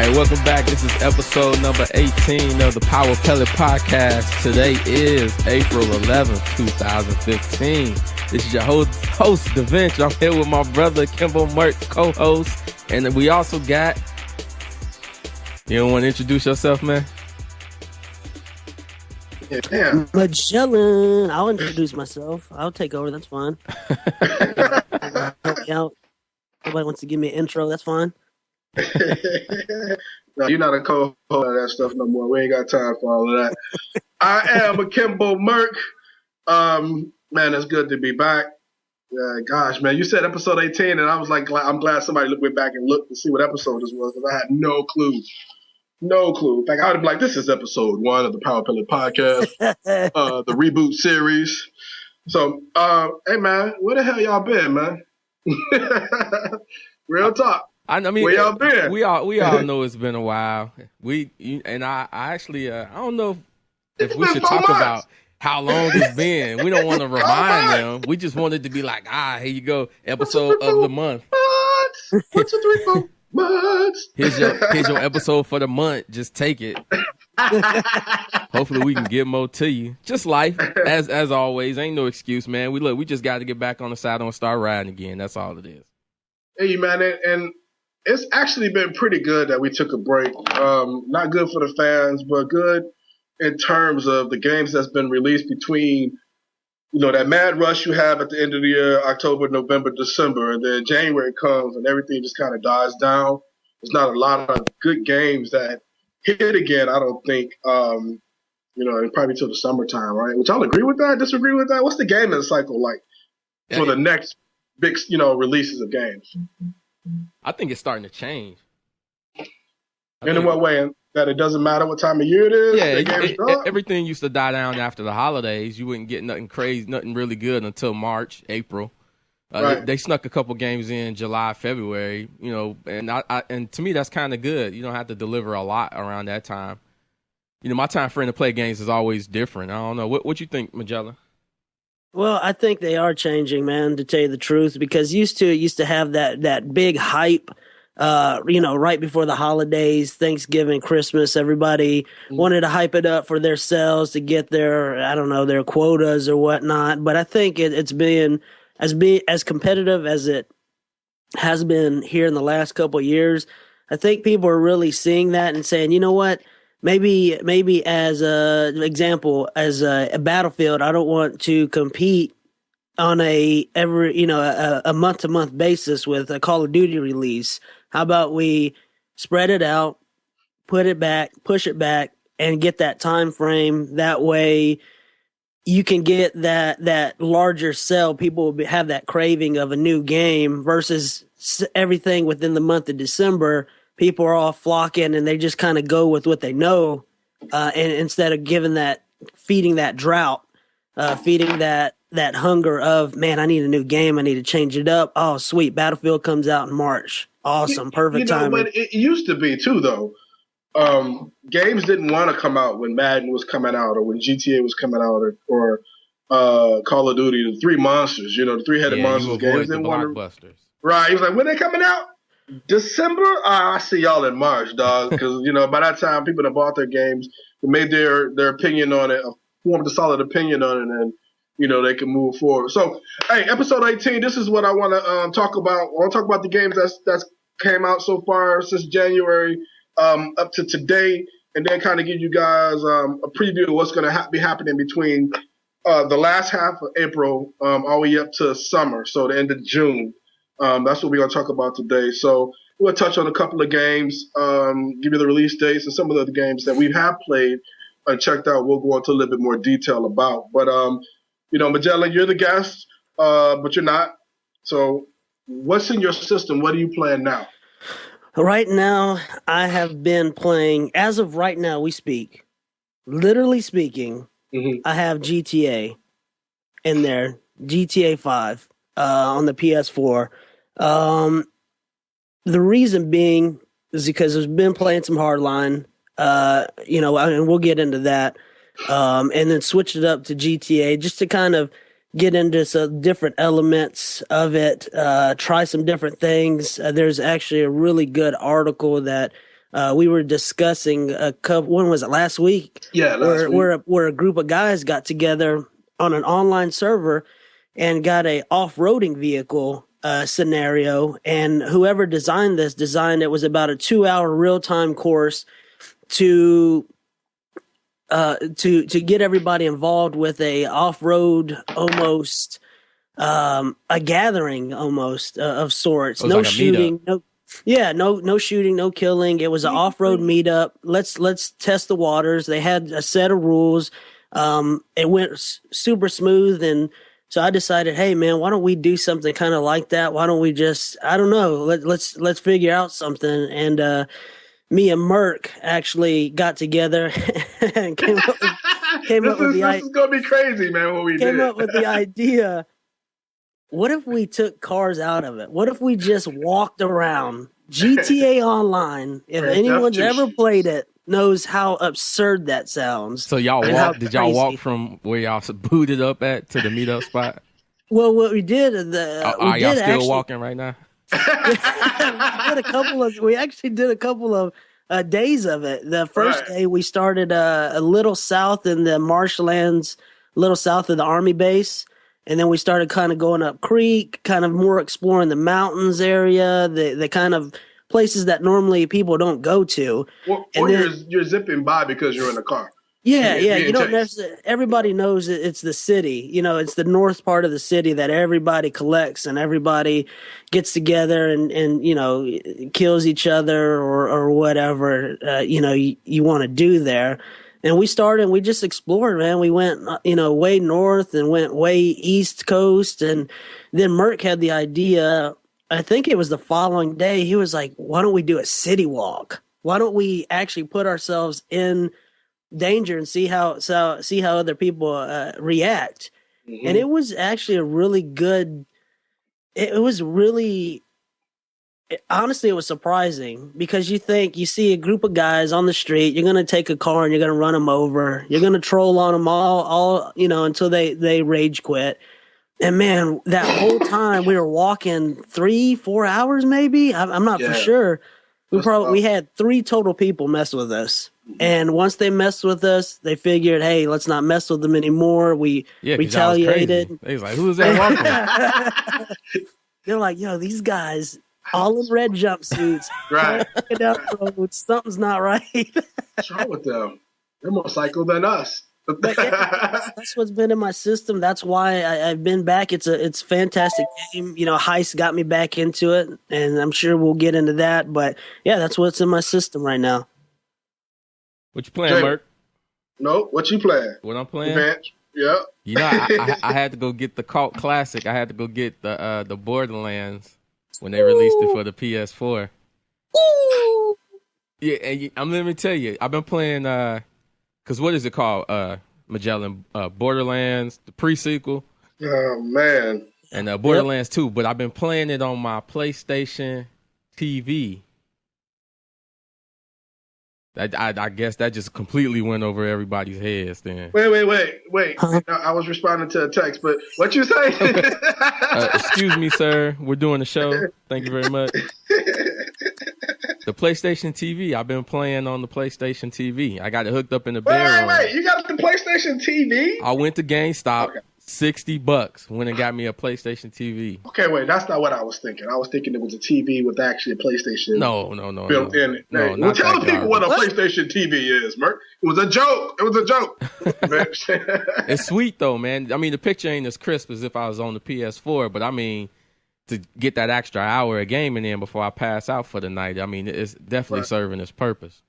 right, welcome back. This is episode number 18 of the Power Pellet Podcast. Today is April 11th, 2015. This is your host, DaVinci. I'm here with my brother, Kimbo Merck, co-host. And we also got... You don't want to introduce yourself, man? Yeah. Majelen. I'll introduce myself. I'll take over. That's fine. Help me out. Nobody wants to give me an intro. That's fine. No, you're not a co-host of that stuff no more. We ain't got time for all of that. I am a Kimbo Merck. Man, it's good to be back. Gosh, man, you said episode 18, and I was like, I'm glad somebody went back and looked to see what episode this was, because I had no clue. No clue. In fact, I would have been like, this is episode 1 of the Power Pellet Podcast, the reboot series. So, hey, man, where the hell y'all been, man? Real talk. I mean, where y'all been? We all know it's been a while. I actually, I don't know if we should talk about how long it's been. We don't want to remind them. We just wanted to be like, here you go, episode of the month. 1, 2, 3, 4 months. Here's your episode for the month. Just take it. Hopefully we can get more to you. Just life, as always. Ain't no excuse, man. We just got to get back on the saddle and start riding again. That's all it is. Hey, man, and it's actually been pretty good that we took a break. Not good for the fans, but good in terms of the games that's been released between, that mad rush you have at the end of the year, October, November, December, and then January comes and everything just kind of dies down. There's not a lot of good games that hit again, I don't think, probably till the summertime, right? Which I'll agree with that, disagree with that. What's the gaming cycle like for the next big, releases of games? I think it's starting to change. In what way? That it doesn't matter what time of year it is? Yeah, everything used to die down after the holidays. You wouldn't get nothing crazy, nothing really good until March, April. Right. They snuck a couple games in July, February, and to me that's kind of good. You don't have to deliver a lot around that time. My time frame to play games is always different. I don't know. What you think, Majelen? Well, I think they are changing, man, to tell you the truth, because used to have that big hype, right before the holidays, Thanksgiving, Christmas, everybody wanted to hype it up for their sales to get their quotas or whatnot. But I think it's been as competitive as it has been here in the last couple of years. I think people are really seeing that and saying, you know what? Maybe as a Battlefield, I don't want to compete on a month-to-month basis with a Call of Duty release. How about we spread it out, put it back, push it back, and get that time frame? That way you can get that larger sell. People will have that craving of a new game versus everything within the month of December. People are all flocking and they just kind of go with what they know. And instead of feeding that drought, feeding that hunger of, man, I need a new game. I need to change it up. Oh, sweet. Battlefield comes out in March. Awesome. Perfect timing. But it used to be too, though. Games didn't want to come out when Madden was coming out or when GTA was coming out or Call of Duty, the three monsters, the three-headed monsters games. The blockbusters. Right. He was like, when they coming out? December? I see y'all in March, dog. Because, by that time, people that bought their games, they made their opinion on it, formed a solid opinion on it, and, they can move forward. So, hey, episode 18, this is what I want to talk about. I want to talk about the games that's came out so far since January up to today, and then kind of give you guys a preview of what's going to be happening between the last half of April all the way up to summer, so the end of June. That's what we're going to talk about today. So we'll touch on a couple of games, give you the release dates and some of the other games that we have played and checked out. We'll go into a little bit more detail about. But, Majelen, you're the guest, but you're not. So what's in your system? What are you playing now? Right now, I have been playing, as of right now we speak, literally speaking, I have GTA in there, GTA 5 on the PS4. The reason being is because I've been playing some Hardline, and we'll get into that, and then switch it up to GTA just to kind of get into some different elements of it, try some different things. There's actually a really good article that We were discussing a couple. When was it? Last week. Yeah, last week. Where a group of guys got together on an online server and got a off-roading vehicle scenario. And whoever designed it was about a 2-hour real-time course to get everybody involved with a off-road almost a gathering almost of sorts. No like shooting, no shooting, no killing. It was an off-road meetup. Let's test the waters. They had a set of rules. It went super smooth, and so I decided, hey man, why don't we do something kind of like that? Why don't we just, I don't know, let's figure out something. And me and Merc actually got together and came up with the idea. This is gonna be crazy, man. What we came up with the idea. What if we took cars out of it? What if we just walked around GTA Online? If anyone's ever played it, knows how absurd that sounds. So y'all walk? Did y'all walk from where y'all booted up at to the meetup spot? Well, what we did, are y'all still walking right now? We actually did a couple of days of it. The first day we started a little south in the marshlands, a little south of the army base. And then we started kind of going up creek, kind of more exploring the mountains area, the kind of places that normally people don't go to. Or you're zipping by because you're in a car. Yeah. You don't necessarily. Everybody knows it's the city. You know, it's the north part of the city that everybody collects and everybody gets together and you know, kills each other or whatever you want to do there. And we just explored, man. We went, way north and went way east coast. And then Merc had the idea, I think it was the following day, he was like, why don't we do a city walk? Why don't we actually put ourselves in danger and see how other people react? Mm-hmm. And it was actually a really good, honestly, it was surprising because you see a group of guys on the street, you're going to take a car and you're going to run them over. You're going to troll on them all, until they rage quit. And man, that whole time we were walking 3-4 hours, maybe. I'm not for sure. We had 3 total people mess with us. And once they messed with us, they figured, hey, let's not mess with them anymore. We retaliated. They was like, who was that walking? They're like, yo, these guys all in red jumpsuits. Right. Down the road. Something's not right. What's wrong with them? They're more psycho than us. But that's what's been in my system. That's why I've been back. It's a fantastic game. Heist got me back into it, and I'm sure we'll get into that. But yeah, that's what's in my system right now. What you playing, Merc? No, what you playing? What I'm playing? Bench. Yeah. I had to go get the cult classic. I had to go get the Borderlands when they released it for the PS4. Ooh. Yeah, and let me tell you, I've been playing. Because what is it called? Majelen, Borderlands, the pre-sequel. Oh, man. And Borderlands 2, but I've been playing it on my PlayStation TV. I guess that just completely went over everybody's heads then. Wait. Huh? I was responding to a text, but what you say? Excuse me, sir. We're doing the show. Thank you very much. The PlayStation TV. I've been playing on the PlayStation TV. I got it hooked up in the bedroom. Wait. You got the PlayStation TV? I went to GameStop. Okay. $60 when it got me a PlayStation TV. Okay, wait, that's not what I was thinking. I was thinking it was a TV with actually a PlayStation built in it. No, well, tell the people what a PlayStation TV is, Merc. It was a joke. It's sweet though, man. I mean, the picture ain't as crisp as if I was on the PS4, but I mean, to get that extra hour of gaming in before I pass out for the night, I mean, it's definitely serving its purpose.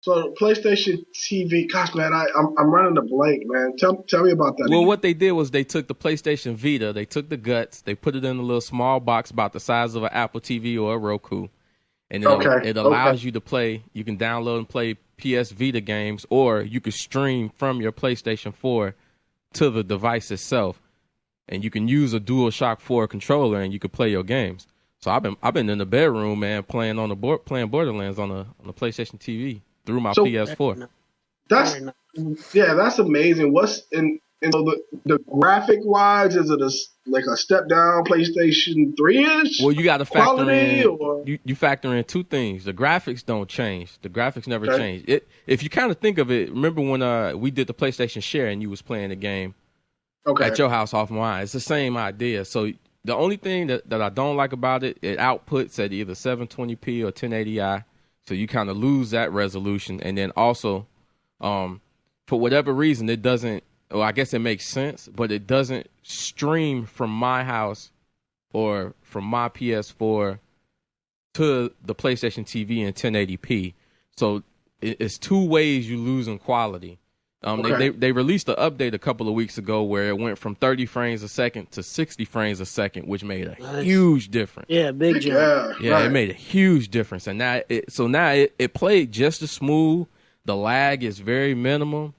So PlayStation TV, gosh, man, I'm running a blank, man. Tell me about that. Well, what they did was they took the PlayStation Vita, they took the guts, they put it in a little small box about the size of an Apple TV or a Roku, and it allows you to play. You can download and play PS Vita games, or you can stream from your PlayStation 4 to the device itself, and you can use a DualShock 4 controller and you can play your games. So I've been in the bedroom, man, playing Borderlands on the PlayStation TV. Through my PS4. That's amazing. And so the graphic wise, is it like a step down PlayStation 3-ish? Well, you got to factor in. Or? You factor in two things. The graphics don't change. The graphics never change. If you kind of think of it, remember when we did the PlayStation Share and you was playing the game at your house off mine? It's the same idea. So the only thing that I don't like about it outputs at either 720p or 1080i. So you kind of lose that resolution, and then also, for whatever reason, it doesn't. Well, I guess it makes sense, but it doesn't stream from my house or from my PS4 to the PlayStation TV in 1080p. So it's two ways you lose in quality. They released an update a couple of weeks ago where it went from 30 frames a second to 60 frames a second, which made a huge difference. Yeah, big jump. Yeah, It made a huge difference. And now it played just as smooth. The lag is very minimal.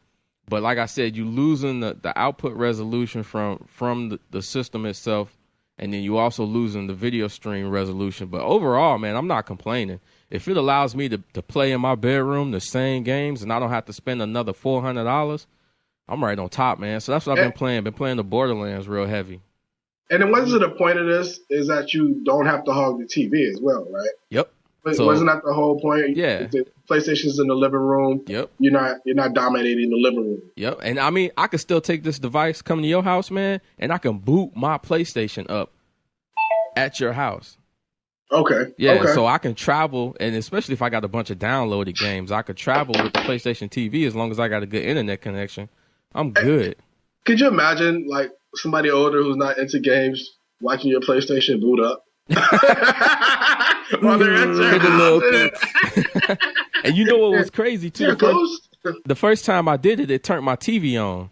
But like I said, you losing the output resolution from the system itself, and then you also losing the video stream resolution. But overall, man, I'm not complaining. If it allows me to play in my bedroom the same games and I don't have to spend another $400, I'm right on top, man. So that's what I've been playing. Been playing the Borderlands real heavy. And then wasn't the point of this is that you don't have to hog the TV as well, right? Yep. So, wasn't that the whole point? Yeah. The PlayStation's in the living room. Yep. You're not dominating the living room. Yep. And I mean, I could still take this device, come to your house, man, and I can boot my PlayStation up at your house. Okay. Yeah. Okay. So I can travel, and especially if I got a bunch of downloaded games, I could travel with the PlayStation TV as long as I got a good internet connection. I'm good. Could you imagine like somebody older who's not into games watching your PlayStation boot up? While they're And you know what was crazy too? The first time I did it, it turned my TV on,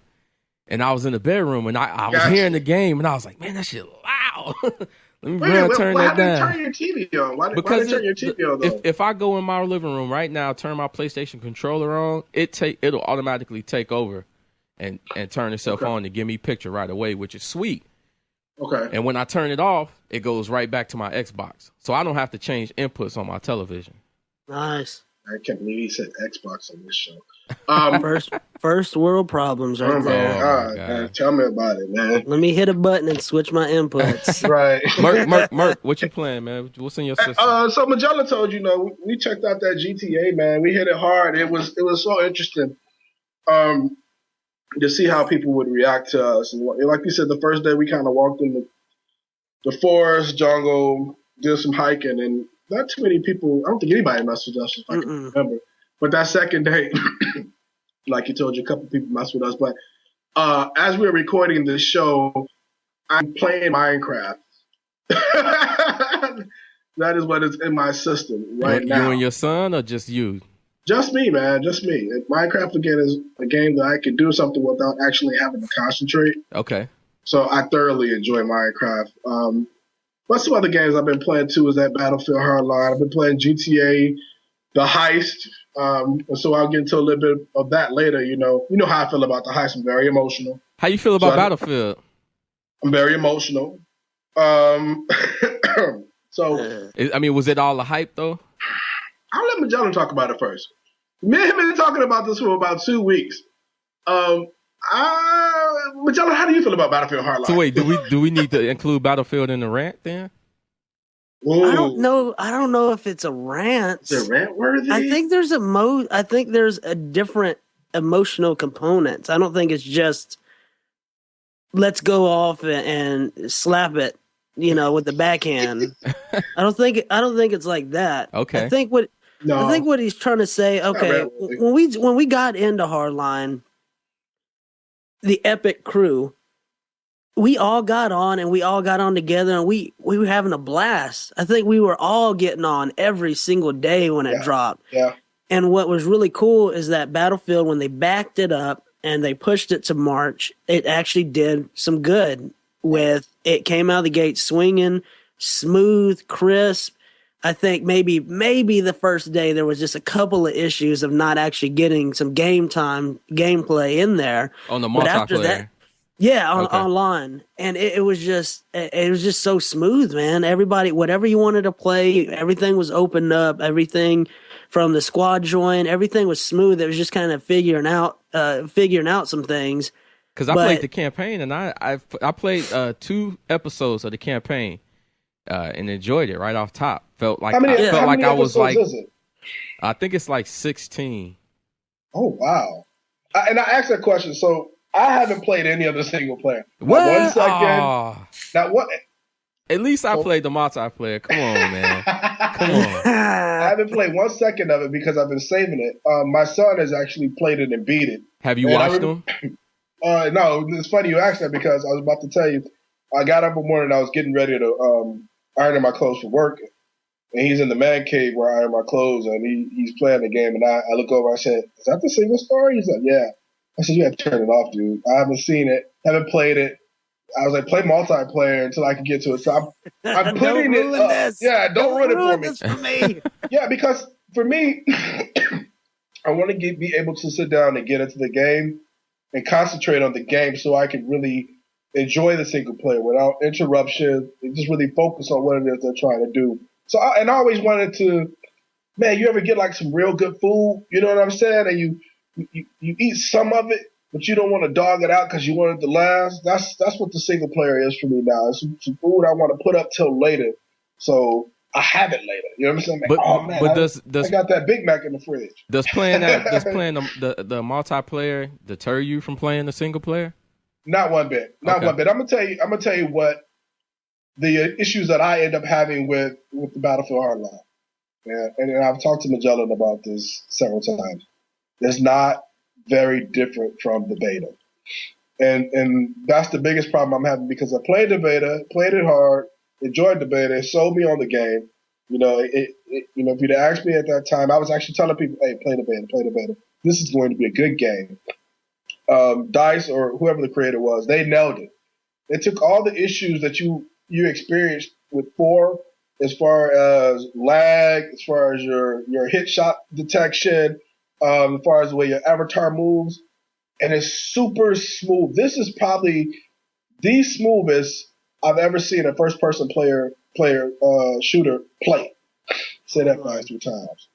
and I was in the bedroom, and I was hearing the game, and I was like, "Man, that shit loud." Let me turn that down. Why did you turn your TV on? Why did you turn your TV on? Though? If I go in my living room right now, turn my PlayStation controller on, it'll automatically take over and turn itself on to give me picture right away, which is sweet. Okay. And when I turn it off, it goes right back to my Xbox. So I don't have to change inputs on my television. Nice. I can't believe he said Xbox on this show. First world problems right there. God, man, tell me about it, man. Let me hit a button and switch my inputs. Right. Merc, what you playing, man? What's in your system? So Majelen told you, we checked out that GTA, man. We hit it hard. It was so interesting. To see how people would react to us. And like you said, the first day we kind of walked in the forest, jungle, did some hiking, and not too many people, I don't think anybody messed with us, if I can remember. But that second day, like you told you, a couple people messed with us. But as we were recording this show, I'm playing Minecraft. That is what is in my system right now. You and your son, or just you? Just me, man. Just me. Minecraft, again, is a game that I can do something without actually having to concentrate. Okay. So I thoroughly enjoy Minecraft. But some other games I've been playing, too, is that Battlefield Hardline. I've been playing GTA, The Heist. So I'll get into a little bit of that later. You know how I feel about The Heist. I'm very emotional. How you feel about Battlefield? I'm very emotional. So, I mean, was it all the hype, though? I'll let Majelen talk about it first. Me and him have been talking about this for about 2 weeks. Majelen, how do you feel about Battlefield Hardline? So wait, do we need to include Battlefield in the rant then? Ooh. I don't know if it's a rant. Is it rant worthy? I think there's a different emotional component. I don't think it's just let's go off and slap it, with the backhand. I don't think it's like that. Okay. I think what he's trying to say, okay, when we got into Hardline, the Epic crew, we all got on together, and we were having a blast. I think we were all getting on every single day when it dropped. Yeah. And what was really cool is that Battlefield, when they backed it up and they pushed it to March, it actually did some good. It came out of the gate swinging, smooth, crisp. I think maybe the first day there was just a couple of issues of not actually getting some gameplay in there. On the multiplayer. Online. And it was just so smooth, man. Everybody, whatever you wanted to play, everything was opened up. Everything from the squad join, everything was smooth. It was just kind of figuring out some things. Because I played the campaign, and I played 2 episodes of the campaign and enjoyed it right off top. Felt like I was like, I think it's like 16. Oh wow! And I asked that question, so I haven't played any of the single player. What? 1 second. Now what? At least I played the multiplayer. Come on, man. Come on. I haven't played 1 second of it because I've been saving it. My son has actually played it and beat it. Have you watched them? No, it's funny you asked that because I was about to tell you. I got up one morning, I was getting ready to iron my clothes for work, and he's in the man cave where I iron my clothes, and he's playing the game, and I look over, I said, "Is that the single story?" He's like, "Yeah." I said, "You have to turn it off, dude. I haven't seen it, haven't played it." I was like, "Play multiplayer until I can get to it." So I'm putting it up. This. Yeah, don't ruin it this for me. Yeah, because for me, I want to be able to sit down and get into the game and concentrate on the game so I can really enjoy the single player without interruption and just really focus on what it is they're trying to do. So, I always wanted to, man, you ever get like some real good food, you know what I'm saying? And you eat some of it, but you don't want to dog it out because you want it to last. That's what the single player is for me now. It's some food I want to put up till later. So I have it later. You know what I'm saying? I got that Big Mac in the fridge. Does playing the multiplayer deter you from playing the single player? Not one bit. Not one bit. I'm gonna tell you what the issues that I end up having with the Battlefield Hardline. Yeah, and I've talked to Majelen about this several times. It's not very different from the beta. And that's the biggest problem I'm having because I played the beta, played it hard, enjoyed the beta, it sold me on the game. You know, if you'd asked me at that time, I was actually telling people, hey, play the beta. This is going to be a good game. DICE or whoever the creator was, they nailed it. They took all the issues that you experienced with 4 as far as lag, as far as your hit shot detection, as far as the way your avatar moves, and it's super smooth. This is probably the smoothest I've ever seen a first-person player shooter play. Say that 5 times.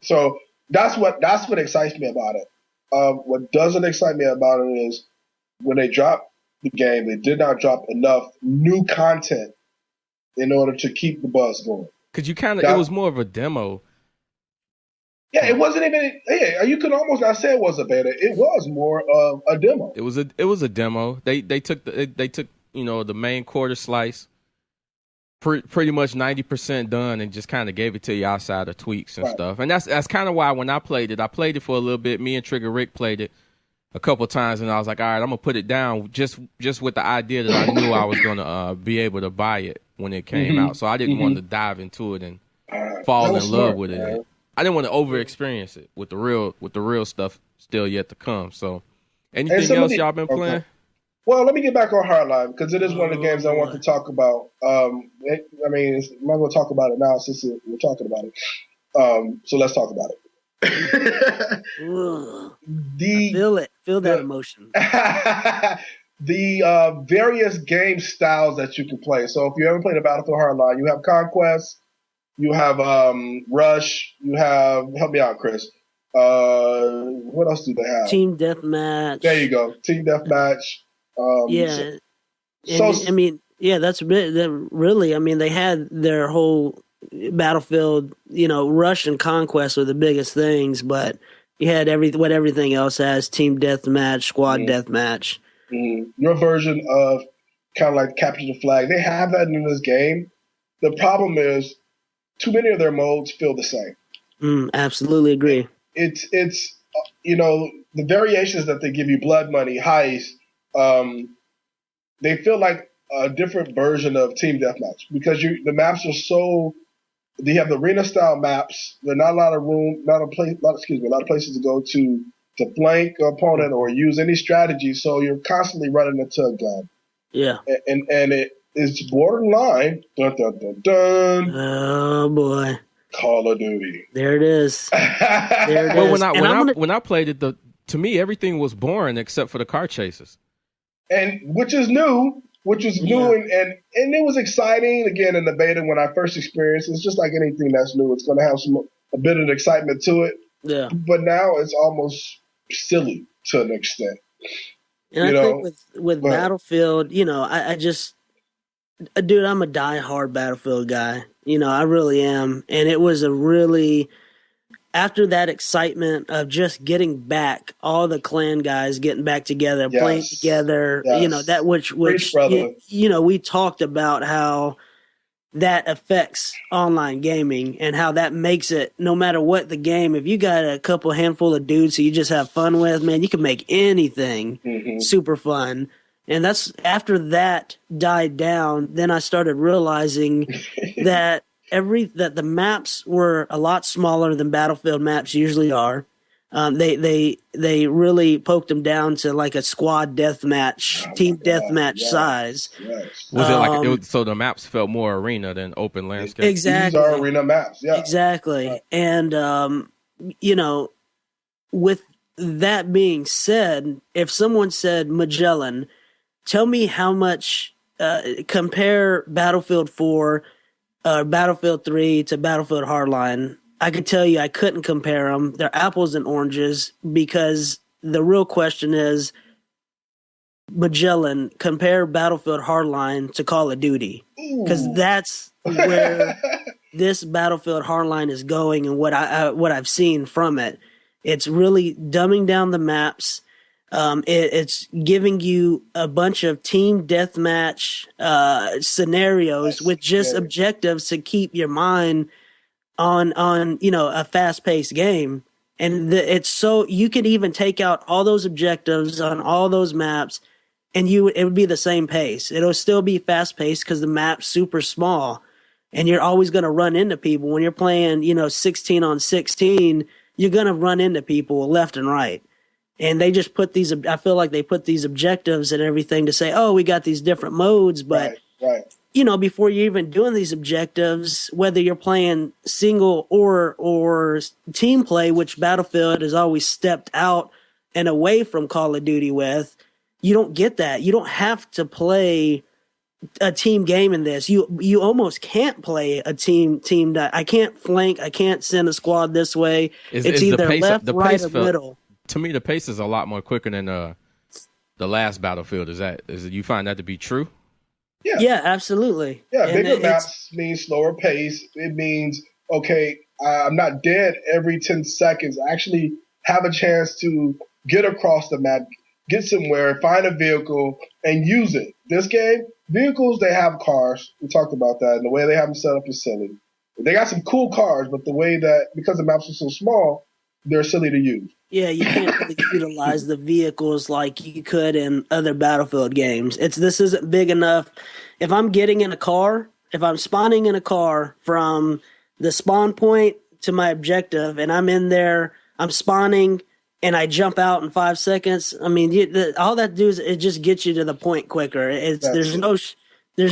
So that's what excites me about it. What doesn't excite me about it is when they dropped the game, they did not drop enough new content in order to keep the buzz going. Because it was more of a demo. Yeah, it wasn't even. Yeah, you could almost not say it was a beta. It was more of a demo. It was a demo. They took the main quarter slice, pretty much 90% done, and just kind of gave it to you outside of tweaks and stuff. And that's kind of why when I played it for a little bit. Me and Trigger Rick played it a couple times, and I was like, all right, I'm gonna put it down just with the idea that I knew I was gonna be able to buy it when it came out. So I didn't want to dive into it and fall in love with it. Man. I didn't want to over experience it with the real stuff still yet to come. So anything else y'all been playing? Okay. Well, let me get back on Hardline because it is one of the games I want to talk about. Might as well talk about it now since we're talking about it. So let's talk about it. Feel that emotion. The various game styles that you can play. So if you ever played a Battlefield Hardline, you have Conquest, you have Rush, you have, help me out, Chris. What else do they have? Team Deathmatch. There you go. Team Deathmatch. That's really. I mean, they had their whole Battlefield. Rush and Conquest were the biggest things, but you had what everything else has: Team Deathmatch, Squad Deathmatch. Your version of kind of like Capture the Flag. They have that in this game. The problem is too many of their modes feel the same. Absolutely agree. It's the variations that they give you, Blood Money, Heist. They feel like a different version of Team Deathmatch because the maps are so. They have the arena style maps. There's not a lot of room, a lot of places to go to flank an opponent or use any strategy. So you're constantly running into a gun. Yeah, and it's borderline. Dun dun dun dun. Oh boy, Call of Duty. There it is. There it well, is. when I played it, to me everything was boring except for the car chases. And which is new, and it was exciting again in the beta when I first experienced it. It's just like anything that's new. It's going to have a bit of excitement to it. Yeah. But now it's almost silly to an extent. And You I think know, with but Battlefield, I just, dude, I'm a diehard Battlefield guy. I really am. And it was a really, after that excitement of just getting back, all the clan guys getting back together, playing yes, together, yes, that which preach, which brother. we talked about how that affects online gaming and how that makes it, no matter what the game, if you got a couple handful of dudes who you just have fun with, man, you can make anything super fun. And that's after that died down, then I started realizing that that the maps were a lot smaller than Battlefield maps usually are. They really poked them down to like a squad deathmatch, Oh my team God, deathmatch yes, size. yes. Was it like it was, so the maps felt more arena than open landscape? These are Exactly. arena maps. Yeah, Exactly. right. And, with that being said, if someone said, Majelen, tell me how much, compare Battlefield 4, Battlefield 3 to Battlefield Hardline, I could tell you I couldn't compare them. They're apples and oranges because the real question is, Majelen, compare Battlefield Hardline to Call of Duty. Because Ooh. that's where this Battlefield Hardline is going, and what I've seen from it. It's really dumbing down the maps. It's giving you a bunch of team deathmatch scenarios Yes, with just yeah. objectives to keep your mind on a fast paced game. And it's so you could even take out all those objectives on all those maps, and it would be the same pace. It'll still be fast paced because the map's super small. And you're always going to run into people when you're playing, 16 on 16. You're going to run into people left and right. And they just put these. I feel like they put these objectives and everything to say, "Oh, we got these different modes." But right. before you're even doing these objectives, whether you're playing single or team play, which Battlefield has always stepped out and away from Call of Duty with, you don't get that. You don't have to play a team game in this. You almost can't play a team that I can't flank. I can't send a squad this way. It's either left, right, or middle. To me, the pace is a lot more quicker than the last Battlefield. You find that to be true? Yeah, absolutely. Yeah, And bigger maps means slower pace. It means, okay, I'm not dead every 10 seconds. I actually have a chance to get across the map, get somewhere, find a vehicle, and use it. This game, vehicles, they have cars. We talked about that, and the way they have them set up is silly. They got some cool cars, but the way that, because the maps are so small, they're silly to use. Yeah, you can't really utilize the vehicles like you could in other Battlefield games. This isn't big enough. If I'm getting in a car, if I'm spawning in a car from the spawn point to my objective, and I'm in there, I'm spawning, and I jump out in 5 seconds. I mean, all that do is it just gets you to the point quicker. There's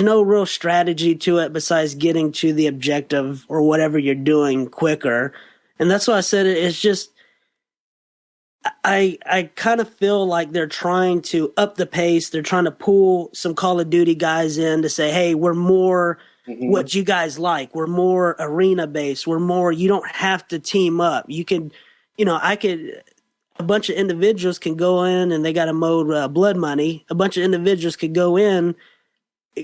no real strategy to it besides getting to the objective or whatever you're doing quicker. And that's why I said it's just. I kind of feel like they're trying to up the pace. They're trying to pull some Call of Duty guys in to say, hey, we're more what you guys like. We're more arena based. We're more, you don't have to team up. You can, a bunch of individuals can go in and they got a mode blood money. A bunch of individuals could go in,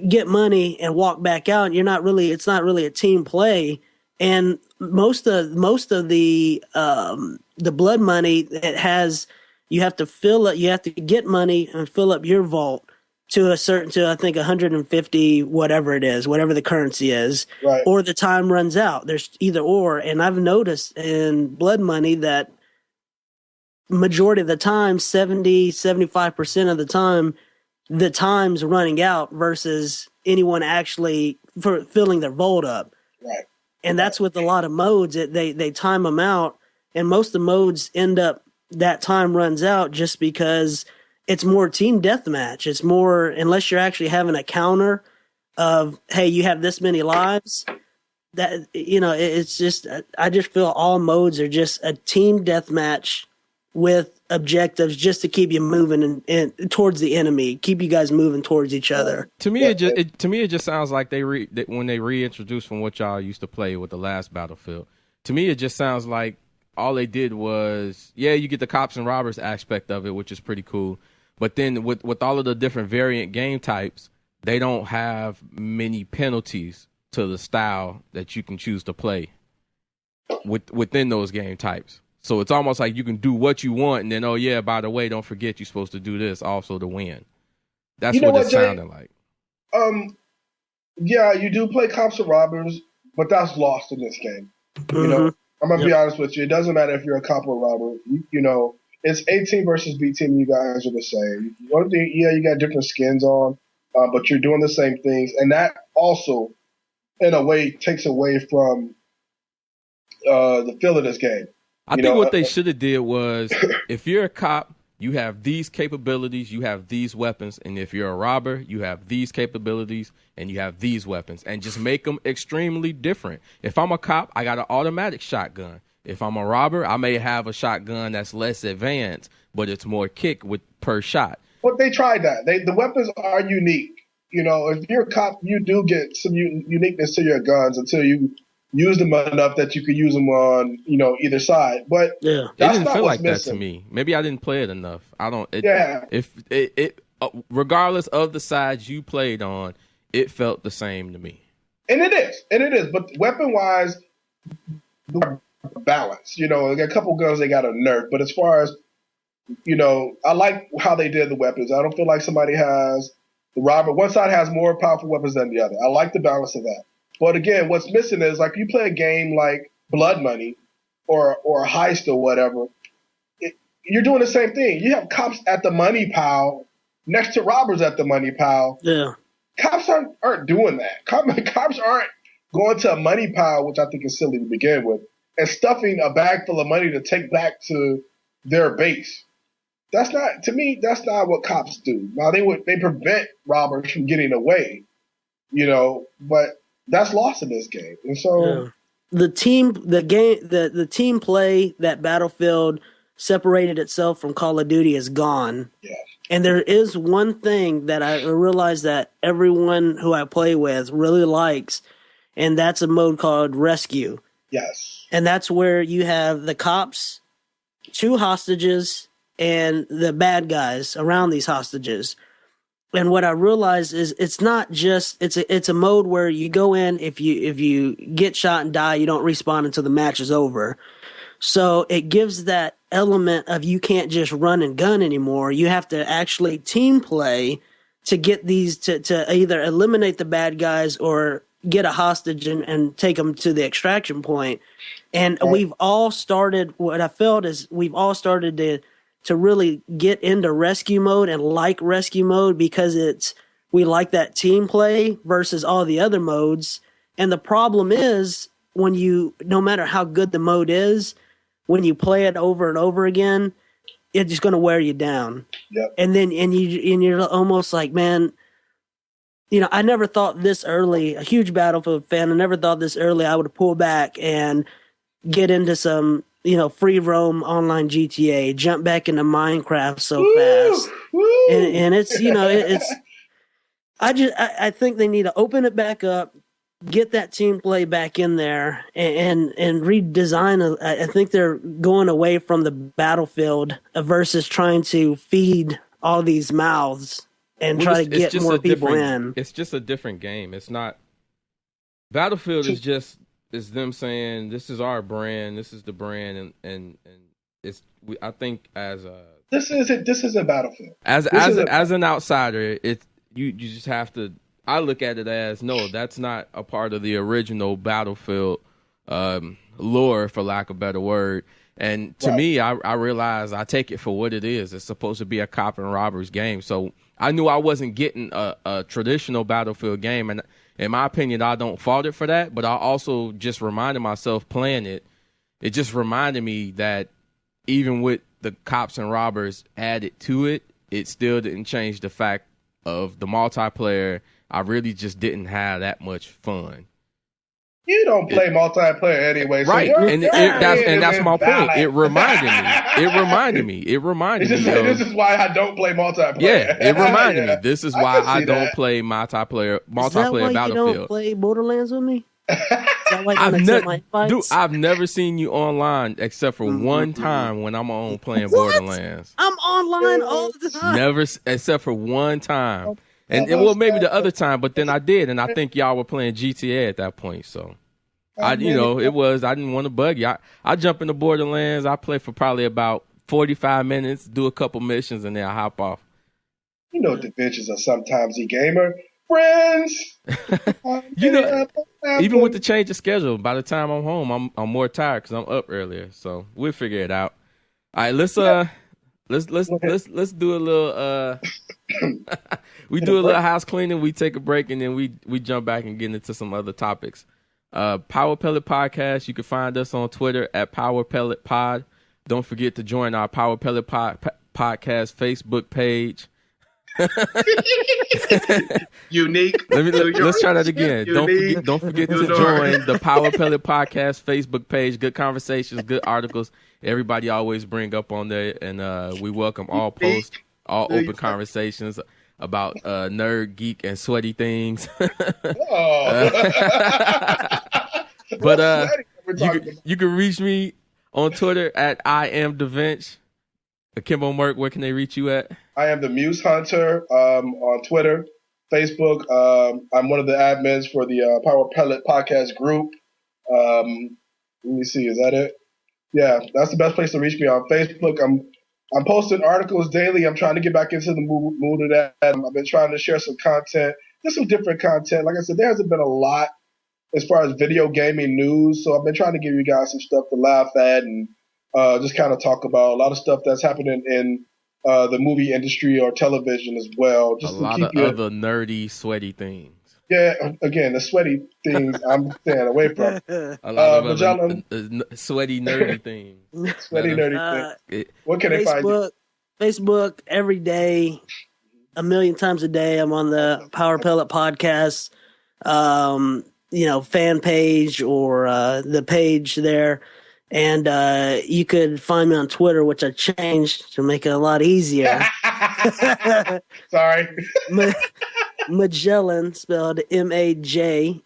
get money and walk back out. It's not really a team play. And most of the blood money it has, you have to fill it. You have to get money and fill up your vault to I think 150 whatever it is, whatever the currency is, right. Or the time runs out. There's either or, and I've noticed in blood money that majority of the time, 75% of the time's running out versus anyone actually filling their vault up. Right. And that's with a lot of modes. They time them out, and most of the modes end up that time runs out just because it's more team deathmatch. It's more, unless you're actually having a counter of, hey, you have this many lives. That it's just, I just feel all modes are just a team deathmatch with objectives just to keep you moving and towards the enemy, keep you guys moving towards each other. To me, it just sounds like when they reintroduced from what y'all used to play with the last Battlefield. To me, it just sounds like all they did was, you get the cops and robbers aspect of it, which is pretty cool, But then with all of the different variant game types, they don't have many penalties to the style that you can choose to play within those game types. So it's almost like you can do what you want, and then, oh yeah, by the way, don't forget you're supposed to do this also to win. That's what it sounded like. Yeah, you do play cops and robbers, but that's lost in this game. Mm-hmm. You know, I'm gonna be honest with you. It doesn't matter if you're a cop or a robber. You know, it's A team versus B team. You guys are the same. One thing, yeah, you got different skins on, but you're doing the same things, and that also, in a way, takes away from the feel of this game. I think what they should have did was, if you're a cop, you have these capabilities, you have these weapons, and if you're a robber, you have these capabilities and you have these weapons, and just make them extremely different. If I'm a cop, I got an automatic shotgun. If I'm a robber, I may have a shotgun that's less advanced, but it's more kick per shot. But they tried that. The weapons are unique. You know, if you're a cop, you do get some uniqueness to your guns until you use them enough that you could use them on, you know, either side. But it didn't feel like that to me. Maybe I didn't play it enough. I don't. If regardless of the sides you played on, it felt the same to me. And it is. But weapon wise, balance. You know, a couple guns they got a nerf. But as far as, you know, I like how they did the weapons. I don't feel like somebody has the robber. One side has more powerful weapons than the other. I like the balance of that. But again, what's missing is, like, you play a game like Blood Money or a Heist or whatever, you're doing the same thing. You have cops at the money pile next to robbers at the money pile. Yeah. Cops aren't doing that. Cops aren't going to a money pile, which I think is silly to begin with, and stuffing a bag full of money to take back to their base. That's not what cops do. Now, they prevent robbers from getting away, you know, but that's lost in this game. And so the team play that Battlefield separated itself from Call of Duty is gone. Yeah. And there is one thing that I realize that everyone who I play with really likes, and that's a mode called Rescue. Yes. And that's where you have the cops, 2 hostages, and the bad guys around these hostages. And what I realized is it's not just it's a mode where you go in, if you get shot and die, you don't respawn until the match is over. So it gives that element of you can't just run and gun anymore. You have to actually team play to get these to either eliminate the bad guys or get a hostage and take them to the extraction point. And we've all started, what I felt is we've all started to really get into rescue mode and like rescue mode because we like that team play versus all the other modes. And the problem is no matter how good the mode is, when you play it over and over again, it's just going to wear you down. Yep. And then, you're almost like, man, you know, I never thought this early, a huge Battlefield fan, I never thought this early I would pull back and get into some, you know, free roam online GTA, jump back into Minecraft so fast. Woo. And it's, you know, I think they need to open it back up, get that team play back in there and redesign. I think they're going away from the Battlefield versus trying to feed all these mouths and try to get more people in. It's just a different game. It's not Battlefield is them saying this is our brand, this is the brand, and it's I think this is a Battlefield. As an outsider, you just have to. I look at it as no, that's not a part of the original Battlefield lore, for lack of a better word. And to me, I realize I take it for what it is. It's supposed to be a cop and robbers game. So I knew I wasn't getting a traditional Battlefield game. And in my opinion, I don't fault it for that. But I also just reminded myself playing it. It just reminded me that even with the cops and robbers added to it, it still didn't change the fact of the multiplayer. I really just didn't have that much fun. You don't play multiplayer anyway, so right? That's my point. It reminded me. This is why I don't play multiplayer. Yeah, it reminded me. This is why I don't play multiplayer Is that why Battlefield. You don't play Borderlands with me? I've never seen you online except for one time when I'm on playing Borderlands. I'm online all the time. Never, except for one time. And well, maybe the other time, but then I did, and I think y'all were playing GTA at that point. So, I didn't want to bug you. I jump into Borderlands. I play for probably about 45 minutes, do a couple missions, and then I hop off. You know, the bitches are sometimes a gamer. Friends! Even with the change of schedule, by the time I'm home, I'm more tired because I'm up earlier. So, we'll figure it out. All right, let's do a little we do a little house cleaning, we take a break, and then we jump back and get into some other topics. Power Pellet Podcast, you can find us on Twitter at Power Pellet Pod. Don't forget to join our Power Pellet Podcast Facebook page. Unique. Let's try that again. Don't forget to join the Power Pellet Podcast Facebook page. Good conversations, good articles. Everybody always bring up on there, and we welcome all posts, all open conversations about nerd, geek, and sweaty things. But you can reach me on Twitter at I am DaVinci. Kimbo Merck, where can they reach you at? I am the Muse Hunter on Twitter, Facebook. I'm one of the admins for the Power Pellet Podcast group. Let me see, is that it? Yeah, that's the best place to reach me on Facebook. I'm posting articles daily. I'm trying to get back into the mood of that. I've been trying to share some content, just some different content. Like I said, there hasn't been a lot as far as video gaming news, so I've been trying to give you guys some stuff to laugh at and just kind of talk about a lot of stuff that's happening in the movie industry or television as well. Just a lot of other nerdy, sweaty things. Yeah, again, the sweaty things I'm staying away from. A lot of other sweaty, nerdy things. Sweaty, nerdy things. What can they find you? Facebook, every day, a million times a day. I'm on the Power Pellet Podcast, fan page or the page there. And you could find me on Twitter, which I changed to make it a lot easier. Sorry. Majelen, spelled Majelen.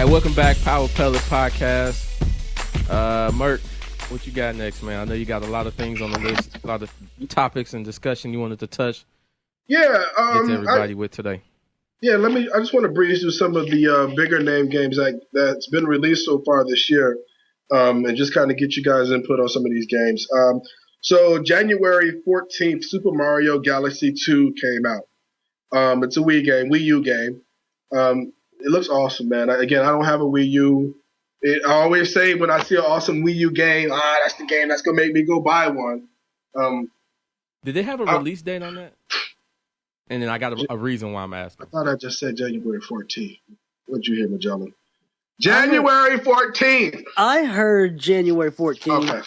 Welcome back, Power Pellet Podcast. Merc, what you got next, man? I know you got a lot of things on the list, a lot of topics and discussion you wanted to touch. Yeah, get to everybody with today. Yeah, I just want to breeze through some of the bigger name games that's been released so far this year, and just kind of get you guys input on some of these games. So January 14th, Super Mario Galaxy 2 came out. It's a Wii U game. It looks awesome, man. I don't have a Wii U. I always say when I see an awesome Wii U game, that's the game that's going to make me go buy one. Did they have a release date on that? And then I got a reason why I'm asking. I thought I just said January 14th. What'd you hear, Magellan? January 14th. I heard January 14th. Okay.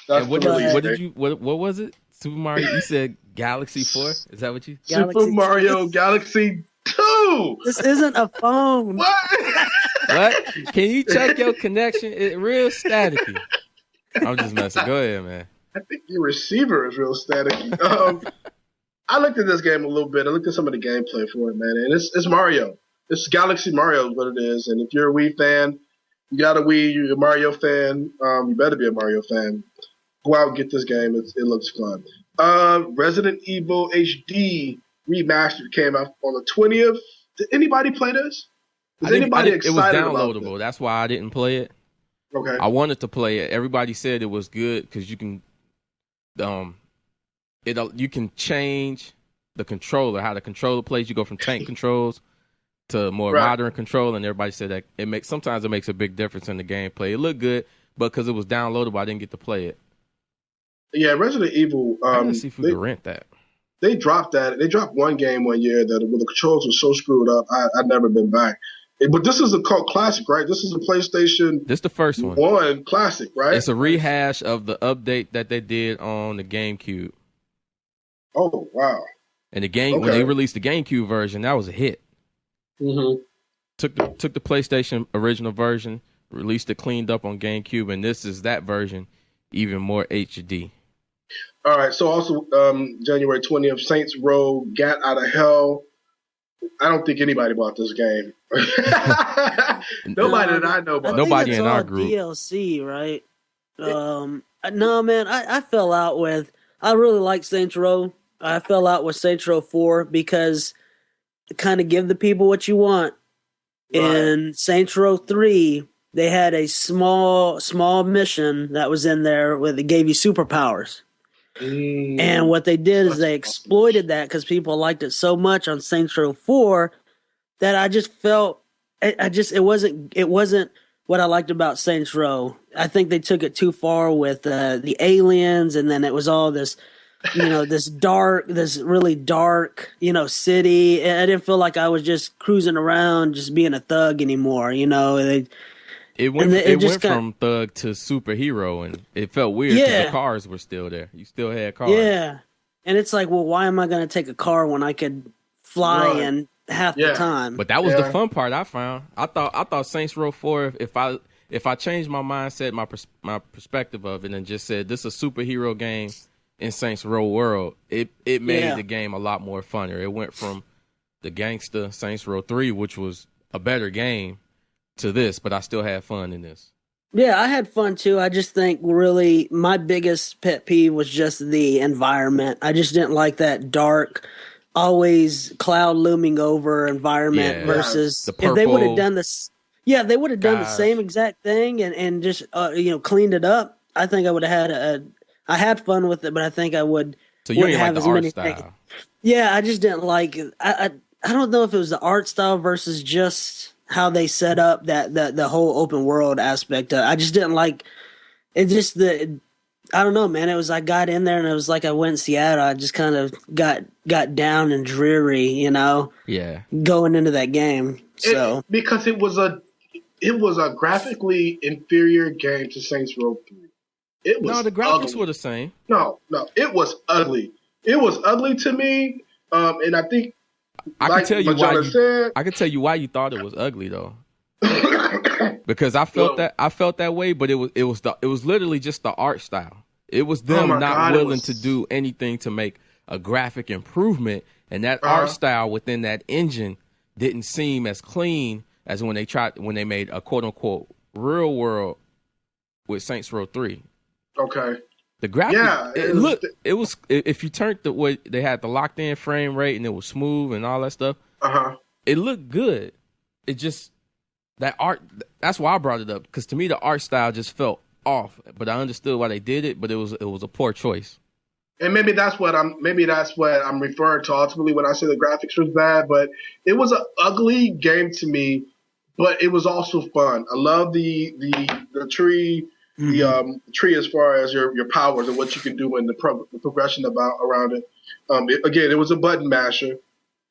What was it? Super Mario? You said Galaxy 4? Is that what you? Super Mario Galaxy 2. This isn't a phone. What? Can you check your connection? It's real staticky. I'm just messing. Go ahead, man. I think your receiver is real staticky. I looked at this game a little bit. I looked at some of the gameplay for it, man, and it's Mario. It's Galaxy Mario is what it is. And if you're a Wii fan, you got a Wii, you're a Mario fan, you better be a Mario fan. Go out and get this game. It looks fun. Resident Evil HD Remastered came out on the 20th. Did anybody play this? Was anybody excited about it? It was downloadable. That's why I didn't play it. Okay. I wanted to play it. Everybody said it was good because you can, you can change the controller, how the controller plays. You go from tank controls to more modern control, and everybody said that sometimes it makes a big difference in the gameplay. It looked good, but because it was downloadable, I didn't get to play it. Yeah, Resident Evil. I'm gonna see if we can rent that. they dropped that. They dropped one game one year that where the controls were so screwed up. I've never been back. But this is a cult classic, right? This is a PlayStation. This is the first one. One classic, right? It's a rehash of the update that they did on the GameCube. Oh wow! And when they released the GameCube version, that was a hit. Mm-hmm. Took the PlayStation original version, released it cleaned up on GameCube, and this is that version, even more HD. All right. So also January 20th, Saints Row, Gat Out of Hell. I don't think anybody bought this game. Nobody that I know bought. Nobody in our group. DLC, right? No, man. I fell out with. I really like Saints Row. I fell out with Saints Row 4 because it kind of give the people what you want. Right. In Saints Row 3, they had a small mission that was in there where they gave you superpowers. And what they did is they exploited that because people liked it so much on Saints Row 4 that I just felt it wasn't what I liked about Saints Row. I think they took it too far with the aliens, and then it was all this, this really dark, city. And I didn't feel like I was just cruising around, just being a thug anymore. It went from thug to superhero, and it felt weird because the cars were still there. You still had cars. Yeah. And it's like, well, why am I going to take a car when I could fly in half the time? But that was the fun part I found. I thought Saints Row 4, if I changed my mindset, my perspective of it, and just said this is a superhero game in Saints Row world, it made the game a lot more funner. It went from the gangster Saints Row 3, which was a better game, to this, but I still had fun in this. Yeah, I had fun too. I just think really my biggest pet peeve was just the environment. I just didn't like that dark, always cloud looming over environment versus the purple, if they would have done this. Yeah, they would have done the same exact thing and just cleaned it up. I think I would have had I had fun with it, but I think I would. So you didn't like the art style? Yeah, I just didn't like it. I don't know if it was the art style versus just how they set up the whole open world aspect. I just didn't like it. Just I don't know, man. It was I got in there and it was like I went in Seattle. I just kind of got down and dreary, Yeah. Going into that game. So because it was a graphically inferior game to Saints Row 3. It was the graphics ugly. were the same. No, it was ugly. It was ugly to me, and I think. I can tell you why you thought it was ugly though. Because I felt that way, but it was literally just the art style. It was them willing to do anything to make a graphic improvement, and that art style within that engine didn't seem as clean as when they made a quote unquote real world with Saints Row 3. Okay. The graphics, it was if you turned the way they had the locked in frame rate and it was smooth and all that stuff. It looked good. It just that art. That's why I brought it up, because to me the art style just felt off. But I understood why they did it. But it was a poor choice. And maybe that's what I'm referring to ultimately when I say the graphics was bad. But it was an ugly game to me. But it was also fun. I love the tree. The tree as far as your powers and what you can do and the progression around it. It was a button masher.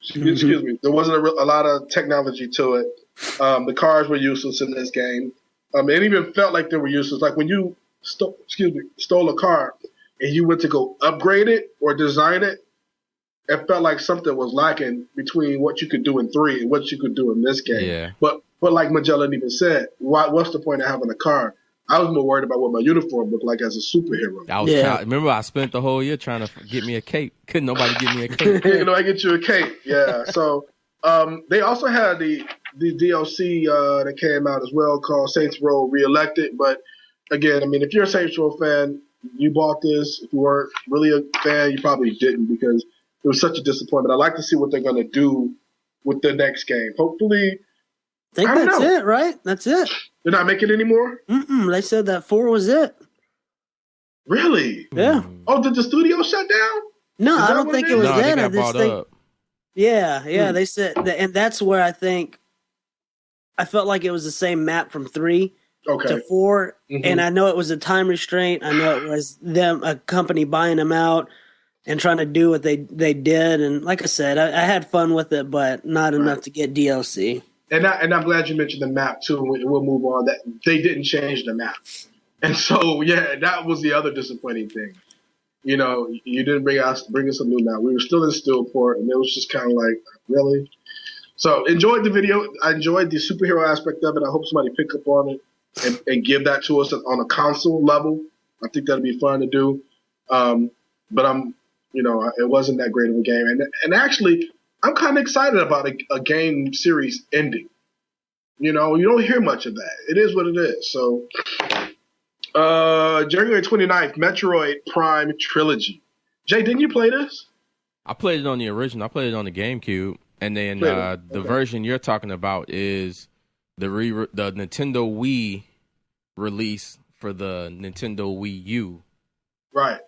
Excuse me. There wasn't a lot of technology to it. The cars were useless in this game. It even felt like they were useless. Like when you stole a car and you went to go upgrade it or design it, it felt like something was lacking between what you could do in 3 and what you could do in this game. Yeah. But like Majelen even said, what's the point of having a car? I was more worried about what my uniform looked like as a superhero. Remember, I spent the whole year trying to get me a cape. Couldn't nobody get me a cape? I get you a cape. Yeah. So they also had the DLC that came out as well called Saints Row Reelected. But again, I mean, if you're a Saints Row fan, you bought this. If you weren't really a fan, you probably didn't, because it was such a disappointment. I'd like to see what they're going to do with the next game. Hopefully. I think that's it, right? That's it. They're not making any more? They said that 4 was it. Really? Yeah. Oh, did the studio shut down? No, I don't think it was that. I just think. Yeah. They said that, and that's where I think I felt like it was the same map from 3 to 4, and I know it was a time restraint. I know it was a company buying them out. and trying to do what they did. And like I said, I had fun with it, but not enough to get DLC. And I'm glad you mentioned the map too. We'll move on. That they didn't change the map, and so yeah, that was the other disappointing thing. You know, you didn't bring us a new map. We were still in Steelport, and it was just kind of like, really. So enjoyed the video. I enjoyed the superhero aspect of it. I hope somebody pick up on it and give that to us on a console level. I think that'd be fun to do. But it wasn't that great of a game. And actually, I'm kind of excited about a game series ending. You know, you don't hear much of that. It is what it is. So, January 29th, Metroid Prime Trilogy. Jay, didn't you play this? I played it on the original. I played it on the GameCube. And then the version you're talking about is the Nintendo Wii release for the Nintendo Wii U. Right.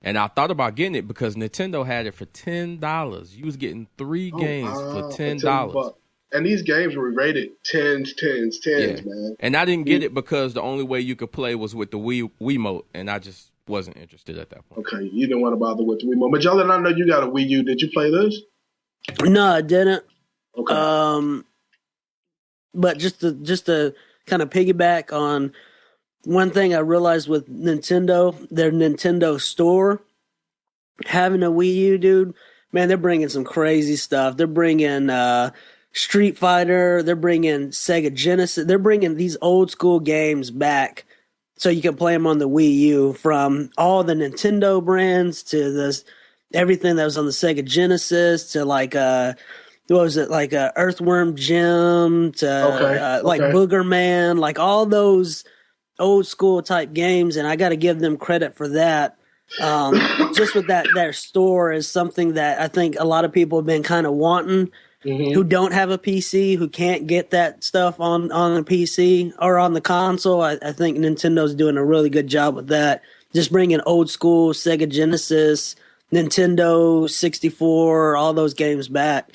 And I thought about getting it because Nintendo had it for $10. You was getting 3 games for $10. And these games were rated 10s, man. And I didn't get it because the only way you could play was with the Wiimote, and I just wasn't interested at that point. Okay, you didn't want to bother with the Wiimote. Majelen, I know you got a Wii U. Did you play this? No, I didn't. Okay. But just to kind of piggyback on one thing I realized with Nintendo, their Nintendo store, having a Wii U, dude, man, they're bringing some crazy stuff. They're bringing Street Fighter. They're bringing Sega Genesis. They're bringing these old school games back so you can play them on the Wii U, from all the Nintendo brands to everything that was on the Sega Genesis to like Earthworm Jim to like Booger Man, like all those old school type games, and I got to give them credit for that. Just with their store is something that I think a lot of people have been kind of wanting, who don't have a PC, who can't get that stuff on a PC or on the console. I think Nintendo's doing a really good job with that. Just bringing old school Sega Genesis, Nintendo 64, all those games back.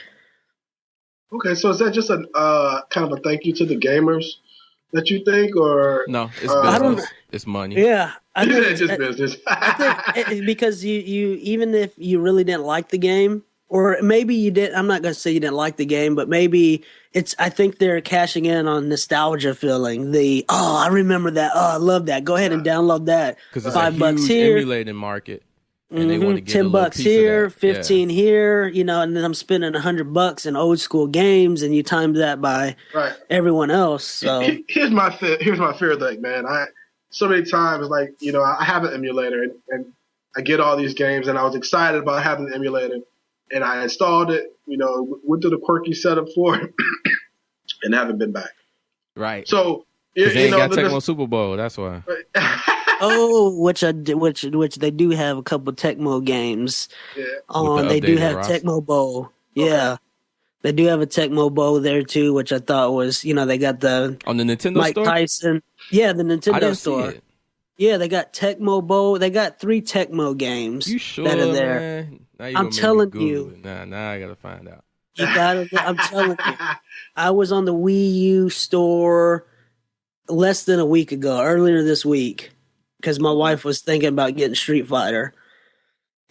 Okay, so is that just a kind of a thank you to the gamers that you think, or no? It's business. It's money. Yeah, I think it's just business. I think because you even if you really didn't like the game, or maybe you did. I'm not going to say you didn't like the game, but maybe I think they're cashing in on nostalgia feeling. I remember that. Oh, I love that. Go ahead and download that. Because it's $5 a huge here. Emulating market. And they want to get $10 here, 15 here, and then I'm spending $100 in old school games, and you timed that by everyone else. So here's my fear thing, man. So many times, like, I have an emulator and I get all these games, and I was excited about having the emulator, and I installed it, went through the quirky setup for it, and haven't been back. Right. So they ain't got Tecmo Super Bowl. That's why. which they do have a couple Tecmo games. Yeah. They do have Tecmo Bowl. Yeah. Okay. They do have a Tecmo Bowl there too, which I thought was, they got the on the Nintendo Mike store? Tyson. Yeah, the Nintendo store. See it. Yeah, they got Tecmo Bowl. They got 3 Tecmo games. You sure, that are there. Man? I'm telling you. Now I gotta find out. I'm telling you. I was on the Wii U store less than a week ago, earlier this week, because my wife was thinking about getting Street Fighter.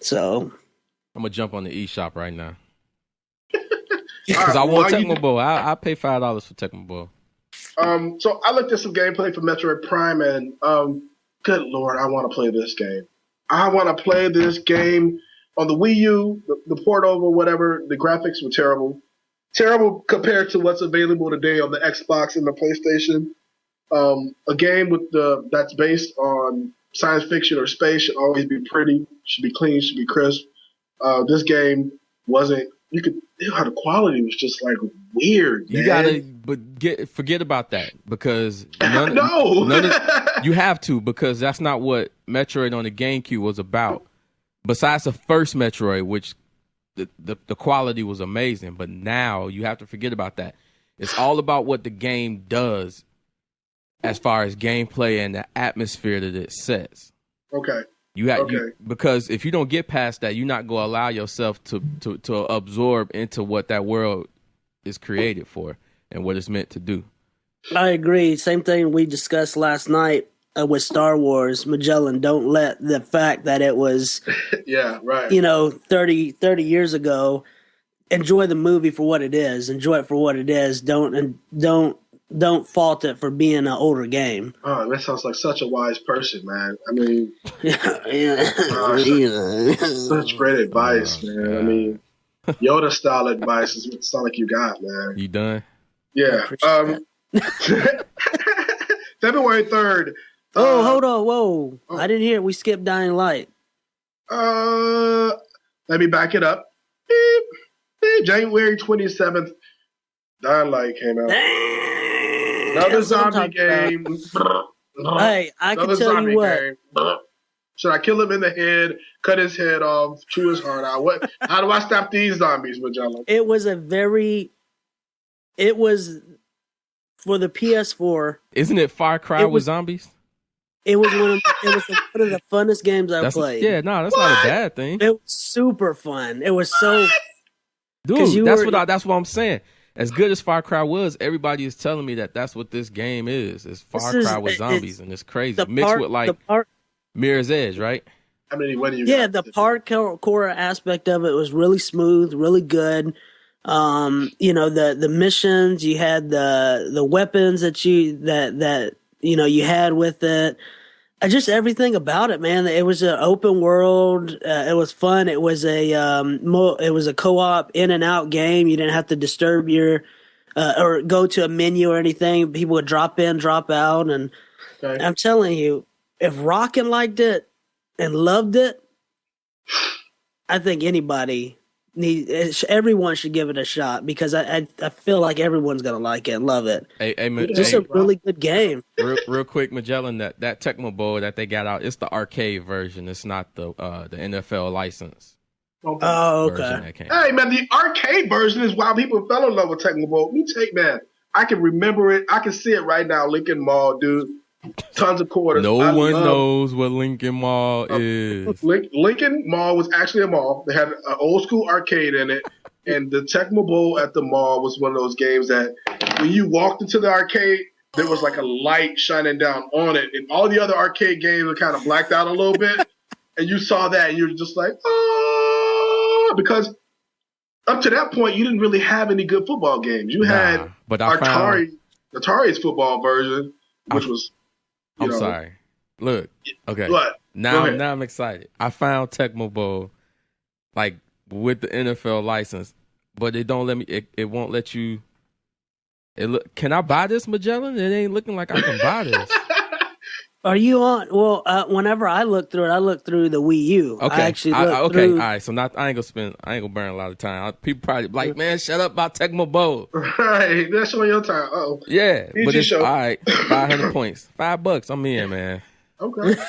So I'm gonna jump on the eShop right now because I want Tecmo Bowl. I'll pay $5 for Tecmo Bowl. So I looked at some gameplay for Metroid Prime, and good Lord, I want to play this game. I want to play this game on the Wii U, the port over, whatever. The graphics were terrible compared to what's available today on the Xbox and the PlayStation. A game that's based on science fiction or space should always be pretty, should be clean, should be crisp. This game wasn't. The quality was just like weird. You man. Forget about that because you have to, because that's not what Metroid on the GameCube was about. Besides the first Metroid, which the quality was amazing, but now you have to forget about that. It's all about what the game does as far as gameplay and the atmosphere that it sets. Okay. Because if you don't get past that, you're not going to allow yourself to absorb into what that world is created for and what it's meant to do. I agree. Same thing we discussed last night. with Star Wars, Majelen, don't let the fact that it was, Yeah, right. 30 years ago, enjoy the movie for what it is. Enjoy it for what it is. Don't fault it for being an older game. Oh, that sounds like such a wise person, man. I mean, such great advice, man. God. I mean, Yoda style advice is what it sounds like you got, man. You done? Yeah. February 3rd. Oh, hold on. Whoa. Oh. I didn't hear it. We skipped Dying Light. Let me back it up. Beep, beep. January 27th, Dying Light came out. Another zombie game. Hey, I can tell you what. Game. Should I kill him in the head, cut his head off, chew his heart out? How do I stop these zombies, Majelen? It was for the PS4. Isn't it Far Cry with zombies? It was one of the funnest games I've played. Yeah, no, that's not a bad thing. It was super fun. It was so, dude. That's what I'm saying. As good as Far Cry was, everybody is telling me that that's what this game is. It's Far Cry with zombies, and it's crazy mixed with like Mirror's Edge, right? I mean, what do you? Yeah, the parkour aspect of it was really smooth, really good. The missions, you had the weapons that you had with it. Just everything about it, man. It was an open world. It was fun. It was a co-op in and out game. You didn't have to disturb your or go to a menu or anything. People would drop in, drop out, and Okay. I'm telling you, if Rockin' liked it and loved it, I think everyone should give it a shot because I feel like everyone's gonna like it and love it. Just a really good game. Real quick, Majelen, that Tecmo Bowl that they got out, it's the arcade version. It's not the NFL license. Oh, okay. Hey, man, the arcade version is why people fell in love with Tecmo Bowl. Man, I can remember it. I can see it right now. Lincoln Mall, dude. Tons of quarters. No one knows what Lincoln Mall is. Lincoln Mall was actually a mall. They had an old school arcade in it. And the Tecmo Bowl at the mall was one of those games that when you walked into the arcade, there was like a light shining down on it. And all the other arcade games were kind of blacked out a little bit. And you saw that and you were just like, oh, because up to that point, you didn't really have any good football games. You had Atari's football version, which was... I'm sorry. Look, okay. What? Now I'm excited. I found Tecmo Bowl, like with the NFL license, but it don't let me. It won't let you. Can I buy this, Majelen? It ain't looking like I can buy this. Are you on? Well, whenever I look through it, I look through the Wii U. Okay. I actually look through. All right. So I ain't gonna burn a lot of time. People probably like, man, shut up about Tecmo Bowl. Right. That's on your time. Oh. Yeah. PG but it's show. all right. 500 points. $5. I'm in, man. Okay.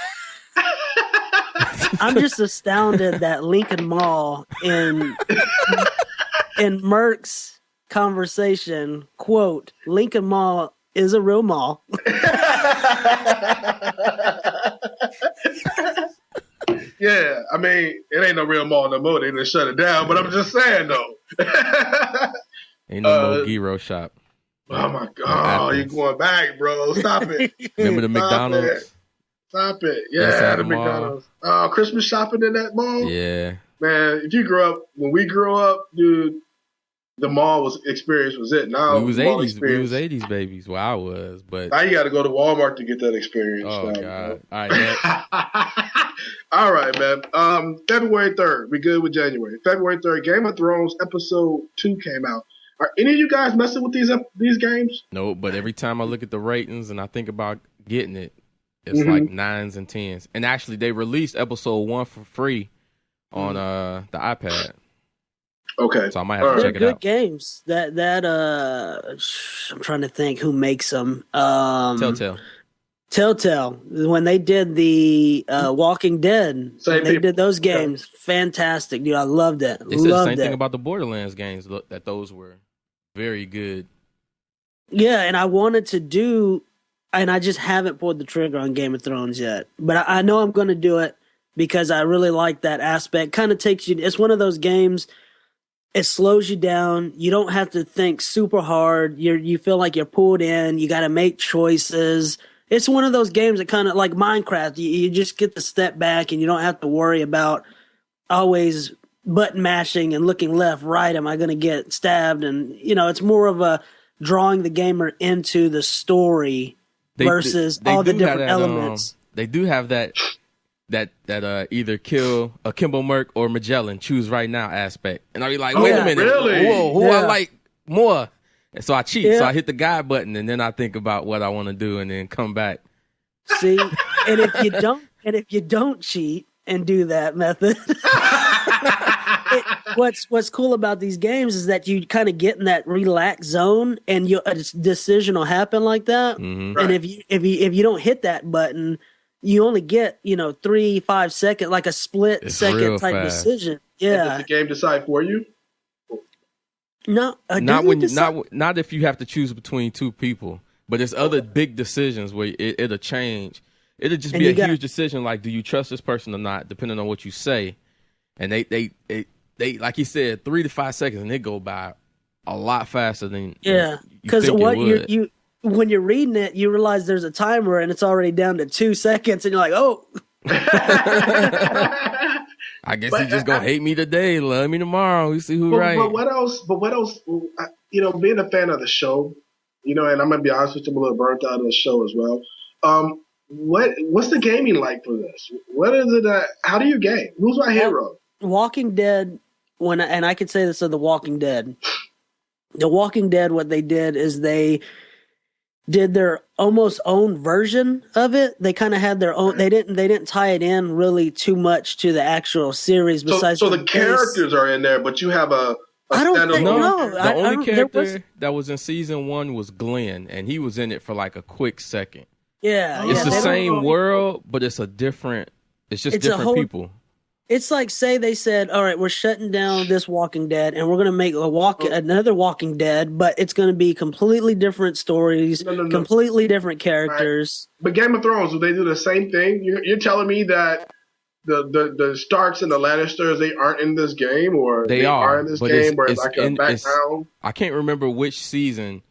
I'm just astounded that Lincoln Mall in Merck's conversation, quote, Lincoln Mall is a real mall. Yeah, I mean, it ain't no real mall no more. They done shut it down. But I'm just saying, though. Ain't no more gyro shop. Oh, my God. You're going back, bro. Stop it. Remember the McDonald's? Stop it. Yeah, the McDonald's. Christmas shopping in that mall? Yeah. Man, when we grew up, dude, the mall experience was it. Now we was 80s babies. Well, I was, but now you got to go to Walmart to get that experience. Oh God! All right, all right, man. February 3rd. We good with January. February 3rd. Game of Thrones episode 2 came out. Are any of you guys messing with these games? No, but every time I look at the ratings and I think about getting it, it's like 9s and 10s. And actually, they released episode 1 for free on the iPad. Okay, so I might have to check it out. Good games. I'm trying to think who makes them. Telltale. When they did the Walking Dead, they did those games. Fantastic, dude. I loved it. They said the same thing about the Borderlands games. That those were very good. Yeah, and I wanted to do, and I just haven't pulled the trigger on Game of Thrones yet. But I know I'm going to do it because I really like that aspect. Kind of takes you. It's one of those games. It slows you down. You don't have to think super hard. You feel like you're pulled in. You got to make choices. It's one of those games that kind of like Minecraft. You just get to step back and you don't have to worry about always button mashing and looking left, right. Am I going to get stabbed? And, it's more of a drawing the gamer into the story versus all the different elements. They do have that either kill a Kimbo Merc or Majelen, choose right now aspect. And I'll be like, wait a minute. Really? Whoa, who I like more? And so I cheat. Yeah. So I hit the guide button and then I think about what I want to do and then come back. See, and if you don't cheat and do that method, what's cool about these games is that you kind of get in that relaxed zone and a decision will happen like that. Mm-hmm. And if you don't hit that button, you only get 3-5 seconds, like a split second type fast decision. Yeah, does the game decide for you? No, not if you have to choose between two people, but there's other big decisions where it'll change. It'll just be a huge decision, like do you trust this person or not, depending on what you say. And they like you said, 3 to 5 seconds, and they go by a lot faster than because what you when you're reading it, you realize there's a timer and it's already down to 2 seconds, and you're like, oh. I guess he's just gonna hate me today, love me tomorrow. We see who right. But what else? Being a fan of the show, and I'm gonna be honest with you, I'm a little burnt out of the show as well. What's the gaming like for this? What is it? How do you game? Who's my hero? Walking Dead. And I could say this of The Walking Dead. The Walking Dead, what they did is they did their almost own version of it. They kind of had their own. They didn't tie it in really too much to the actual series. Besides, so the characters are in there, but you have a I don't think no. The only character that was in season 1 was Glenn, and he was in it for like a quick second. Yeah, it's the same world, but it's different different people. It's like, say they said, all right, we're shutting down this Walking Dead and we're going to make another Walking Dead, but it's going to be completely different stories, completely different characters. Right. But Game of Thrones, do they do the same thing? You're telling me that the Starks and the Lannisters, they aren't in this game, or they are in this game where it's like a background? I can't remember which season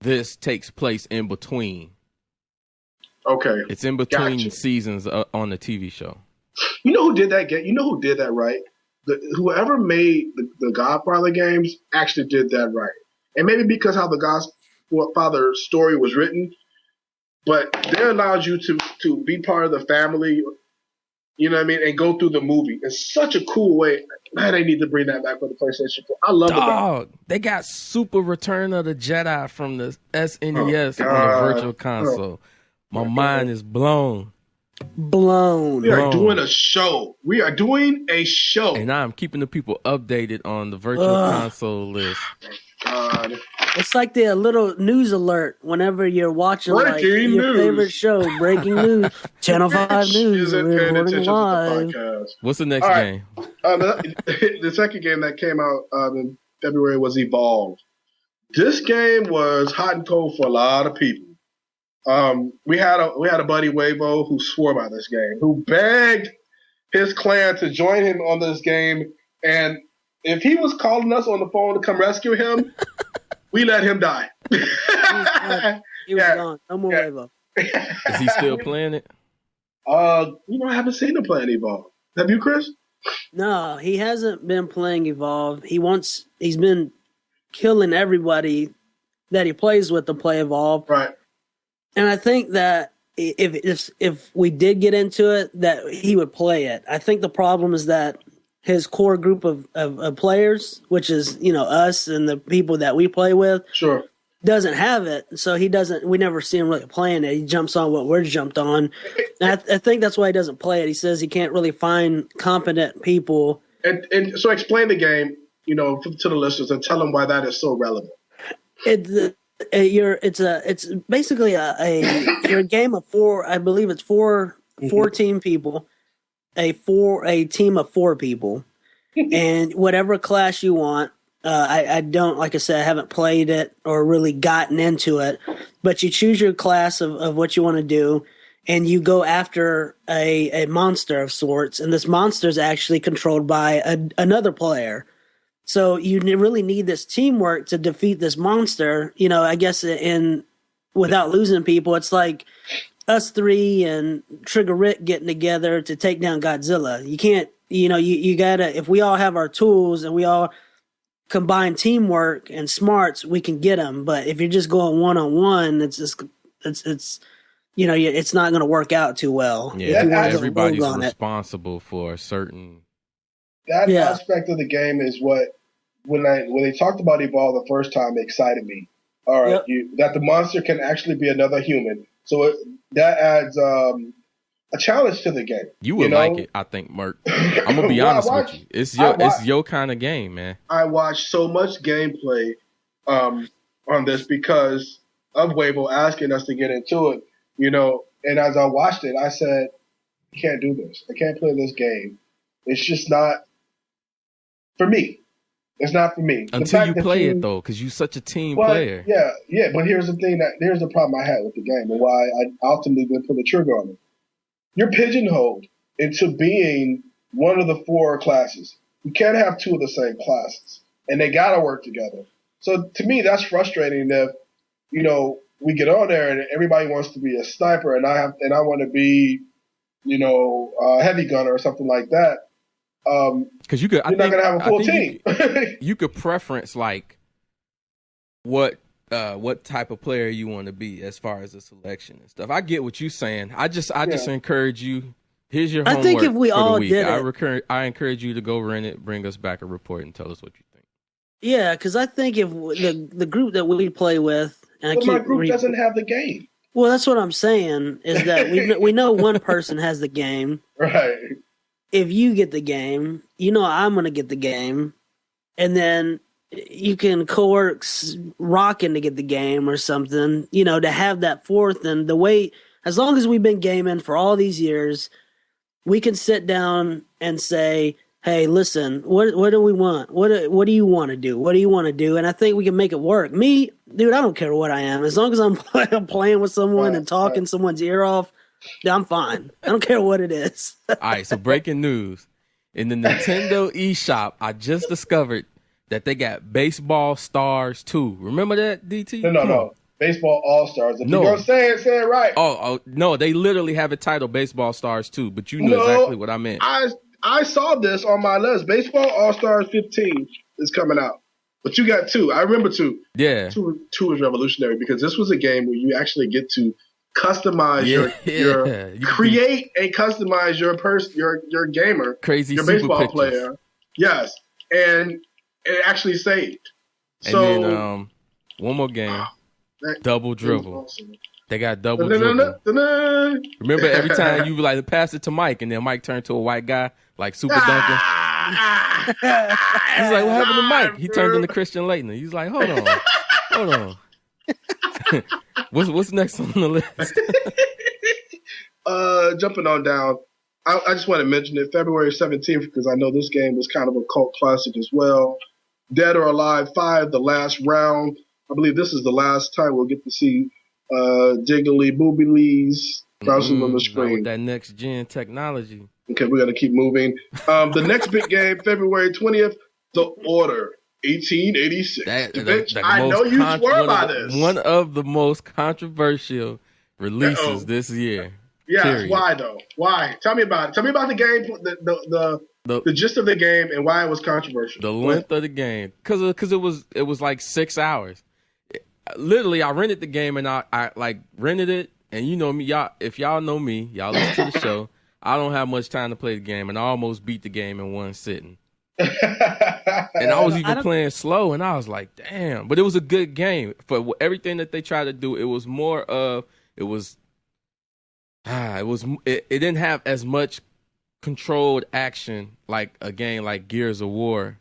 this takes place in between. Okay. It's in between seasons on the TV show. You know who did that? You know who did that right? Whoever made the Godfather games actually did that right. And maybe because how the Godfather story was written, but they allowed you to be part of the family, you know what I mean, and go through the movie. It's such a cool way. Man, they need to bring that back for the PlayStation 4. I love it. They got Super Return of the Jedi from the SNES on the Virtual Console. My mind is blown. We are doing a show. And I'm keeping the people updated on the Virtual Console list. God. It's like the little news alert whenever you're watching your favorite show, breaking news, Channel 5 News, we're recording live. What's the next game? The second game that came out in February was Evolve. This game was hot and cold for a lot of people. We had a buddy, Wavo, who swore by this game, who begged his clan to join him on this game, and if he was calling us on the phone to come rescue him, we let him die. He was gone. No more Wavo. Is he still playing it? I haven't seen him playing Evolve. Have you, Chris? No, he hasn't been playing Evolve. He's been killing everybody that he plays with to play Evolve. Right. And I think that if we did get into it, that he would play it. I think the problem is that his core group of players, which is, us and the people that we play with, sure, doesn't have it. So we never see him really playing it. He jumps on what we're jumped on. And I think that's why he doesn't play it. He says he can't really find competent people. And so explain the game, to the listeners and tell them why that is so relevant. It's basically you're a game of four. I believe it's four team people, a team of 4 people, and whatever class you want. I don't, like I said, I haven't played it or really gotten into it, but you choose your class of what you want to do, and you go after a monster of sorts, and this monster is actually controlled by another player. So you really need this teamwork to defeat this monster. I guess in without losing people. It's like us three and Trigger Rick getting together to take down Godzilla. You can't, you gotta, if we all have our tools and we all combine teamwork and smarts, we can get them. But if you're just going one-on-one, it's not going to work out too well. Yeah, everybody's responsible for a certain. That aspect of the game is what, when they talked about Evolve the first time, it excited me. All right, that the monster can actually be another human. So that adds a challenge to the game. You would like it, I think, Merc. I'm gonna be honest with you. It's your kind of game, man. I watched so much gameplay on this because of Wavo asking us to get into it. And as I watched it, I said, I can't do this. I can't play this game. It's just not for me. It's not for me. Until you play it, though, because you're such a team player. Yeah. But here's the problem I had with the game and why I ultimately didn't pull the trigger on it. You're pigeonholed into being one of the 4 classes. You can't have 2 of the same classes, and they got to work together. So to me, that's frustrating if, we get on there and everybody wants to be a sniper and I want to be, a heavy gunner or something like that. Because you're not going to have a full team. You could preference like what type of player you want to be as far as the selection and stuff. I get what you're saying. I just encourage you. Here's your homework. I think if we for all the week. did it, I encourage you to go rent it, bring us back a report, and tell us what you think. Yeah, because I think if the group that we play with, and my group doesn't have the game. Well, that's what I'm saying is that we know one person has the game. Right. If you get the game, I'm going to get the game, and then you can coax Rockin' to get the game or something, to have that fourth. And the way, as long as we've been gaming for all these years, we can sit down and say, hey, listen, what do we want? What do you want to do? What do you want to do? And I think we can make it work. Me, dude, I don't care what I am. As long as I'm playing with someone and talking someone's ear off, I'm fine. I don't care what it is. All right, so breaking news. In the Nintendo eShop, I just discovered that they got Baseball Stars 2. Remember that, DT? No. Baseball All-Stars. If you're going to say it right. Oh, no, they literally have it titled Baseball Stars 2, but you know exactly what I meant. I saw this on my list. Baseball All-Stars 15 is coming out. But you got 2. I remember 2. Yeah. 2 is revolutionary because this was a game where you actually get to customize create and customize your gamer, crazy your super baseball pictures. player. Yes. And it actually saved. And then one more game. Double Dribble. Awesome. They got Double Dribble. Remember every time you like pass it to Mike and then Mike turned to a white guy like Super Duncan. He's like, what happened to Mike? He turned into Christian Laettner. He's like, hold on. What's next on the list? Jumping on down. I just want to mention it, February 17th, because I know this game was kind of a cult classic as well. Dead or Alive 5, The Last Round. I believe this is the last time we'll get to see Jiggly Boobies bouncing on the screen. With that next gen technology. Okay, we're going to keep moving. The next big game, February 20th, The Order, 1886. I know you swore by this. One of the most controversial releases this year. Yeah, period. Why though? Why? Tell me about it. Tell me about the game, the gist of the game, and why it was controversial. The length of the game, because it was like 6 hours. Literally, I rented the game and I like rented it, and you know me, y'all. If y'all know me, y'all listen to the show. I don't have much time to play the game, and I almost beat the game in one sitting. And I was even playing slow, and I was like, damn. But it was a good game for everything that they tried to do. It was more of it didn't have as much controlled action like a game like Gears of War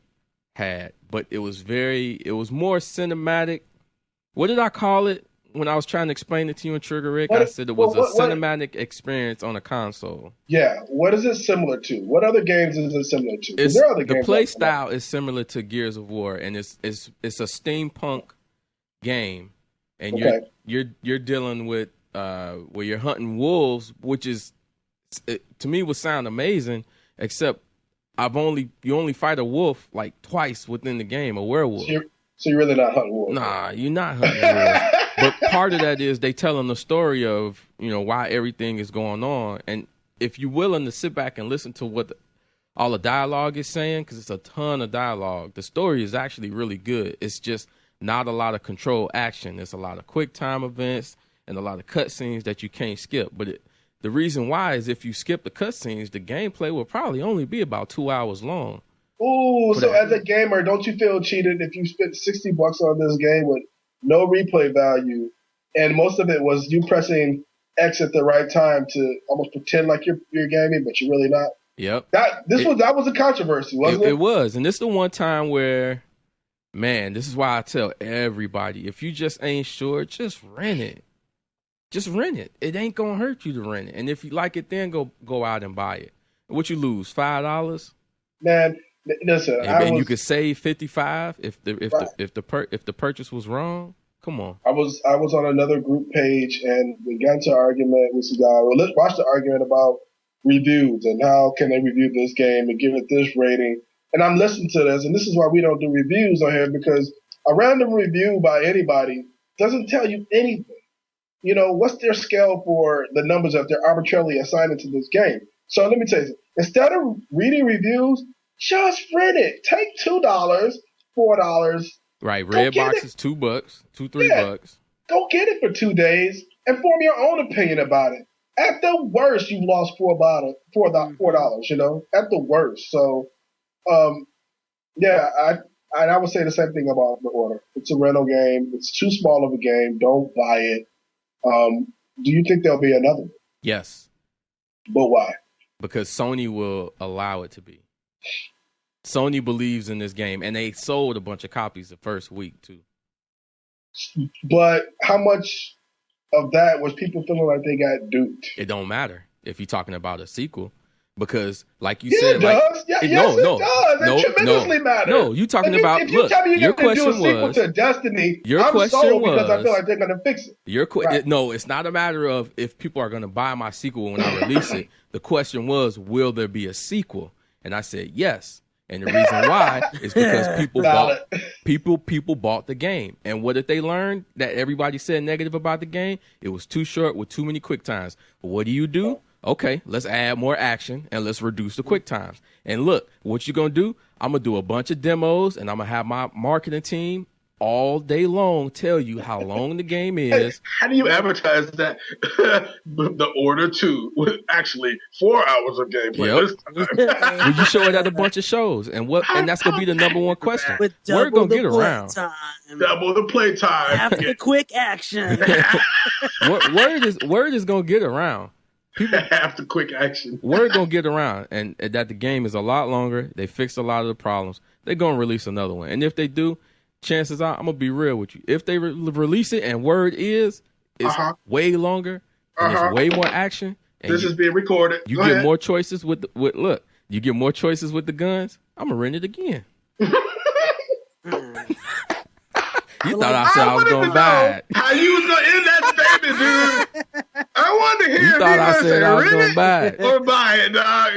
had, but it was more cinematic. What did I call it when I was trying to explain it to you in Trigger Rick? I said it was a cinematic experience on a console. Yeah. What is it similar to? What other games is it similar to? There are other games the play style is similar to Gears of War, and it's a steampunk game, and you're dealing with where you're hunting wolves, which is to me would sound amazing, except you only fight a wolf like twice within the game, a werewolf. So you're really not hunting wolves. Nah, you're not hunting wolves. But part of that is they telling the story of, why everything is going on. And if you're willing to sit back and listen to what all the dialogue is saying, because it's a ton of dialogue, the story is actually really good. It's just not a lot of controlled action. It's a lot of quick time events and a lot of cutscenes that you can't skip. But the reason why is if you skip the cutscenes, the gameplay will probably only be about 2 hours long. Ooh, so as a gamer, don't you feel cheated if you spent $60 on this game with no replay value, and most of it was you pressing X at the right time to almost pretend like you're gaming, but you're really not? Yep. That was a controversy, wasn't it? It was, and this is the one time where, man, this is why I tell everybody, if you just ain't sure, just rent it. Just rent it. It ain't gonna hurt you to rent it, and if you like it, then go out and buy it. What you lose, $5? Man, listen, and you could save $55 if the purchase was wrong. Come on. I was on another group page and we got into an argument with some guy. Well, let's watch the argument about reviews and how can they review this game and give it this rating. And I'm listening to this, and this is why we don't do reviews on here, because a random review by anybody doesn't tell you anything. What's their scale for the numbers that they're arbitrarily assigning to this game? So let me tell you something. Instead of reading reviews, just rent it. Take $2, $4. Right, red box is $2, $3. Go get it for 2 days and form your own opinion about it. At the worst, you lost $4. At the worst. So, I would say the same thing about The Order. It's a rental game. It's too small of a game. Don't buy it. Do you think there'll be another one? Yes. But why? Because Sony will allow it to be. Sony believes in this game, and they sold a bunch of copies the first week, too. But how much of that was people feeling like they got duped? It don't matter if you're talking about a sequel, because, like you It said, does. It does. It tremendously matters. No, you talking about. If you tell me you're going to do a sequel was to Destiny, your I'm question sold was, because I feel like they're going to fix it. No, it's not a matter of if people are going to buy my sequel when I release it. The question was, will there be a sequel? And I said yes. And the reason why is because people bought the game. And what did they learn that everybody said negative about the game? It was too short with too many quick times. But what do? Okay, let's add more action and let's reduce the quick times. And look, what you going to do? I'm going to do a bunch of demos and I'm going to have my marketing team all day long tell you how long the game is. How do you advertise that? The Order 2 was actually 4 hours of gameplay. Yep. Well, you show it at a bunch of shows, and that's gonna be the number one question. We're gonna get around. Double the play time. Half the quick action. Word is gonna get around. People have the quick action. Word gonna get around, and that the game is a lot longer. They fixed a lot of the problems. They're gonna release another one, and if they do, chances are, I'm gonna be real with you. If they release it and word is way longer, and it's way more action. And this is being recorded. You get more choices with you get more choices with the guns. I'm gonna rent it again. You thought I said I was gonna buy it. How you was gonna end that statement, dude? I wanted to hear. You thought I said I was gonna buy it or buy it, dog.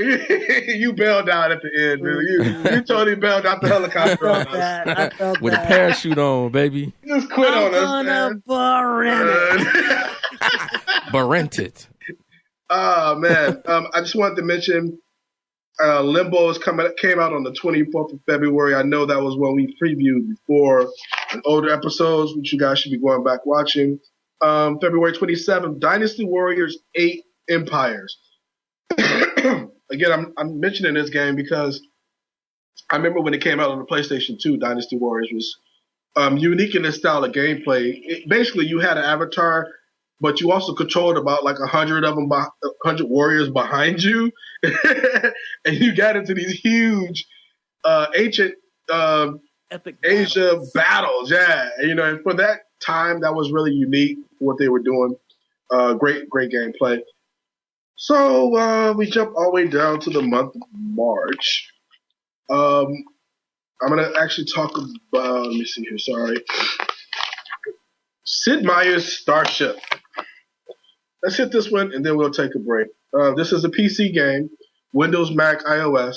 You bailed out at the end, dude. You totally bailed out the helicopter on us with a parachute on, baby. You just quit on us, man. Barrent it. Oh man, I just wanted to mention. Limbo came out on the 24th of February. I know that was when we previewed before in older episodes, which you guys should be going back watching. February 27th, Dynasty Warriors 8 Empires. Again, I'm mentioning this game because I remember when it came out on the PlayStation 2, Dynasty Warriors was unique in its style of gameplay. Basically, you had an avatar, but you also controlled about like 100 of them, 100 warriors behind you. And you got into these huge ancient epic Asia battles. Yeah. And for that time, that was really unique for what they were doing. Great gameplay. So we jump all the way down to the month of March. I'm going to actually talk about, let me see here, sorry. Sid Meier's Starship. Let's hit this one, and then we'll take a break. This is a PC game, Windows, Mac, iOS.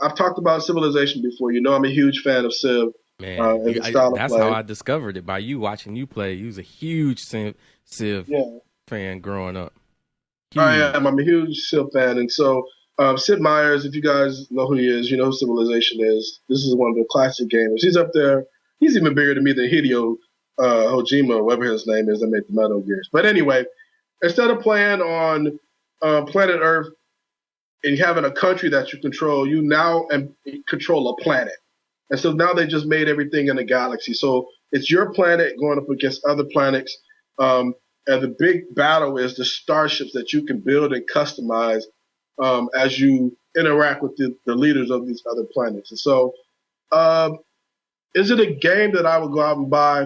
I've talked about Civilization before. You know I'm a huge fan of Civ. Man, and the style of that's play. how I discovered it, by you watching you play. You was a huge Civ fan growing up. Huge. I am. I'm a huge Civ fan, and so Sid Meier's, if you guys know who he is, you know who Civilization is. This is one of the classic gamers. He's up there. He's even bigger than me than Hideo Kojima, whatever his name is, that made the Metal Gears. But anyway, instead of playing on planet Earth and having a country that you control, you now control a planet. And so now they just made everything in a galaxy. So it's your planet going up against other planets. And the big battle is the starships that you can build and customize as you interact with the leaders of these other planets. And so is it a game that I would go out and buy?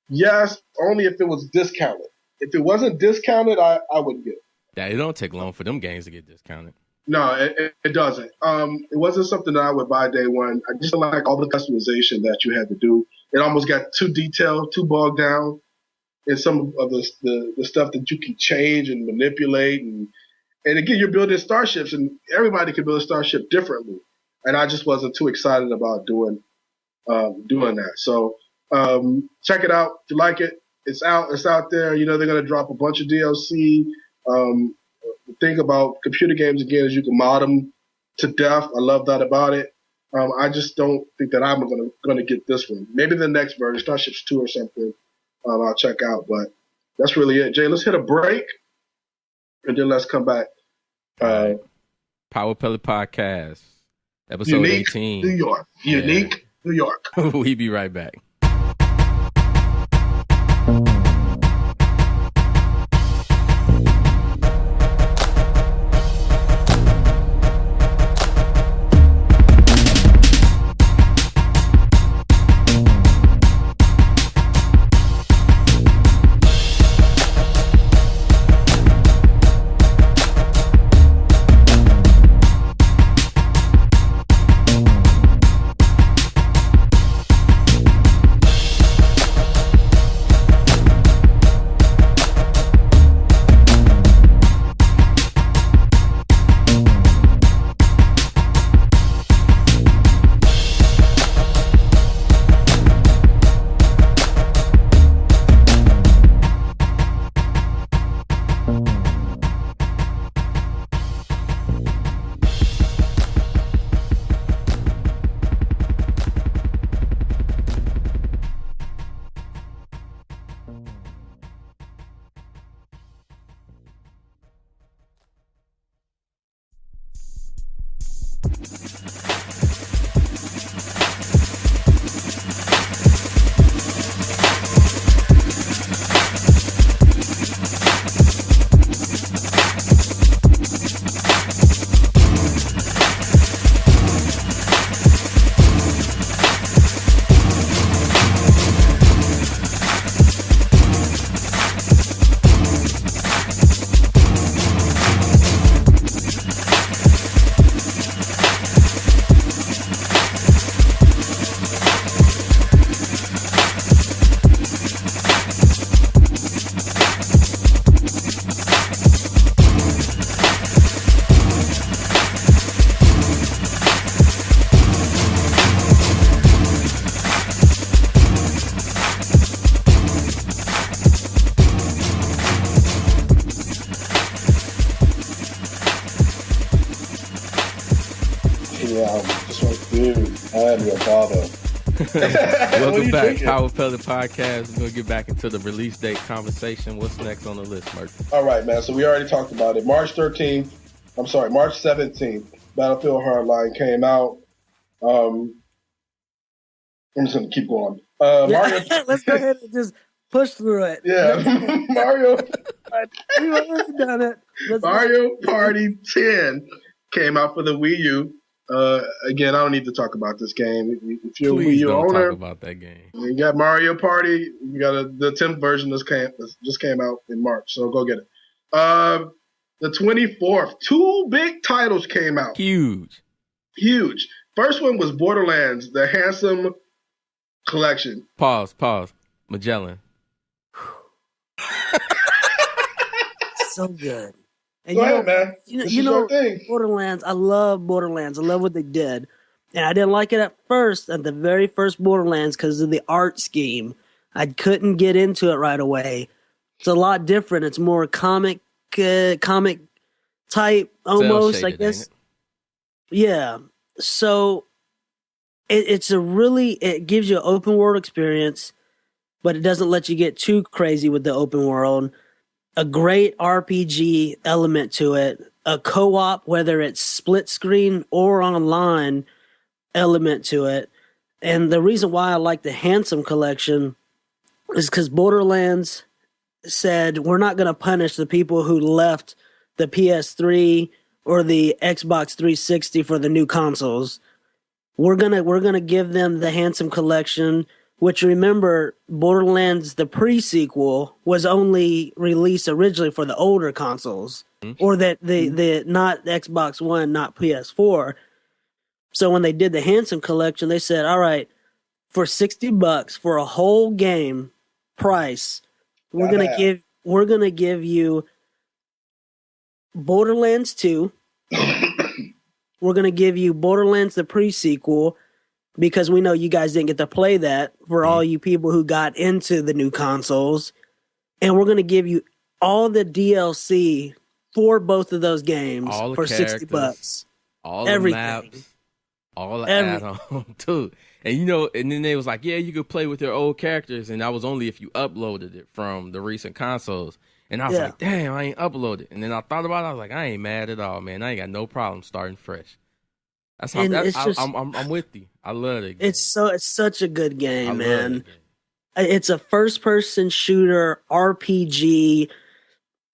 Yes, only if it was discounted. If it wasn't discounted, I wouldn't get it. Yeah, it don't take long for them games to get discounted. No, it doesn't. It wasn't something that I would buy day one. I just don't like all the customization that you had to do. It almost got too detailed, too bogged down in some of the stuff that you can change and manipulate. And again, you're building starships, and everybody can build a starship differently. And I just wasn't too excited about doing that. So check it out if you like it. It's out there. You know, they're going to drop a bunch of DLC. The thing about computer games, again, is you can mod them to death. I love that about it. I just don't think that I'm going to get this one. Maybe the next version, Starships 2 or something, I'll check out. But that's really it. Jay, let's hit a break, and then let's come back. Power Pellet Podcast, episode 18. New York. Unique New York. We be right back. Welcome back, Power Pellet Podcast. We're going to get back into the release date conversation. What's next on the list, Mark? All right, man. So we already talked about it. March 17th, Battlefield Hardline came out. I'm just going to keep going. Mario... Let's go ahead and just push through it. Yeah, Mario... We've already done it. Mario Party 10 came out for the Wii U. Again, I don't need to talk about this game. If you're Please a Wii U don't owner, talk about that game. You got Mario Party. You got the 10th version just came out in March, so go get it. The 24th, two big titles came out. Huge. First one was Borderlands, the Handsome Collection. Pause. Majelen. So good. And Go ahead, man. You know Borderlands. I love Borderlands. I love what they did. And I didn't like it at first, at the very first Borderlands, because of the art scheme. I couldn't get into it right away. It's a lot different. It's more comic type almost, I guess. Yeah. So it gives you an open world experience, but it doesn't let you get too crazy with the open world. A great RPG element to it, a co-op, whether it's split screen or online element to it. And the reason why I like the Handsome Collection is because Borderlands said, we're not going to punish the people who left the PS3 or the Xbox 360 for the new consoles. We're gonna give them the Handsome Collection, which, remember, Borderlands, the pre-sequel, was only released originally for the older consoles, or that the not Xbox One, not PS4. So when they did the Handsome Collection, they said, all right, for $60 for a whole game price, we're gonna give you Borderlands 2. We're gonna give you Borderlands the pre-sequel, because we know you guys didn't get to play that, for all you people who got into the new consoles. And we're gonna give you all the DLC for both of those games for $60. All the maps, all the add-ons too. And and then they was like, yeah, you could play with your old characters, and that was only if you uploaded it from the recent consoles. And I was like, damn, I ain't uploaded. And then I thought about it, I was like, I ain't mad at all, man. I ain't got no problem starting fresh. That's how I'm with you. I love it. It's such a good game, man. It's a first-person shooter RPG.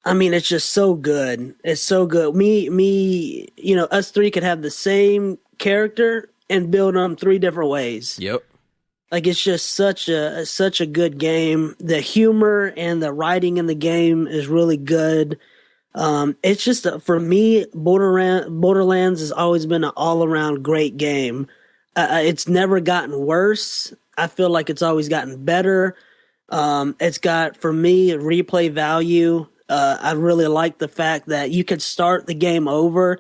I mean, it's just so good. It's so good. Us three could have the same character and build them 3 different ways. Yep. Like, it's just such a good game. The humor and the writing in the game is really good. It's just, for me, Borderlands has always been an all-around great game. It's never gotten worse. I feel like it's always gotten better. It's got, for me, a replay value. I really like the fact that you could start the game over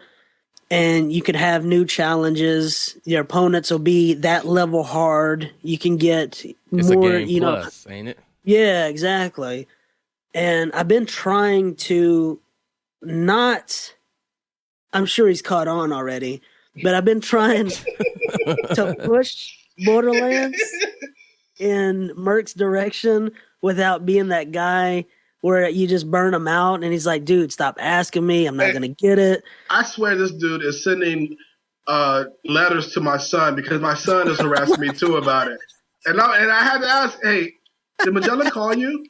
and you could have new challenges. Your opponents will be that level hard. You can get it's more, a game plus, ain't it? Yeah, exactly. And I've been trying to I'm sure he's caught on already, but I've been trying to push Borderlands in Merc's direction without being that guy where you just burn him out, and he's like, dude, stop asking me. I'm not going to get it. I swear this dude is sending letters to my son, because my son is harassing me too about it. And I had to ask, hey, did Majelen call you?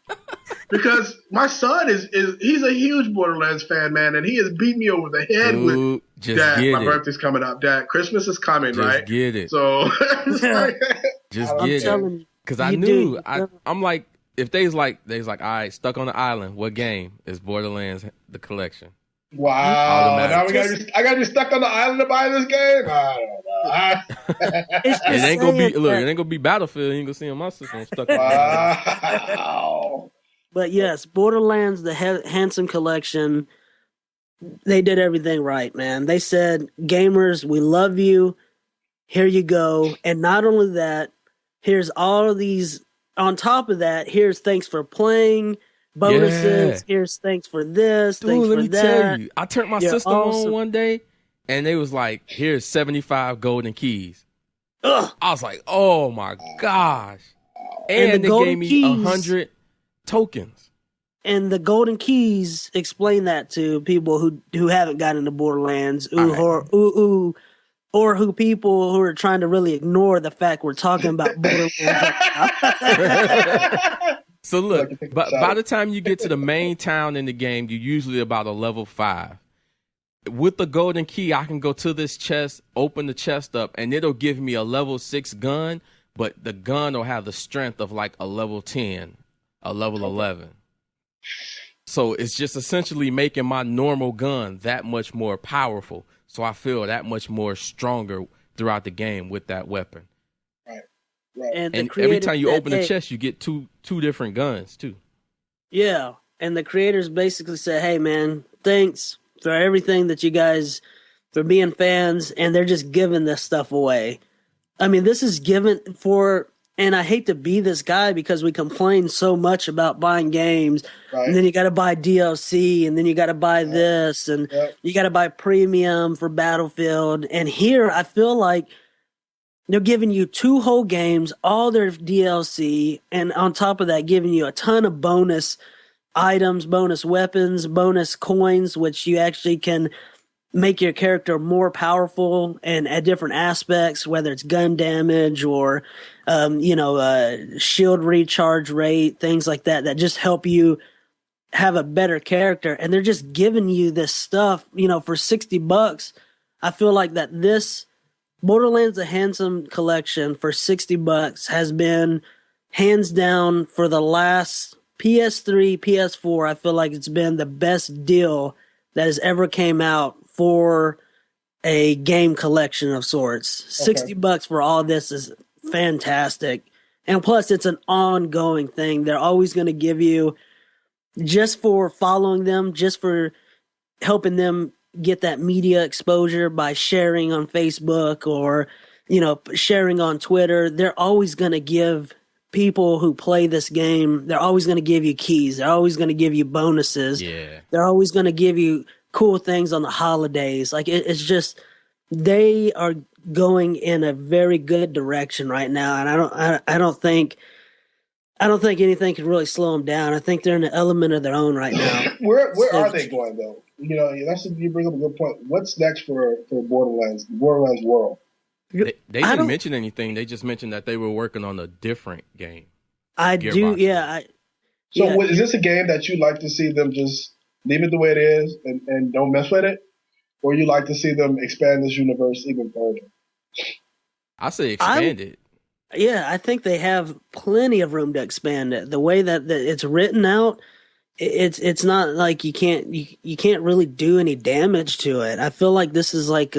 Because my son he's a huge Borderlands fan, man, and he has beat me over the head with Dad, my birthday's coming up. Dad, Christmas is coming, just right? Get it. So just get it. Because I knew I'm like, if they's like, all right, stuck on the island, what game is Borderlands the collection? Wow. Now I gotta be stuck on the island to buy this game? I don't know. It ain't gonna be Battlefield. You ain't gonna see on my system stuck on wow. But yes, Borderlands, the Handsome Collection, they did everything right, man. They said, gamers, we love you. Here you go. And not only that, here's all of these, on top of that, here's thanks for playing, bonuses, here's thanks for this, thanks for that. Tell you, I turned my system on one day, and they was like, here's 75 golden keys. Ugh. I was like, oh my gosh. And they gave me 100 tokens. And the golden keys explain that to people who haven't gotten into Borderlands, or who people who are trying to really ignore the fact we're talking about Borderlands. So look, by the time you get to the main town in the game, you're usually about a level 5. With the golden key, I can go to this chest, open the chest up, and it'll give me a level 6 gun, but the gun will have the strength of like a level 10, a level 11. So it's just essentially making my normal gun that much more powerful. So I feel that much more stronger throughout the game with that weapon. Right. And every time you open the chest, you get two different guns too. Yeah. And the creators basically said, hey man, thanks for everything that you guys for being fans, and they're just giving this stuff away. I mean, this is given for, and I hate to be this guy because we complain so much about buying games, Right. and then you got to buy DLC, and then you got to buy this, and you got to buy premium for Battlefield. And here, I feel like they're giving you 2 whole games, all their DLC, and on top of that, giving you a ton of bonus items, bonus weapons, bonus coins, which you actually can make your character more powerful and at different aspects, whether it's gun damage or, shield recharge rate, things like that, that just help you have a better character. And they're just giving you this stuff, for $60. I feel like that this Borderlands: The Handsome Collection for $60 has been hands down for the last PS3, PS4. I feel like it's been the best deal that has ever came out for a game collection of sorts. $60 for all this is fantastic. And plus, it's an ongoing thing. They're always going to give you, just for following them, just for helping them get that media exposure by sharing on Facebook or, sharing on Twitter. They're always going to give people who play this game, they're always going to give you keys. They're always going to give you bonuses. Yeah. They're always going to give you cool things on the holidays. Like it's just, they are going in a very good direction right now. And I don't think anything can really slow them down. I think they're in an element of their own right now. Where are they going though? You bring up a good point. What's next for Borderlands world? They didn't mention anything. They just mentioned that they were working on a different game. So is this a game that you like to see them just leave it the way it is and don't mess with it? Or you like to see them expand this universe even further? I say expand it. Yeah, I think they have plenty of room to expand it. The way that it's written out, it's not like you can't really do any damage to it. I feel like this is like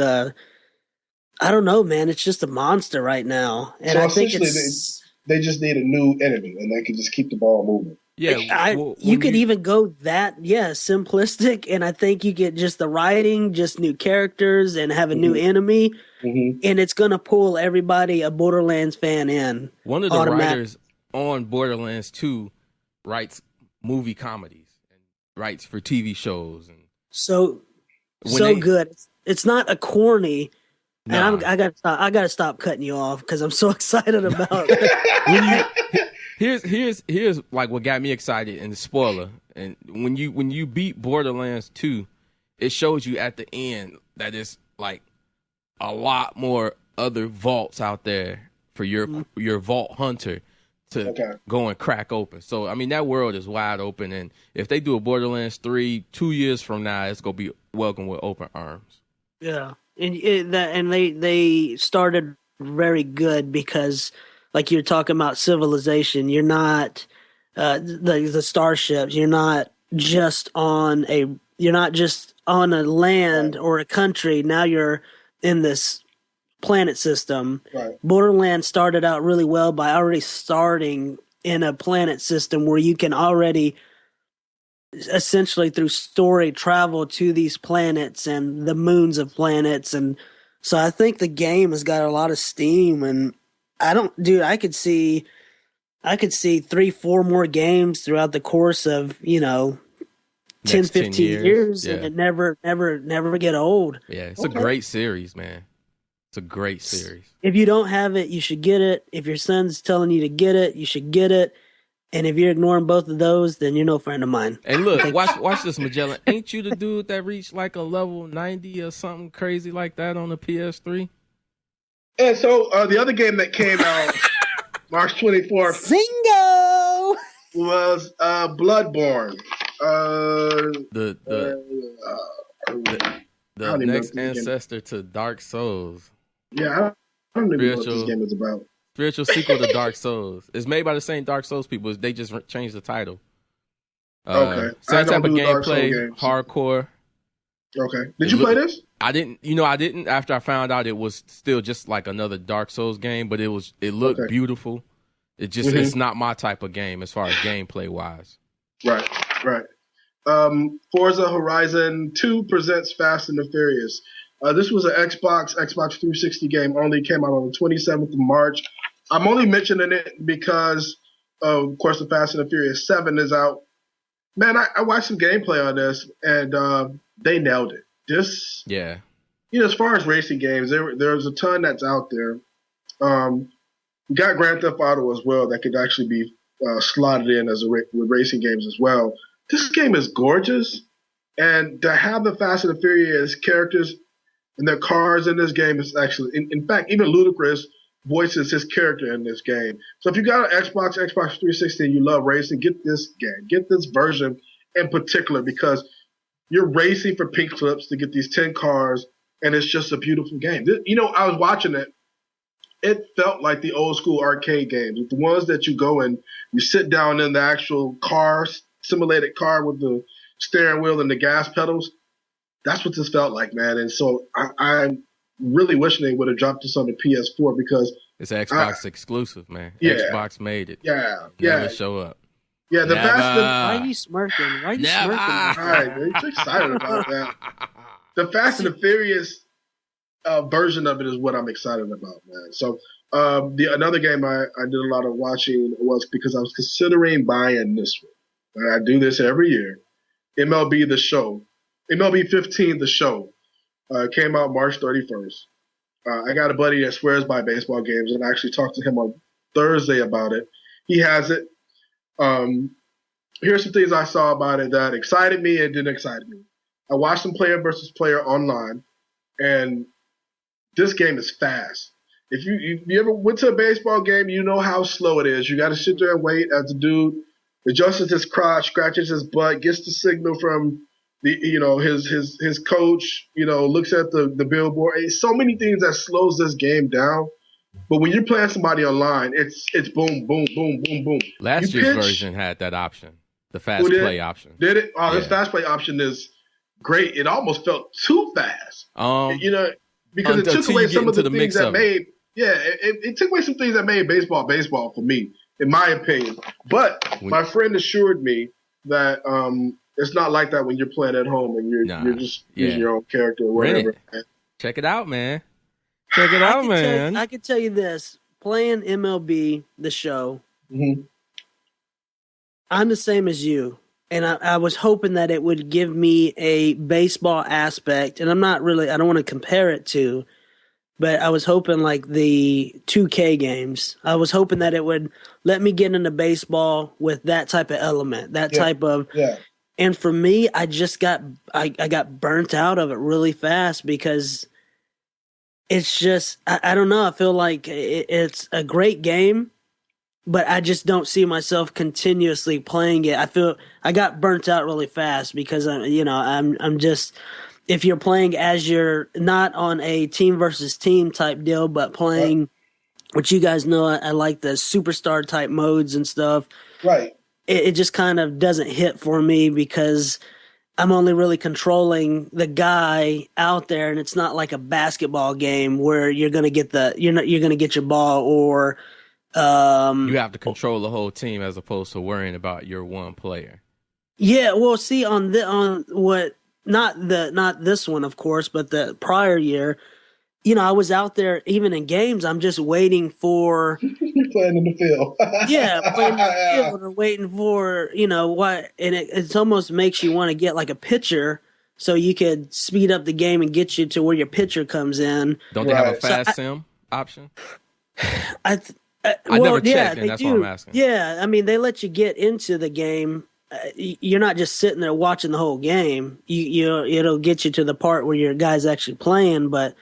I don't know, man. It's just a monster right now, and so I think they just need a new enemy, and they can just keep the ball moving. Yeah, you could even go that, simplistic, and I think you get just the writing, just new characters, and have a new enemy, and it's gonna pull everybody, a Borderlands fan, in. One of the writers on Borderlands 2 writes movie comedies and writes for TV shows, and so good. It's not a corny. Nah. And I gotta stop cutting you off because I'm so excited about it. Here's like what got me excited, and the spoiler. And when you beat Borderlands 2, it shows you at the end that it's like a lot more other vaults out there for your vault hunter to go and crack open. So I mean, that world is wide open, and if they do a Borderlands 3 2 years from now, it's gonna be welcomed with open arms. Yeah. And they started very good because, like you're talking about civilization, you're not the starships. You're not just on a land or a country. Now you're in this planet system. Right. Borderlands started out really well by already starting in a planet system where you can already, essentially through story, travel to these planets and the moons of planets. And so I think the game has got a lot of steam, and I could see 3-4 more games throughout the course of 10, 15 years and it never get old. Yeah, it's a great series, man. It's a great series. If you don't have it, you should get it. If your son's telling you to get it, you should get it. And if you're ignoring both of those, then you're no friend of mine. And look, watch this, Majelen. Ain't you the dude that reached like a level 90 or something crazy like that on the PS3? And so the other game that came out March 24th Zingo! was Bloodborne. The next ancestor to Dark Souls. Yeah, I don't even know what this game is about. Spiritual sequel to Dark Souls. It's made by the same Dark Souls people. They just changed the title. Okay. Same type of gameplay, hardcore. Okay. Did you play this? I didn't. After I found out it was still just like another Dark Souls game, but it looked beautiful. It just it's not my type of game as far as gameplay wise. Right. Forza Horizon 2 presents Fast and the Furious. This was an Xbox 360 game. Only came out on the 27th of March. I'm only mentioning it because, of course, the Fast and the Furious 7 is out. Man, I watched some gameplay on this, and they nailed it. This, Yeah. as far as racing games, there's a ton that's out there. You got Grand Theft Auto as well that could actually be slotted in as with racing games as well. This game is gorgeous, and to have the Fast and the Furious characters and their cars in this game is actually, in fact, even Ludacris voices his character in this game. So if you got an Xbox 360, and you love racing, get this game. Get this version in particular because you're racing for pink slips to get these 10 cars, and it's just a beautiful game. I was watching it. It felt like the old school arcade games, the ones that you go and you sit down in the actual car, simulated car with the steering wheel and the gas pedals. That's what this felt like, man. And so I'm really wishing they would have dropped this on the PS4 because it's Xbox exclusive, man. Yeah. Xbox made it. Yeah. Never show up. Yeah, the Fast Why are you smirking? Why are you smirking? All right, man. You're excited about that. The Fast and the Furious version of it is what I'm excited about, man. So another game I did a lot of watching was because I was considering buying this one. And I do this every year. MLB The Show. MLB 15 The Show came out March 31st. I got a buddy that swears by baseball games, and I actually talked to him on Thursday about it. He has it. Here's some things I saw about it that excited me and didn't excite me. I watched some player versus player online, and this game is fast. If you ever went to a baseball game, you know how slow it is. You got to sit there and wait as the dude adjusts his crotch, scratches his butt, gets the signal from his coach, looks at the billboard. It's so many things that slows this game down. But when you're playing somebody online, it's boom, boom, boom, boom, boom. Last year's version had that option, the fast play option. Did it? Oh, this fast play option is great. It almost felt too fast. Because it took away some of the things that made it took away some things that made baseball for me, in my opinion. But my friend assured me that it's not like that when you're playing at home and you're just using your own character or whatever. Check it out, man. Check it out, man. I can tell you this. Playing MLB The Show, I'm the same as you. And I was hoping that it would give me a baseball aspect. And I don't want to compare it to, but I was hoping like the 2K games. I was hoping that it would let me get into baseball with that type of element, type of. Yeah. And for me, I got burnt out of it really fast because it's just, I don't know. I feel like it's a great game, but I just don't see myself continuously playing it. I feel I got burnt out really fast because I'm just, if you're playing as you're not on a team versus team type deal, but playing, which you guys know, I like the superstar type modes and stuff. Right. It just kind of doesn't hit for me because I'm only really controlling the guy out there, and it's not like a basketball game where you're gonna get you're gonna get your ball or you have to control the whole team as opposed to worrying about your one player. Yeah, well, see not this one, of course, but the prior year, I was out there even in games. I'm just waiting for playing in the field. Playing in the field or waiting for what, and it almost makes you want to get like a pitcher so you could speed up the game and get you to where your pitcher comes in. Don't they have a fast sim option? I never checked, and that's why I'm asking. Yeah, I mean, they let you get into the game. You're not just sitting there watching the whole game. It'll get you to the part where your guy's actually playing. But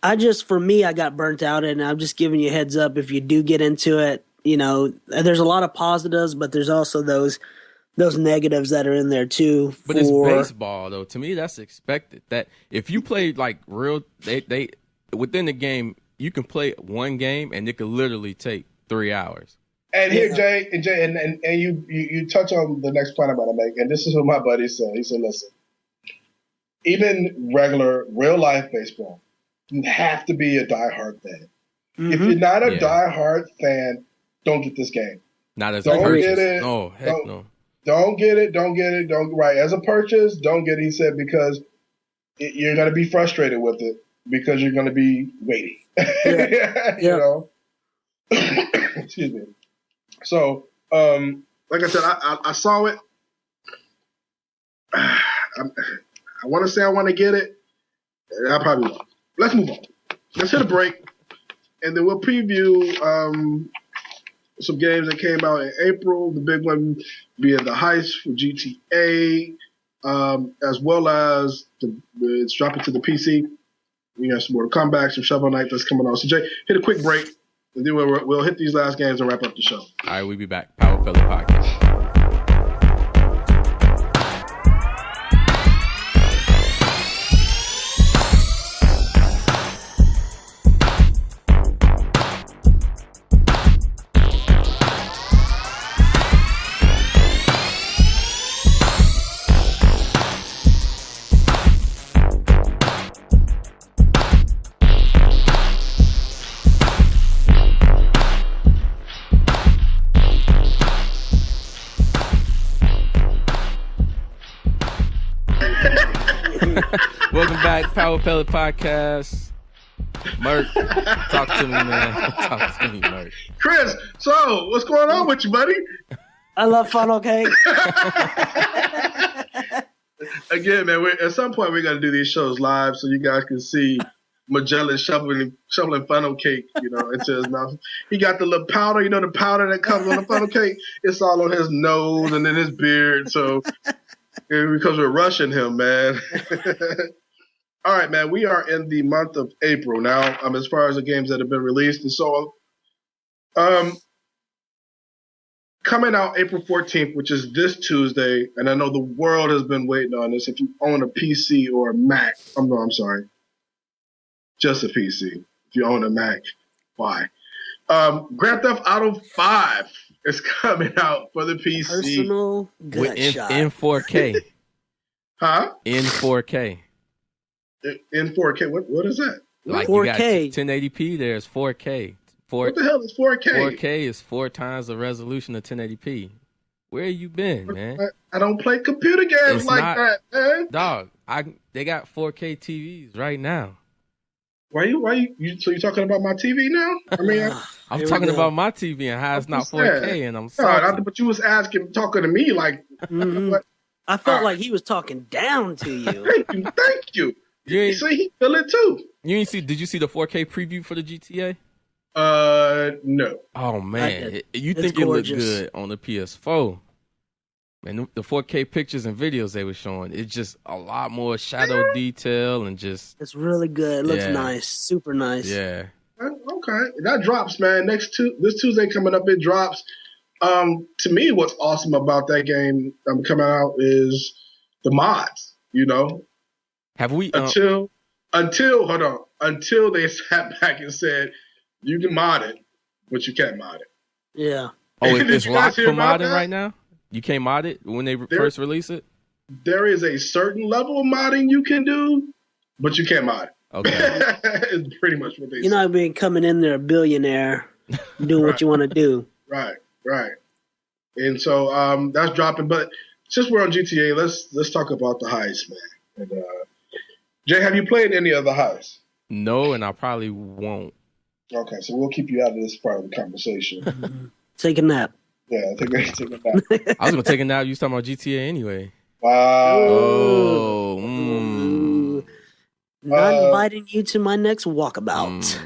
I got burnt out, and I'm just giving you a heads up. If you do get into it, there's a lot of positives, but there's also those negatives that are in there too. But it's baseball, though. To me, that's expected. That if you play like real, they within the game. You can play one game, and it could literally take 3 hours. And here, Jay, and you touch on the next point I'm going to make, and this is what my buddy said. He said, listen, even regular, real-life baseball, you have to be a diehard fan. Mm-hmm. If you're not a diehard fan, don't get this game. Not as a purchase. Get it. No, heck no. Don't get it. Right. As a purchase, don't get it, he said, because you're going to be frustrated with it because you're going to be waiting. Yeah. You know? Excuse me. So, like I said, I saw it. I want to say I want to get it. I probably won't. Let's move on. Let's hit a break, and then we'll preview some games that came out in April. The big one being the Heist for GTA, as well as it's dropping to the PC. We got some more comebacks, some Shovel Knight that's coming on. So Jay, hit a quick break, and then we'll hit these last games and wrap up the show. All right, we'll be back. Power Pellet Podcast. Welcome back, Power Pellet Podcast. Merc, talk to me, man. Talk to me, Merc. Chris, so what's going on with you, buddy? I love funnel cake. Again, man, at some point we're gonna do these shows live so you guys can see Majelen shoveling funnel cake, into his mouth. He got the little powder, the powder that comes on the funnel cake. It's all on his nose and in his beard. So because we're rushing him, man. All right, man. We are in the month of April now. As far as the games that have been released, and so coming out April 14th, which is this Tuesday, and I know the world has been waiting on this. If you own a PC or a Mac, I'm sorry, just a PC. If you own a Mac, why? Grand Theft Auto 5 is coming out for the PC. Personal gut shot. In 4K. Huh? In 4K. In 4K. What is that? Like 4K. You got 1080p, there's 4K. What the hell is 4K? 4K is 4 times the resolution of 1080p. Where you been, man? I don't play computer games that, man. Dog, they got 4K TVs right now. Why you so you're talking about my TV now? I mean, I'm talking about my TV and how it's not 4K, and I'm sorry. But you was talking to me like. Mm-hmm. I felt like he was talking down to you. Thank you. You see, he feel it too. Did you see the 4K preview for the GTA? No. Oh man, you think it looked good on the PS4? Man, the 4K pictures and videos they were showing, it's just a lot more shadow detail and just. It's really good. It looks nice, super nice. Yeah. Okay, that drops, man. This Tuesday coming up, it drops. To me, what's awesome about that game coming out is the mods. Have we until they sat back and said you can mod it, but you can't mod it. Yeah. Oh, it's locked for modding right now? You can't mod it when they first release it? There is a certain level of modding you can do, but you can't mod it. Okay. It's pretty much what they say. You're not being coming in there a billionaire doing what you want to do. Right. And so that's dropping. But since we're on GTA, let's talk about the Heist, man. And, Jay, have you played any of the Heist? No, and I probably won't. Okay, so we'll keep you out of this part of the conversation. Take a nap. Yeah, take a nap. I was going to take a nap. You was talking about GTA anyway. Wow. Oh. Not inviting you to my next walkabout.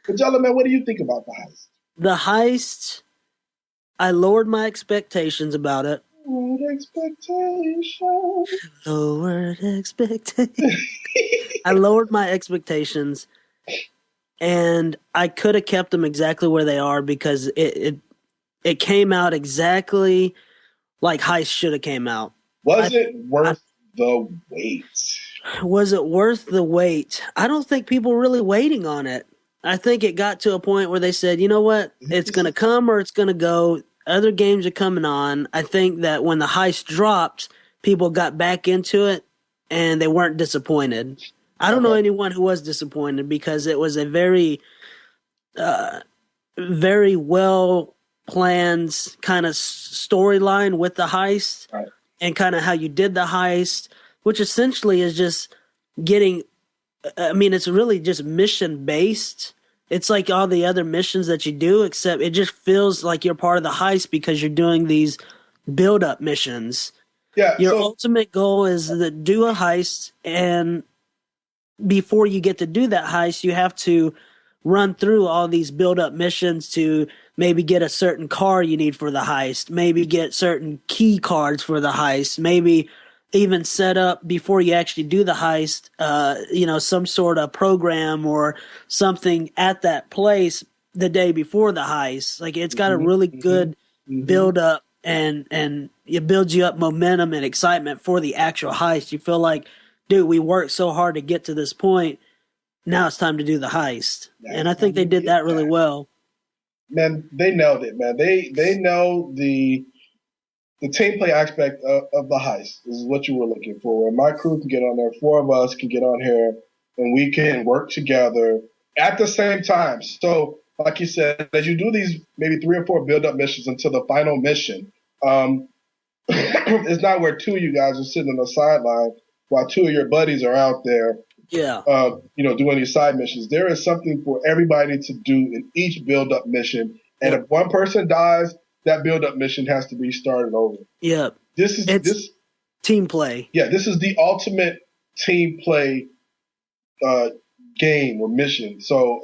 But gentlemen, what do you think about the Heist? The Heist, I lowered my expectations about it. Lowered expectations. I lowered my expectations, and I could have kept them exactly where they are because it came out exactly like Heist should have came out. Was it worth the wait? Was it worth the wait? I don't think people were really waiting on it. I think it got to a point where they said, you know what, it's going to come or it's going to go. Other games are coming on. I think that when the Heist dropped, people got back into it and they weren't disappointed. I don't know anyone who was disappointed because it was a very, very well planned kind of storyline with the Heist. Right. and kind of how you did the heist, which essentially is just getting. I mean, it's really just mission based. It's like all the other missions that you do, except it just feels like you're part of the heist because you're doing these build up missions. Yeah. Your ultimate goal is to do a heist, and before you get to do that heist, you have to run through all these build-up missions to maybe get a certain car you need for the heist, maybe get certain key cards for the heist, maybe even set up before you actually do the heist, some sort of program or something at that place the day before the heist. Like, it's got a really good build-up, and it builds you up momentum and excitement for the actual heist. You feel like, dude, we worked so hard to get to this point. Now it's time to do the heist. And I think they did that really well. Man, they nailed it, man. They know the team play aspect of the heist. This is what you were looking for. And my crew can get on there. 4 of us can get on here, and we can work together at the same time. So, like you said, as you do these maybe 3 or 4 build-up missions until the final mission, it's not where 2 of you guys are sitting on the sideline while 2 of your buddies are out there, doing these side missions. There is something for everybody to do in each build-up mission. And if one person dies, that build-up mission has to be started over. Yeah. It's team play. Yeah, this is the ultimate team play game or mission. So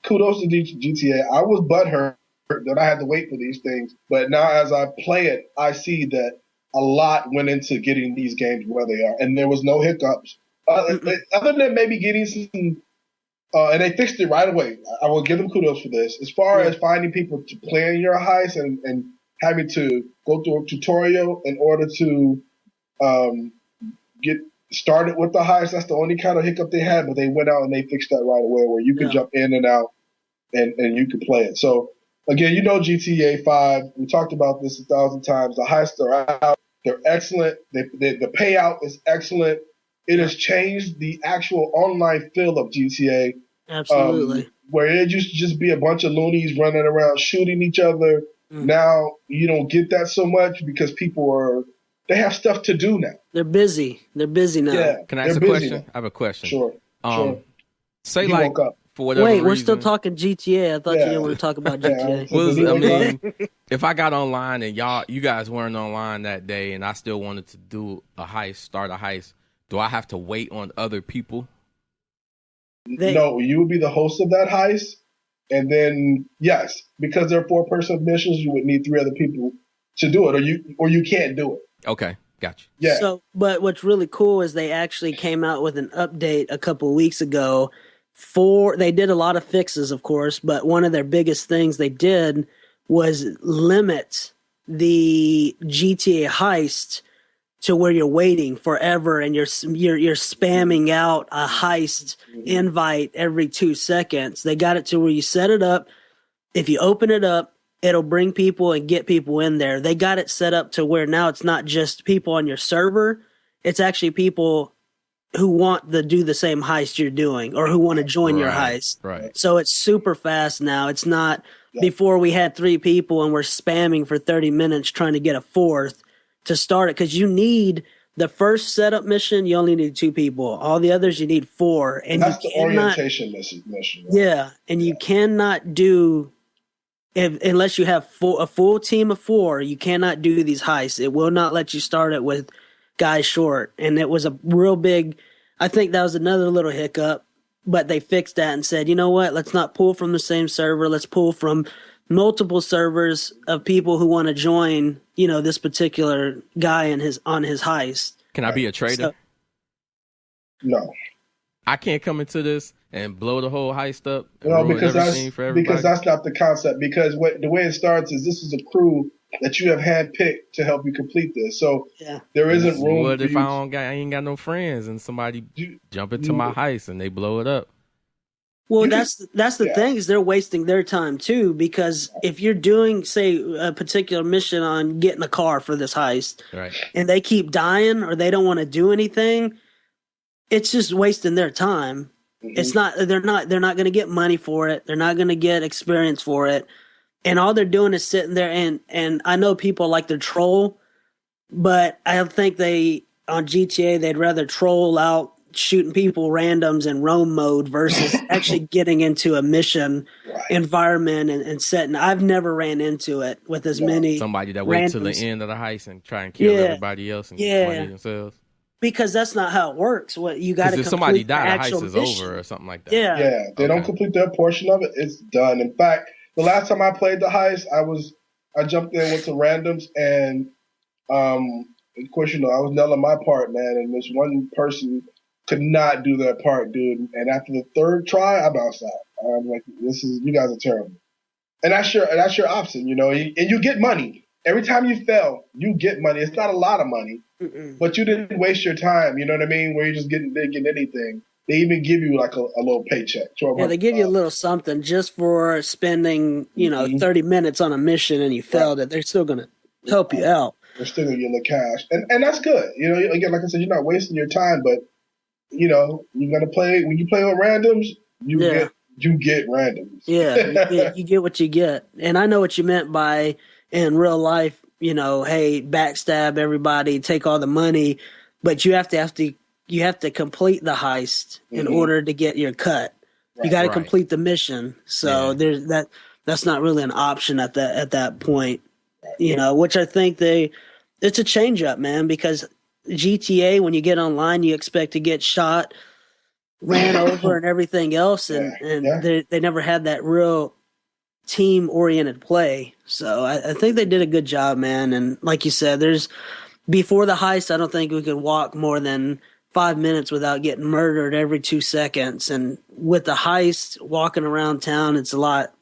kudos to GTA. I was butthurt that I had to wait for these things. But now as I play it, I see that a lot went into getting these games where they are. And there was no hiccups. Other than maybe getting some, and they fixed it right away. I will give them kudos for this. As far as finding people to plan your heist and having to go through a tutorial in order to get started with the heist, that's the only kind of hiccup they had. But they went out and they fixed that right away, where you could jump in and out and you could play it. So again, GTA 5. We talked about this 1,000 times. The heists are out. They're excellent. The payout is excellent. It has changed the actual online feel of GTA. Absolutely. Where it used to just be a bunch of loonies running around shooting each other. Now you don't get that so much because people they have stuff to do now. They're busy. They're busy now. Yeah, can I ask a question? I have a question. Sure. Say he like for whatever Wait, reason, we're still talking GTA. I thought you didn't want to talk about GTA. If I got online and you guys weren't online that day, and I still wanted to do a heist, start a heist, do I have to wait on other people? No, you would be the host of that heist, and then yes, because they're 4-person missions, you would need 3 other people to do it, or you can't do it. Okay, gotcha. Yeah. So, but what's really cool is they actually came out with an update a couple of weeks ago. They did a lot of fixes, of course, but one of their biggest things they did was limit the GTA heist to where you're waiting forever and you're spamming out a heist invite every 2 seconds. They got it to where you set it up. If you open it up, it'll bring people and get people in there. They got it set up to where now it's not just people on your server. It's actually people who want to do the same heist you're doing or who want to join your heist. Right. So it's super fast now. It's not before we had 3 people and we're spamming for 30 minutes trying to get a 4th to start it, because you need the first setup mission. You only need 2 people. All the others you need 4, and that's the orientation mission. Right? Yeah, and you cannot do unless you have a full team of 4. You cannot do these heists. It will not let you start it with guys short, and it was a real big. I think that was another little hiccup, but they fixed that and said, you know what? Let's not pull from the same server. Let's pull from multiple servers of people who want to join, this particular guy on his heist. Can I be a traitor? No. I can't come into this and blow the whole heist up. No, because that's not the concept. Because the way it starts is this is a crew that you have handpicked to help you complete this. So there isn't room. What if I ain't got no friends and somebody jump into my heist and they blow it up? Well, that's the thing, is they're wasting their time too, because if you're doing, say, a particular mission on getting a car for this heist, right, and they keep dying or they don't want to do anything, it's just wasting their time. It's not. They're not going to get money for it. They're not going to get experience for it, and all they're doing is sitting there. And I know people like to troll. But I think on GTA, they'd rather troll out shooting people randoms in roam mode versus actually getting into a mission environment and setting. I've never ran into it with as many somebody that waits till the end of the heist and try and kill everybody else and get money themselves. Because that's not how it works. What you got to if somebody died, the heist is over or something like that. Yeah, they don't complete their portion of it. It's done. In fact, the last time I played the heist, I jumped in with some randoms and of course, I was nailing my part, man, and this one person could not do their part, dude. And after the third try, I bounced out. I'm like, you guys are terrible. And that's your option, and you get money. Every time you fail, you get money. It's not a lot of money, but you didn't waste your time, you know what I mean, where you just didn't get anything. They even give you like a little paycheck. Yeah, they give you a little something just for spending, 30 minutes on a mission and you failed it. They're still going to help you out. They're still going to give you the cash. And that's good. Again, like I said, you're not wasting your time, but, you're going to play, when you play with randoms, you get randoms. Yeah, you get what you get. And I know what you meant by in real life, hey, backstab everybody, take all the money, but you have to complete the heist in order to get your cut. You got to complete the mission. So there's that's not really an option at that point. Which I think it's a change up, man, because GTA, when you get online, you expect to get shot, ran over and everything else. And they never had that real team oriented play. So I think they did a good job, man. And like you said, before the heist, I don't think we could walk more than 5 minutes without getting murdered every 2 seconds. And with the heist, walking around town, it's a lot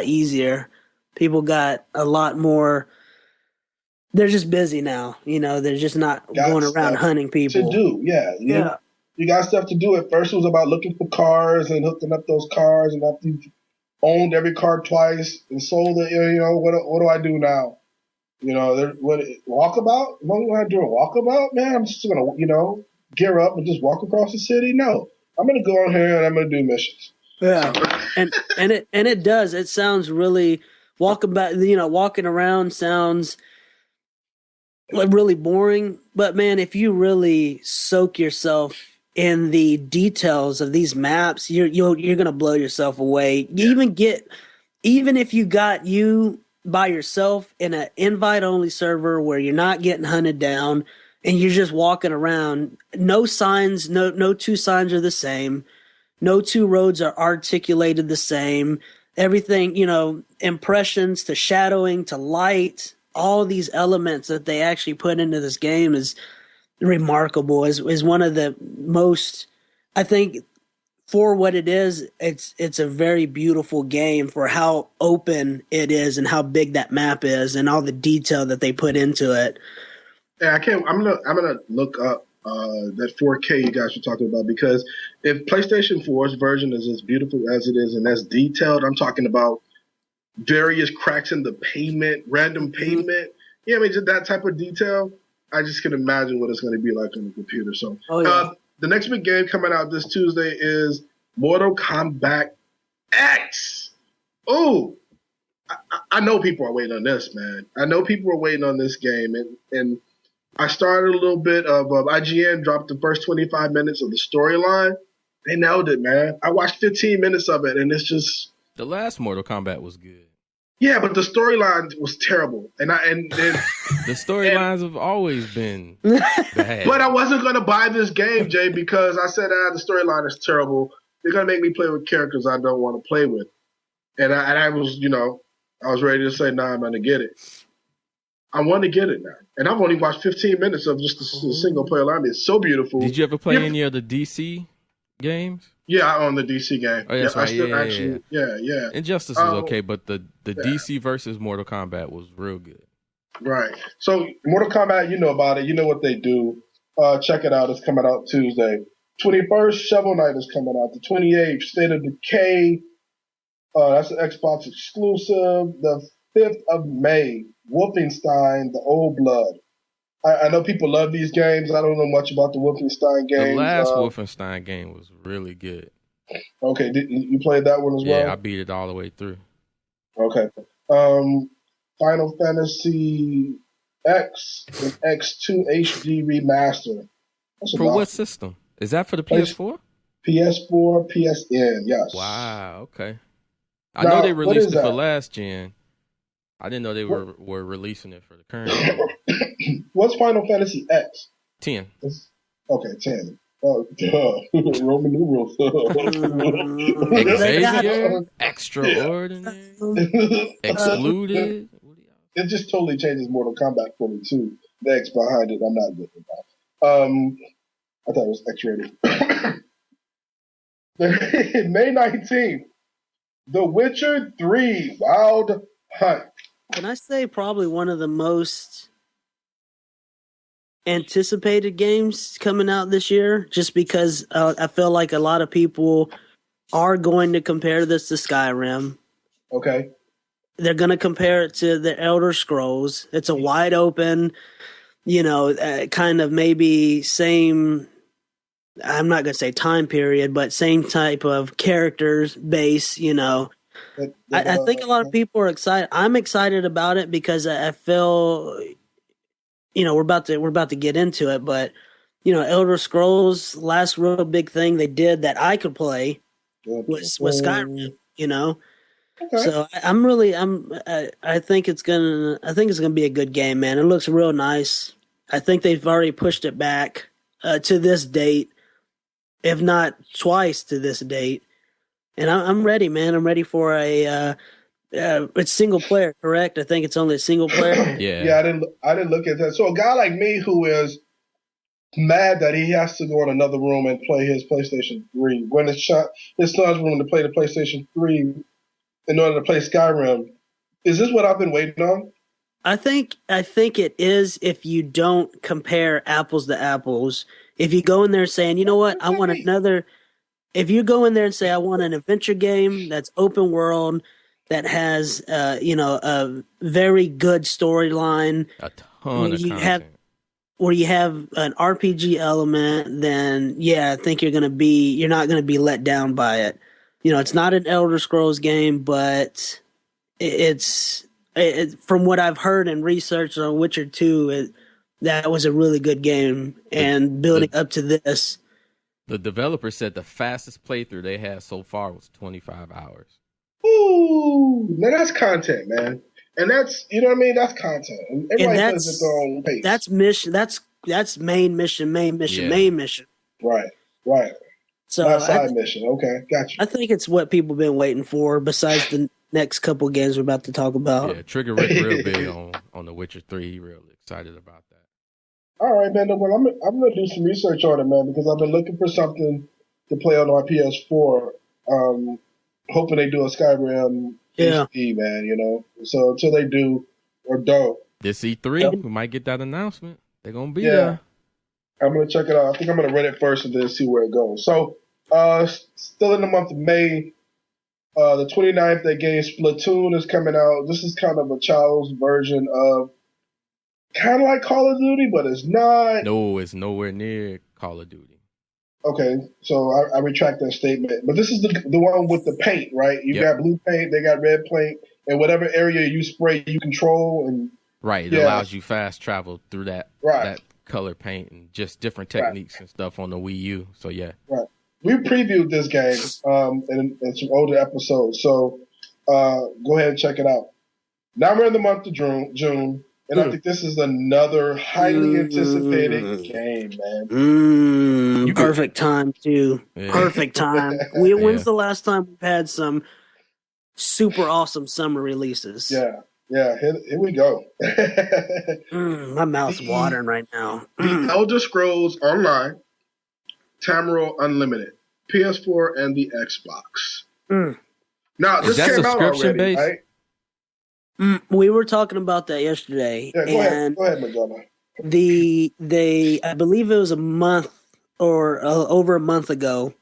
easier. People got a lot more. They're just busy now. They're just not going around hunting people. To do, yeah. You got stuff to do. At first, it was about looking for cars and hooking up those cars. And after you've owned every car twice and sold it, what do I do now? Walkabout? I'm only going to do a walkabout, man. I'm just going to, gear up and just walk across the city. No, I'm going to go on here and I'm going to do missions. Yeah, and it does. It sounds really walking around sounds like really boring. But man, if you really soak yourself in the details of these maps, you're going to blow yourself away. Even if you got you by yourself in an invite only server where you're not getting hunted down and you're just walking around, no signs, no two signs are the same. No two roads are articulated the same. Everything, impressions to shadowing to light, all these elements that they actually put into this game is remarkable. Is one of the most, I think, for what it is, it's a very beautiful game for how open it is and how big that map is and all the detail that they put into it. Yeah, I'm gonna look up that 4K you guys were talking about, because if PlayStation 4's version is as beautiful as it is and as detailed, I'm talking about various cracks in the pavement, random pavement. Yeah, I mean, just that type of detail. I just can imagine what it's going to be like on the computer. So, the next big game coming out this Tuesday is Mortal Kombat X. Oh, I know people are waiting on this, man. I know people are waiting on this game, and I started a little bit of IGN dropped the first 25 minutes of the storyline. They nailed it, man. I watched 15 minutes of it, and it's just the last Mortal Kombat was good. Yeah, but the storyline was terrible, and the storylines have always been bad. But I wasn't gonna buy this game, Jay, because I said, the storyline is terrible. They're gonna make me play with characters I don't want to play with, and I was, I was ready to say, nah, I'm gonna get it. I want to get it now. And I've only watched 15 minutes of just the single player line. It's so beautiful. Did you ever play any of the DC games? Yeah, I own the DC game. Oh, that's right. Yeah. Injustice was okay, but the DC versus Mortal Kombat was real good. Right. So Mortal Kombat, you know about it. You know what they do. Check it out. It's coming out Tuesday. 21st, Shovel Knight is coming out. The 28th, State of Decay. That's an Xbox exclusive. The 5th of May, Wolfenstein, The Old Blood. I know people love these games. I don't know much about the Wolfenstein games. The last Wolfenstein game was really good. Okay, you played that one as well? Yeah, I beat it all the way through. Okay. Final Fantasy X and X2 HD Remaster. That's For what system? Is that for the PS4? PS4, PSN, yes. Wow, okay. I know they released it for last gen. I didn't know they were releasing it for the current gen. What's Final Fantasy X? 10. Okay, 10. Oh, Roman numerals. Xavier, extraordinary, excluded. It just totally changes Mortal Kombat for me too. The X behind it, I'm not good with that. I thought it was X-rated. May 19th, The Witcher 3 Wild Hunt. Can I say probably one of the most anticipated games coming out this year? Just because I feel like a lot of people are going to compare this to Skyrim. Okay. They're going to compare it to the Elder Scrolls. It's a wide open, kind of maybe same, I'm not going to say time period, but same type of characters base, I think a lot of people are excited. I'm excited about it because I feel, we're about to get into it, but, Elder Scrolls, last real big thing they did that I could play was Skyrim, Okay. So I think it's gonna be a good game, man. It looks real nice. I think they've already pushed it back to this date, if not twice to this date. And I'm ready, man. I'm ready for it's single player, correct? I think it's only a single player. Yeah, I didn't look at that. So a guy like me who is mad that he has to go in another room and play his PlayStation 3 when it's his son's room to play the PlayStation 3. In order to play Skyrim, is this what I've been waiting on? I think it is if you don't compare apples to apples. If you go in there saying, you know what, I want another. If you go in there and say, I want an adventure game that's open world, that has a very good storyline, a ton of content, where you have an RPG element, then yeah, I think you're not gonna be let down by it. It's not an Elder Scrolls game, but it's from what I've heard and researched on Witcher 2, that was a really good game. And building up to this. The developer said the fastest playthrough they had so far was 25 hours. Ooh, now that's content, man. And that's, you know what I mean? That's content. And everybody does it at their own pace. That's mission. That's main mission. Right. So not side mission. Okay, gotcha. I think it's what people have been waiting for, besides the next couple of games we're about to talk about. Yeah, Trigger Rick real big on The Witcher 3. He really excited about that. All right, man. Well, I'm gonna do some research on it, man, because I've been looking for something to play on our PS4. Hoping they do a Skyrim HD, man. So until they do or don't, this E3 we might get that announcement. They're gonna be there. I'm going to check it out. I think I'm going to rent it first and then see where it goes. So, still in the month of May, the 29th, that game Splatoon is coming out. This is kind of a child's version of kind of like Call of Duty, but it's not. No, it's nowhere near Call of Duty. Okay, so I retract that statement. But this is the one with the paint, right? You got blue paint, they got red paint, and whatever area you spray, you control. And right, it allows you fast travel through that color paint and just different techniques and stuff on the Wii U. So yeah. Right. We previewed this game in some older episodes. So go ahead and check it out. Now we're in the month of June, and I think this is another highly anticipated game, man. Perfect time too. Yeah. Perfect time. When's the last time we've had some super awesome summer releases? Yeah, here we go. My mouth's watering right now. The Elder Scrolls Online, Tamriel Unlimited, PS4 and the Xbox. Now, this came out already, right? We were talking about that yesterday. Yeah, go ahead, Majelen. I believe it was a month or over a month ago,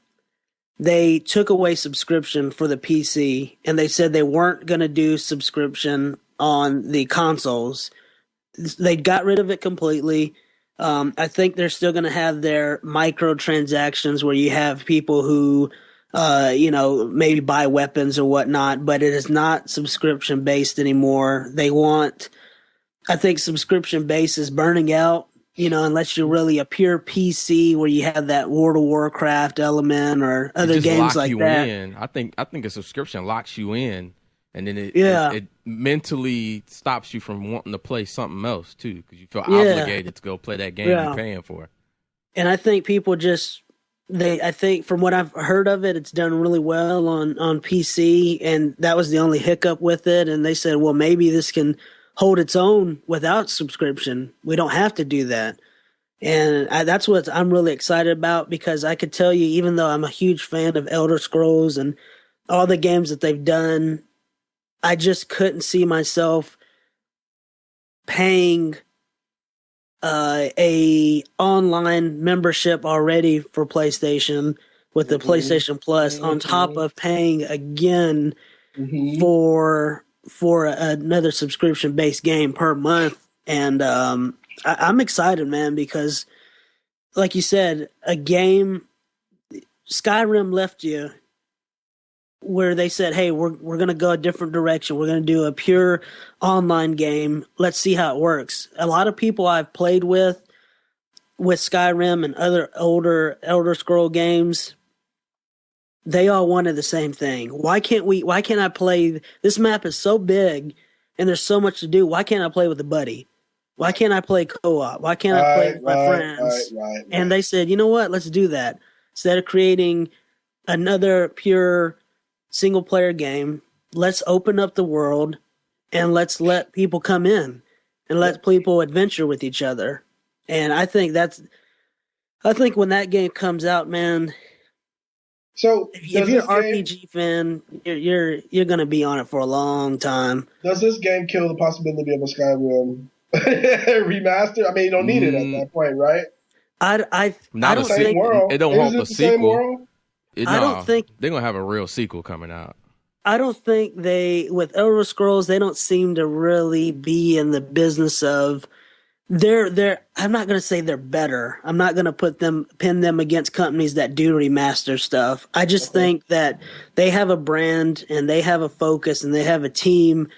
they took away subscription for the PC, and they said they weren't going to do subscription on the consoles. They got rid of it completely. I think they're still going to have their microtransactions where you have people who, maybe buy weapons or whatnot, but it is not subscription based anymore. They want I think subscription base is burning out, unless you're really a pure PC where you have that World of Warcraft element or other games like that. In. I think a subscription locks you in, and then it mentally stops you from wanting to play something else too, because you feel obligated to go play that game you're paying for. And I think people I think from what I've heard of it, it's done really well on PC, and that was the only hiccup with it. And they said, well, maybe this can hold its own without subscription. We don't have to do that. And that's what I'm really excited about, because I could tell you, even though I'm a huge fan of Elder Scrolls and all the games that they've done, I just couldn't see myself paying a online membership already for PlayStation with the PlayStation Plus on top of paying again for another subscription based game per month. And I'm excited, man, because like you said, a game, Skyrim left you where they said, hey, we're going to go a different direction. We're going to do a pure online game. Let's see how it works. A lot of people I've played with Skyrim and other older Elder Scroll games, they all wanted the same thing. Why can't I play? This map is so big and there's so much to do. Why can't I play with a buddy? Why can't I play co-op? Why can't I play with my friends? Right. And they said, you know what? Let's do that. Instead of creating another pure single player game, let's open up the world and let's let people come in and let people adventure with each other. And I think when that game comes out, man, so if you're an RPG fan, you're going to be on it for a long time. Does this game kill the possibility of a Skyrim remaster? I mean, you don't need it at that point, right? I don't think it don't hold the sequel. I don't think they're gonna have a real sequel coming out. I don't think with Elder Scrolls, they don't seem to really be in the business of they're I'm not gonna say they're better. I'm not gonna pin them against companies that do remaster stuff. I just think that they have a brand and they have a focus and they have a team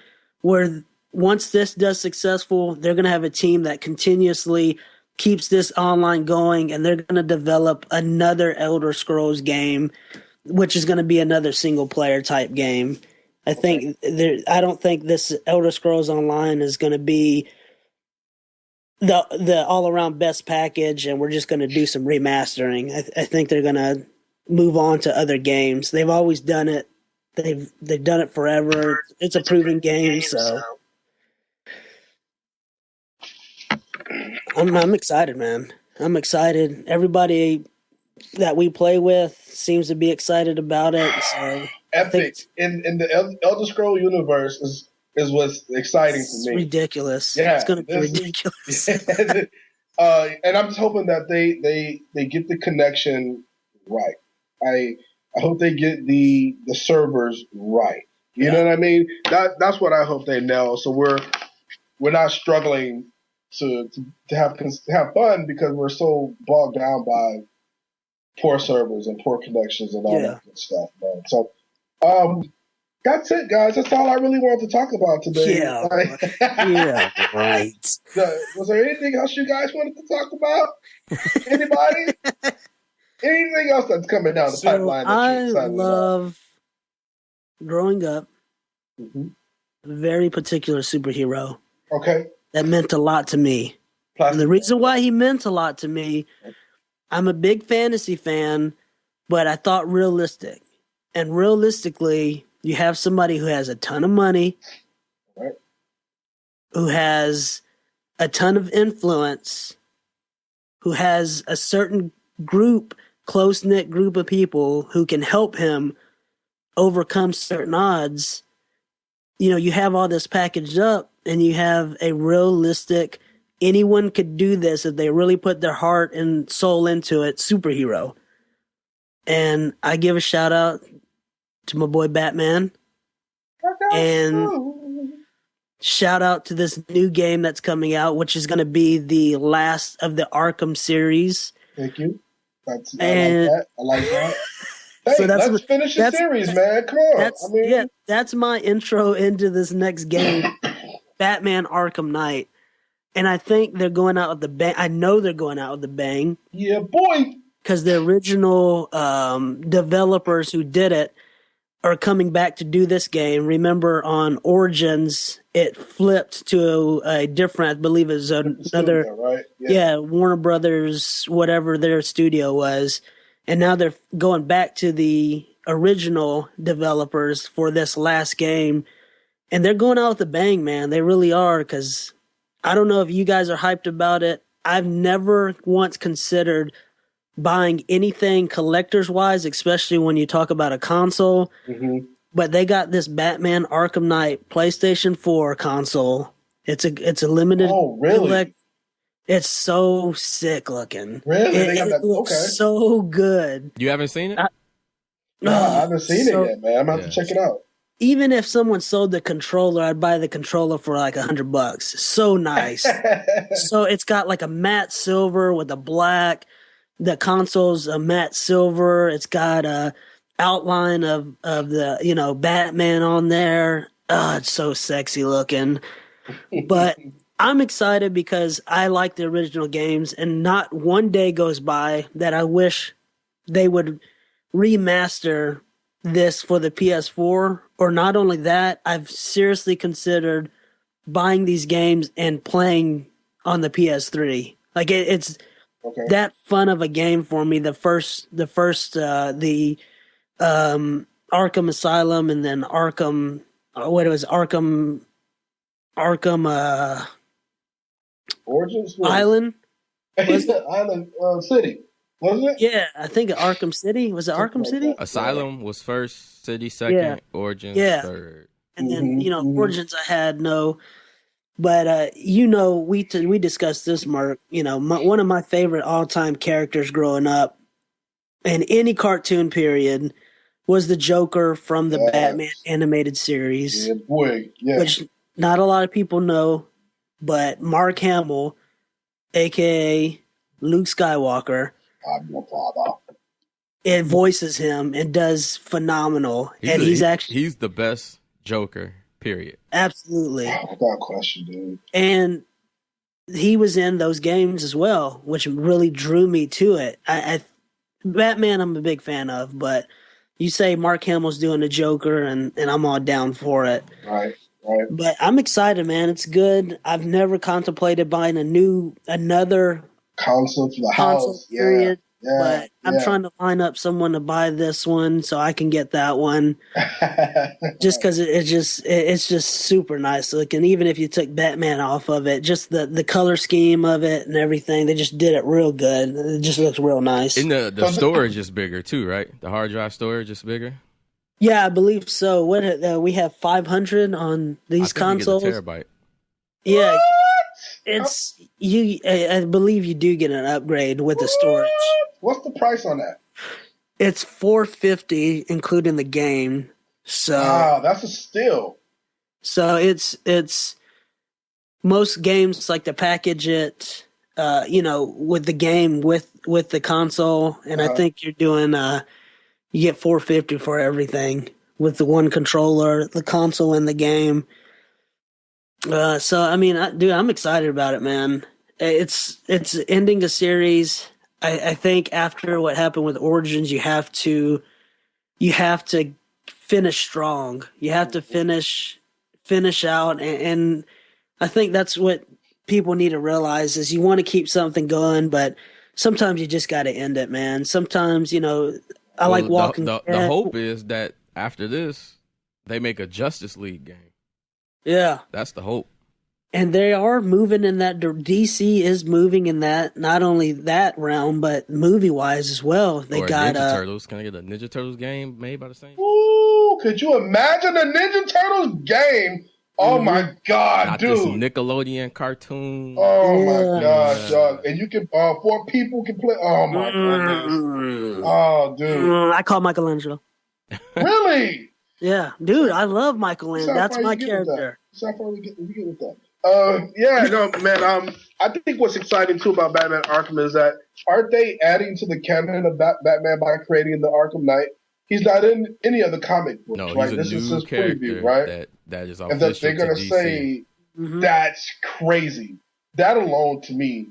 where once this does successful, they're gonna have a team that continuously keeps this online going, and they're going to develop another Elder Scrolls game, which is going to be another single player type game. I don't think this Elder Scrolls Online is going to be the all around best package, and we're just going to do some remastering. I think they're going to move on to other games. They've always done it. They've done it forever. It's a proven game, so. I'm excited, man. I'm excited. Everybody that we play with seems to be excited about it. So epic in the Elder Scroll universe is what's exciting to me. Ridiculous. Yeah, it's going to be ridiculous. And I'm just hoping that they get the connection right. I hope they get the servers right. You know what I mean? That's what I hope they nail. So we're not struggling to have fun because we're so bogged down by poor servers and poor connections and all that good stuff, man. So that's it, guys. That's all I really wanted to talk about today. Yeah, yeah, right. Was there anything else you guys wanted to talk about? Anybody? Anything else that's coming down the pipeline that you're excited love growing up, a very particular superhero. Okay. That meant a lot to me. And the reason why he meant a lot to me, I'm a big fantasy fan, but I thought realistic. And realistically, you have somebody who has a ton of money, who has a ton of influence, who has a certain group, close-knit group of people who can help him overcome certain odds. You have all this packaged up, and you have a realistic, anyone could do this if they really put their heart and soul into it, superhero. And I give a shout out to my boy Batman. And shout out to this new game that's coming out, which is going to be the last of the Arkham series. Thank you. I like that. Hey, so let's finish the series, man. Come on. That's my intro into this next game, Batman Arkham Knight. And I think they're going out with the bang. I know they're going out with the bang. Yeah, boy. Because the original developers who did it are coming back to do this game. Remember, on Origins, it flipped to a different, I believe it was another, Studio, right? Yeah, Warner Brothers, whatever their studio was. And now they're going back to the original developers for this last game. And they're going out with a bang, man. They really are, because I don't know if you guys are hyped about it. I've never once considered buying anything collectors wise, especially when you talk about a console. Mm-hmm. But they got this Batman Arkham Knight PlayStation 4 console. It's a limited. Oh, really? It's so sick looking. Really? It looks so good. You haven't seen it? No, I haven't seen it yet, man. I'm gonna have to check it out. Even if someone sold the controller, I'd buy the controller for like $100. So nice. So it's got like a matte silver with a black. The console's a matte silver. It's got a outline of the Batman on there. Oh, it's so sexy looking. But I'm excited because I like the original games, and not one day goes by that I wish they would remaster this for the PS4. Or not only that, I've seriously considered buying these games and playing on the PS3. Like it's that fun of a game for me. The first Arkham Asylum, and then Arkham Origins Island. Was it Island City? Wasn't it? Yeah, I think Arkham City. Was it Arkham City? Asylum was first, City second, Origins third. And then Origins I had no. But we discussed this, Mark. One of my favorite all-time characters growing up in any cartoon period was the Joker from the Batman animated series. Yeah, boy. Yeah. Which not a lot of people know, but Mark Hamill, aka Luke Skywalker, I'm your father. It voices him and does phenomenal. He's the best Joker. Period. Absolutely. Without question, dude. And he was in those games as well, which really drew me to it. Batman, I'm a big fan of, but you say Mark Hamill's doing the Joker, and I'm all down for it. Right. But I'm excited, man. It's good. I've never contemplated buying another console for the house. Period. But I'm trying to line up someone to buy this one so I can get that one. Just because it's just super nice looking. Even if you took Batman off of it, just the color scheme of it and everything, they just did it real good. It just looks real nice. And the storage is bigger too, right? The hard drive storage is bigger. Yeah, I believe so. We have 500 on these consoles. You get a terabyte. Yeah. It's I believe you do get an upgrade with the storage. What's the price on that? It's $450 including the game. So wow, that's a steal. So it's most games like to package it with the game with the console, and I think you're doing you get $450 for everything with the one controller, the console, and the game. So I mean, dude, I'm excited about it, man. It's ending a series. I think after what happened with Origins, you have to finish strong. You have to finish out, and I think that's what people need to realize is you want to keep something going, but sometimes you just got to end it, man. Sometimes I like walking. The hope is that after this, they make a Justice League game. Yeah. That's the hope. And they are moving in that. DC is moving in that, not only that realm, but movie-wise as well. They got Ninja Turtles. Can I get a Ninja Turtles game made by the same? Ooh, could you imagine a Ninja Turtles game? Oh my God, not dude! This Nickelodeon cartoon. Oh my gosh, dog! And you can 4 people can play. Oh my goodness! Oh, dude! I call Michelangelo. Really? Yeah, dude, I love Michelangelo. That's my character. How far we get with that? I think what's exciting too about Batman Arkham is that aren't they adding to the canon of Batman by creating the Arkham Knight? He's not in any of the comic books, no, right? This is his character preview, right? That is and that they're gonna say that's crazy. that alone to me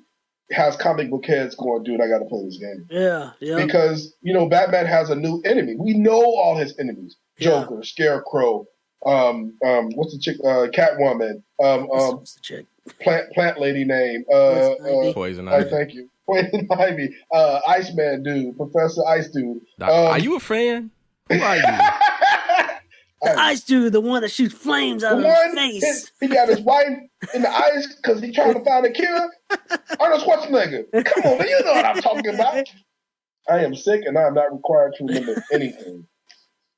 has comic book heads going, dude, I got to play this game. Yeah. Because, Batman has a new enemy. We know all his enemies. Joker, Scarecrow, what's the chick? Catwoman. What's the chick? Plant lady name. Poison Ivy. Thank you. Poison Ivy. Iceman dude. Professor Ice dude. Are you a fan? Who are you? The ice dude, the one that shoots flames out of his face. He got his wife in the ice because he's trying to find a cure. Arnold Schwarzenegger. Come on, man. You know what I'm talking about. I am sick and I'm not required to remember anything.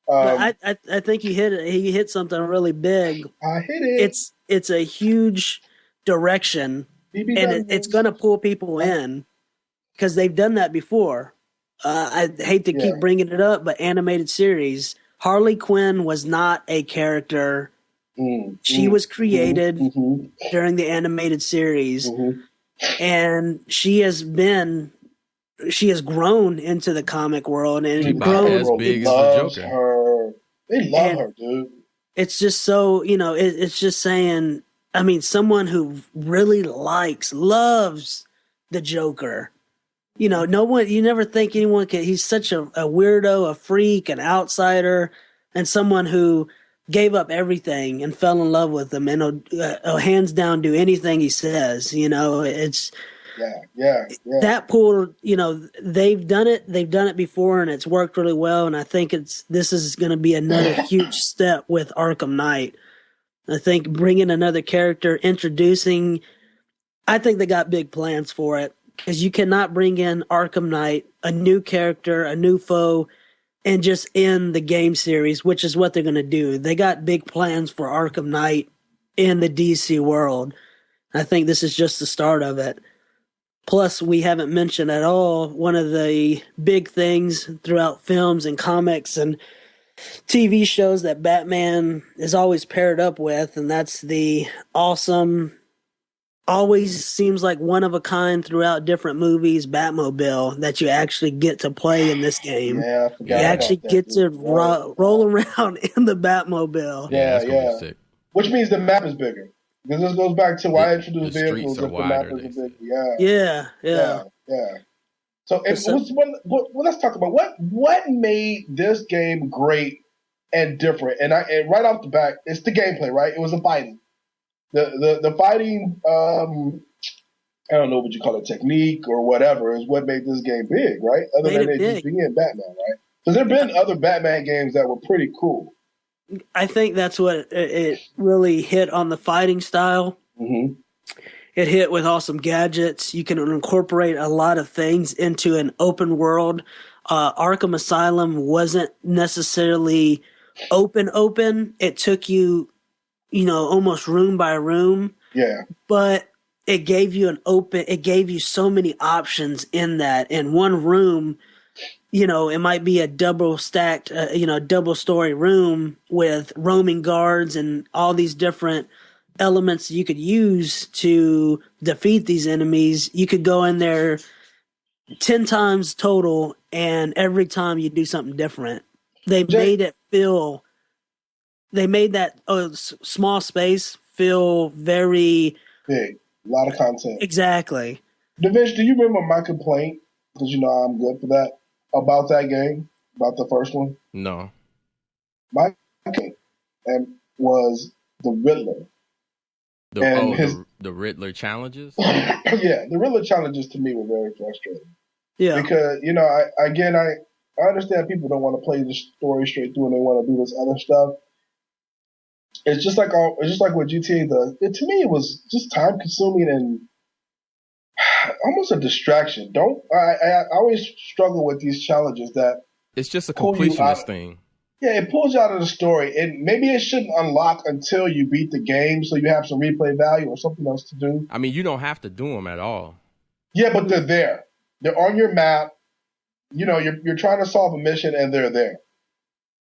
But I think he hit it. He hit something really big. I hit it. It's a huge direction, and it's going to pull people in because they've done that before. I hate to keep bringing it up, but animated series. Harley Quinn was not a character. She was created during the animated series, and she has grown into the comic world and grown as big as the Joker. Her. They love her, dude. It's just so, it's just saying, I mean, someone who really loves the Joker. No one, you never think anyone can, he's such a weirdo, a freak, an outsider, and someone who gave up everything and fell in love with him and hands down do anything he says. It's that pull. They've done it before, and it's worked really well. And I think this is going to be another huge step with Arkham Knight. I think bringing another character, introducing. I think they got big plans for it. Because you cannot bring in Arkham Knight, a new character, a new foe, and just end the game series, which is what they're going to do. They got big plans for Arkham Knight in the DC world. I think this is just the start of it. Plus, we haven't mentioned at all one of the big things throughout films and comics and TV shows that Batman is always paired up with, and that's the awesome... always seems like one of a kind throughout different movies, Batmobile, that you actually get to play in this game. Yeah, I forgot you actually about get that. to roll around in the Batmobile. Yeah. Sick. Which means the map is bigger. Because this goes back to why I introduced the vehicles streets are if the map wider, is they bigger. say. Yeah. So, let's talk about what made this game great and different. And right off the bat, it's the gameplay, right? It was the fighting. The fighting, I don't know what you call it, technique or whatever, is what made this game big, right? Other than it just being Batman, right? Because there have been other Batman games that were pretty cool. I think that's what it really hit on the fighting style. Mm-hmm. It hit with awesome gadgets. You can incorporate a lot of things into an open world. Arkham Asylum wasn't necessarily open. It took you, almost room by room. Yeah. But it gave you it gave you so many options in that. In one room, it might be a double stacked, double story room with roaming guards and all these different elements you could use to defeat these enemies. You could go in there 10 times total, and every time you do something different. They made that small space feel very big. A lot of content. Exactly. Davish, do you remember my complaint? Because I'm good for that. About that game, about the first one. No. My complaint was the Riddler. The Riddler challenges. Yeah, the Riddler challenges to me were very frustrating. Yeah. Because I understand people don't want to play the story straight through and they want to do this other stuff. It's just like what GTA does. To me, it was just time consuming and almost a distraction. I always struggle with these challenges that it's just a completionist thing. Yeah, it pulls you out of the story, and maybe it shouldn't unlock until you beat the game, so you have some replay value or something else to do. I mean, you don't have to do them at all. Yeah, but they're there. They're on your map. You're trying to solve a mission, and they're there.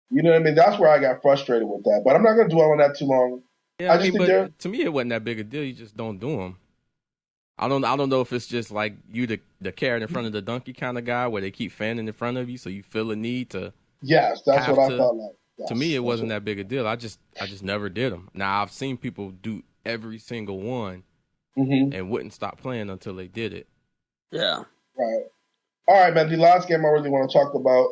You know what I mean? That's where I got frustrated with that. But I'm not going to dwell on that too long. Yeah, but to me, it wasn't that big a deal. You just don't do them. I don't know if it's just like you, the carrot in front of the donkey kind of guy, where they keep fanning in front of you, so you feel a need to. Yes, that's what I felt like. Yes, to me, it wasn't that big a deal. I just never did them. Now I've seen people do every single one, and wouldn't stop playing until they did it. Yeah. Right. All right, man. The last game I really want to talk about,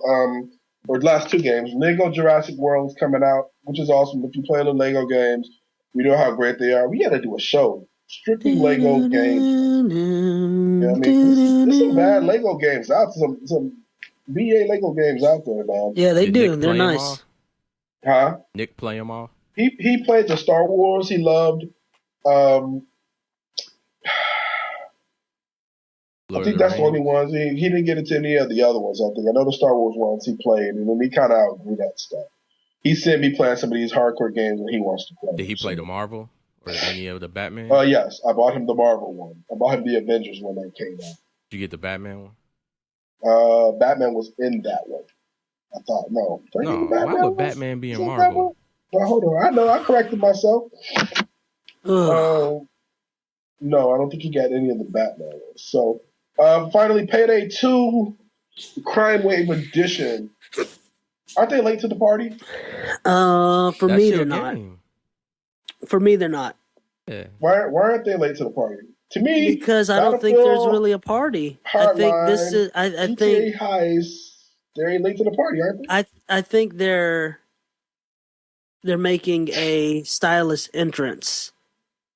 or the last two games, Lego Jurassic World is coming out, which is awesome. If you play the Lego games, you know how great they are. We got to do a show. Strictly Lego games. Yeah, I mean, there's some bad Lego games out there. Some BA Lego games out there, man. Yeah, they do. They're nice. Huh? Nick play them all? He played the Star Wars. He loved. I think that's the only ones. He didn't get into any of the other ones, I think. I know the Star Wars ones he played, and then he kind of outgrew that stuff. He sent me playing some of these hardcore games that he wants to play. Did he play the Marvel or any of the Batman? Yes. I bought him the Marvel one. I bought him the Avengers one that came out. Did you get the Batman one? Batman was in that one. I thought, no. Why would Batman be in Marvel? Well, hold on. I know. I corrected myself. No, I don't think he got any of the Batman ones. So, finally, Payday 2, Crimewave Edition. Aren't they late to the party? For me, they're not. For me, they're not. Yeah. Why aren't they late to the party? To me, because I don't think there's really a party. Hardline, I think this is. I think Heist. They ain't late to the party, aren't they? I think they're making a stylish entrance.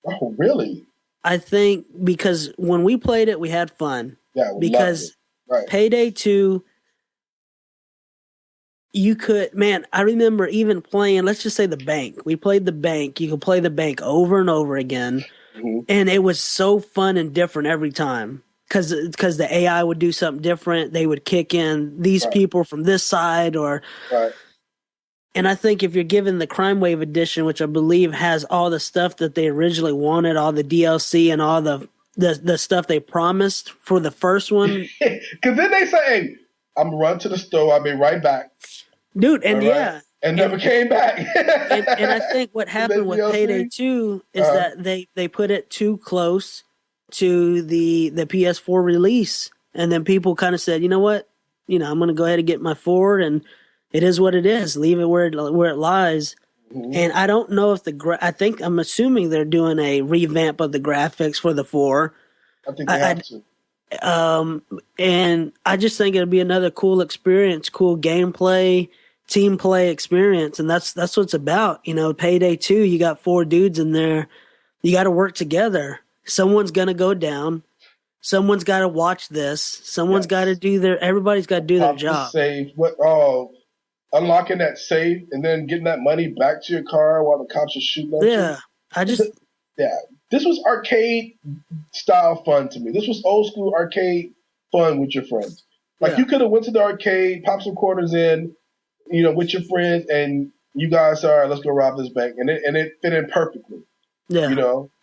Oh, really? I think because when we played it, we had fun. Yeah, because right. Payday 2, you could, man, I remember even playing, let's just say the bank. We played the bank. You could play the bank over and over again. Mm-hmm. And it was so fun and different every time. Because the AI would do something different. They would kick in these people from this side or... Right. And I think if you're given the Crimewave edition, which I believe has all the stuff that they originally wanted, all the DLC and all the stuff they promised for the first one. Because then they say, hey, I'm going to run to the store. I'll be right back. Dude, and yeah. And never came back. and I think what happened with Payday 2 is that they put it too close to the PS4 release. And then people kind of said, you know what? I'm going to go ahead and get my 4 and it is what it is. Leave it where it lies. Mm-hmm. And I don't know if I'm assuming they're doing a revamp of the graphics for the 4. I think they have to. And I just think it'll be another cool experience, cool gameplay, team play experience. And that's what it's about. Payday 2, you got 4 dudes in there. You got to work together. Someone's going to go down. Someone's got to watch this. Someone's got to everybody's got to do their job. Save. Unlocking that safe and then getting that money back to your car while the cops are shooting at you. This was arcade style fun to me. This was old school arcade fun with your friends. You could have went to the arcade, popped some quarters in, with your friends, and you guys are, let's go rob this bank, and it fit in perfectly. Yeah.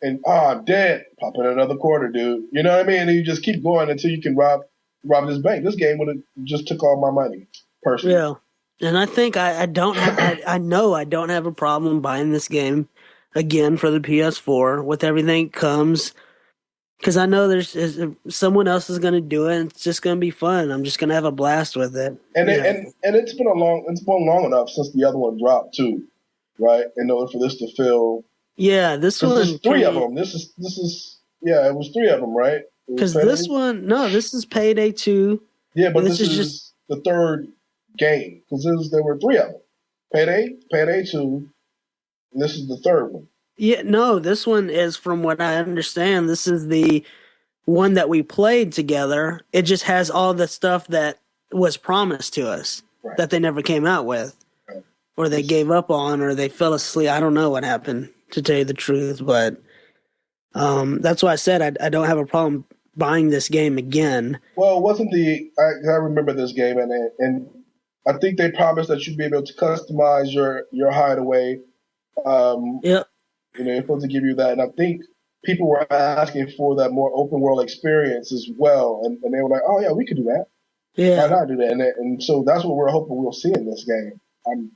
And I'm dead. Pop in another quarter, dude. You know what I mean? And you just keep going until you can rob this bank. This game would have just took all my money, personally. Yeah. And I think I don't have, I know I don't have a problem buying this game again for the PS4 with everything that comes. Because I know there's someone else is going to do it. And it's just going to be fun. I'm just going to have a blast with it. And it's been long enough since the other one dropped too, right? In order for this to feel. Yeah, this one. There's 3 of them. This is it was 3 of them, right? Because this is Payday 2. Yeah, but this is just the third game, because there were 3 of them. Payday 2, and this is the third one. Yeah, no, this one is, from what I understand, this is the one that we played together. It just has all the stuff that was promised to us that they never came out with, or they gave up on, or they fell asleep. I don't know what happened, to tell you the truth, but that's why I said I don't have a problem buying this game again. Well, it wasn't I remember this game, and I think they promised that you'd be able to customize your hideaway. Yep. They're supposed to give you that. And I think people were asking for that more open world experience as well. And they were like, oh, yeah, we could do that. Yeah. Why not do that? And so that's what we're hoping we'll see in this game. I'm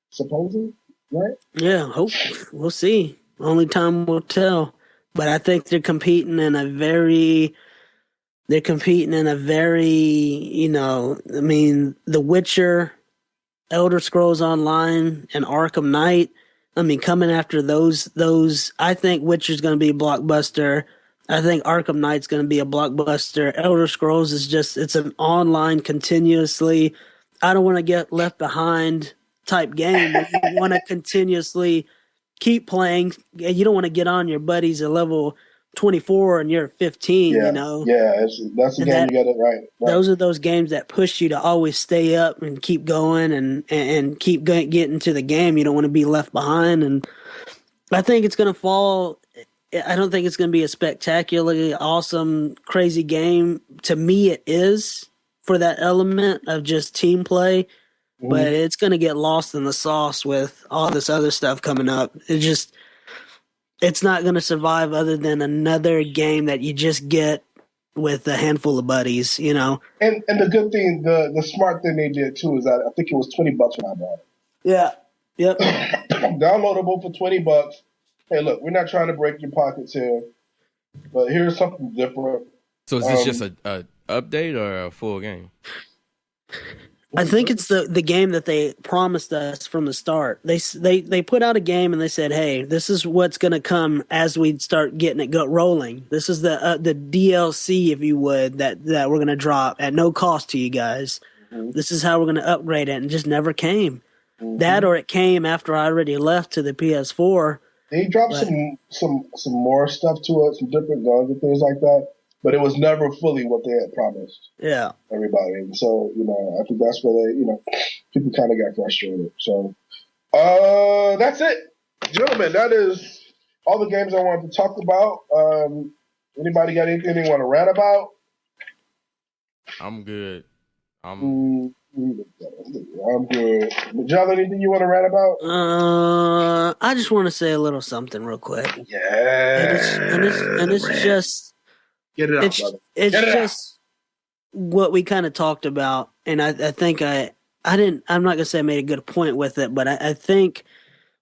supposing, right? Yeah, we'll see. Only time will tell. But I think they're competing in a very, The Witcher, Elder Scrolls Online, and Arkham Knight. Coming after those, I think Witcher's going to be a blockbuster. I think Arkham Knight's going to be a blockbuster. Elder Scrolls is just, it's an online continuously, I don't want to get left behind type game where you want to continuously keep playing. You don't want to get on your buddies at level 24 and you're 15, Yeah, you know? yeah, that's the And game you got it right. those are those games that push you to always stay up and keep going and keep getting to the game. You don't want to be left behind. And I think it's going to fall. I don't think it's going to be a spectacularly awesome, crazy game. To me, it is for that element of just team play, but it's going to get lost in the sauce with all this other stuff coming up. It's not going to survive other than another game that you just get with a handful of buddies, you know. And the good thing, the smart thing they did too is that I think it was $20 when I bought it. Yeah. Yep. Downloadable for $20. Hey, look, we're not trying to break your pockets here, but here's something different. So is this just a update or a full game? I think it's the game that they promised us from the start. They put out a game and they said, "Hey, this is what's going to come as we start getting it rolling. This is the DLC, if you would, that we're going to drop at no cost to you guys. This is how we're going to upgrade it," and it just never came. That or it came after I already left to the PS4. They dropped some more stuff to it, some different guns and things like that, but it was never fully what they had promised. Yeah, everybody, and so I think that's where people kind of got frustrated. So that's it, gentlemen. That is all the games I wanted to talk about. Anybody got anything they want to rant about? I'm good. I'm good. Majelen, anything you want to rant about? I just want to say a little something real quick. Yeah, and it's just get it out, brother. It's just what we kind of talked about, and I think I'm not gonna say I made a good point with it, but I think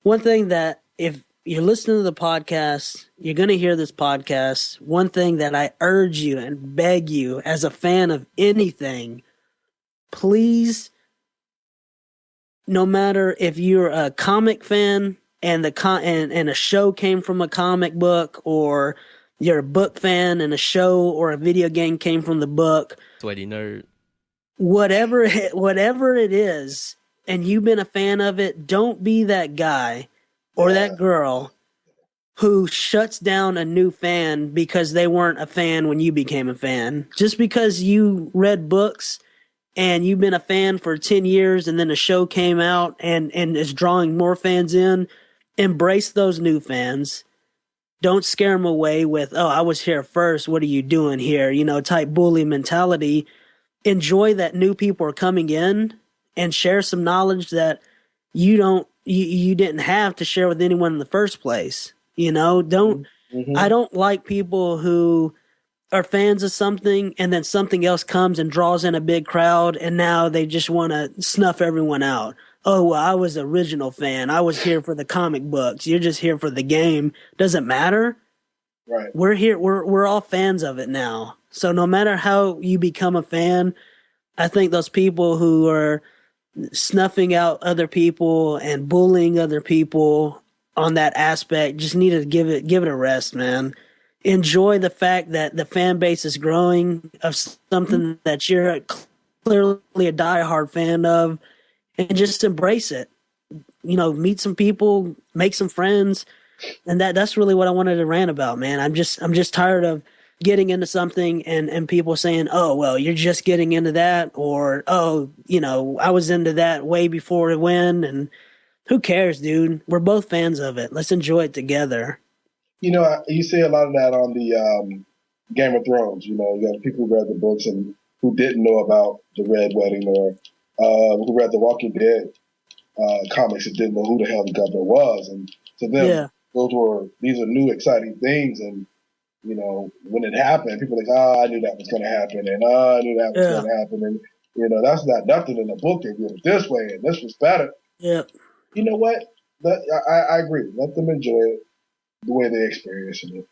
one thing that if you're listening to the podcast, you're gonna hear this podcast. One thing that I urge you and beg you as a fan of anything, please, no matter if you're a comic fan and and a show came from a comic book, or you're a book fan and a show or a video game came from the book, sweaty nerd, whatever it is, and you've been a fan of it, don't be that guy or that girl who shuts down a new fan because they weren't a fan when you became a fan. Just because you read books and you've been a fan for 10 years and then a show came out and is drawing more fans in, embrace those new fans. Don't scare them away with, "Oh, I was here first. What are you doing here?" Type bully mentality. Enjoy that new people are coming in and share some knowledge that you didn't have to share with anyone in the first place. I don't like people who are fans of something and then something else comes and draws in a big crowd and now they just want to snuff everyone out. "Oh, well, I was an original fan. I was here for the comic books. You're just here for the game." Doesn't matter. Right. We're here. We're all fans of it now. So no matter how you become a fan, I think those people who are snuffing out other people and bullying other people on that aspect just need to give it a rest, man. Enjoy the fact that the fan base is growing of something that you're clearly a diehard fan of, and just embrace it. Meet some people, make some friends, and that's really what I wanted to rant about, man. I'm just tired of getting into something and people saying, "Oh, well, you're just getting into that," or, "Oh, I was into that way before it went," and who cares, dude? We're both fans of it. Let's enjoy it together. You see a lot of that on the Game of Thrones. You got people who read the books and who didn't know about the Red Wedding, or who read the Walking Dead comics and didn't know who the hell the governor was. And to them, these are new, exciting things. And, when it happened, people are like, "Oh, I knew that was going to happen. And I knew that was going to happen." And, that's not nothing in the book. They did it this way, and this was better. Yeah. You know what? I agree. Let them enjoy it the way they experience it.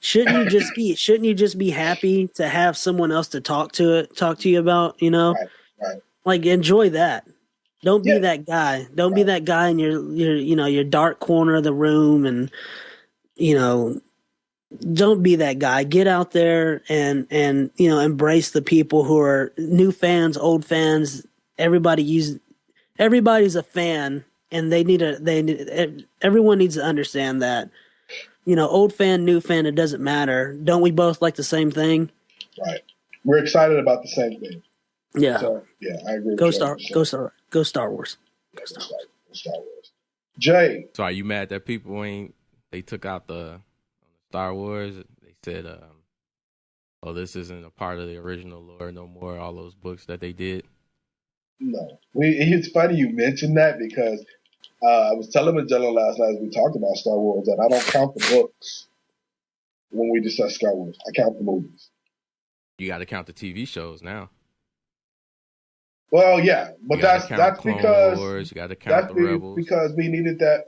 Shouldn't you just be happy to have someone else to talk to you about, Right. Like, enjoy that. Don't be that guy. Don't be that guy in your dark corner of the room and, don't be that guy. Get out there and embrace the people who are new fans, old fans. Everybody's a fan, and everyone needs to understand that. Old fan, new fan, it doesn't matter. Don't we both like the same thing? Right. We're excited about the same thing. Yeah. So, yeah, I agree. Go Star Wars. Go Star Wars. Star Wars. Jay. So are you mad that people they took out the Star Wars? They said, this isn't a part of the original lore no more, all those books that they did? No. It's funny you mentioned that because I was telling Majelen last night as we talked about Star Wars that I don't count the books when we discuss Star Wars. I count the movies. You got to count the TV shows now. Well, yeah, but that's because Wars, you got to count the Rebels. Because we needed to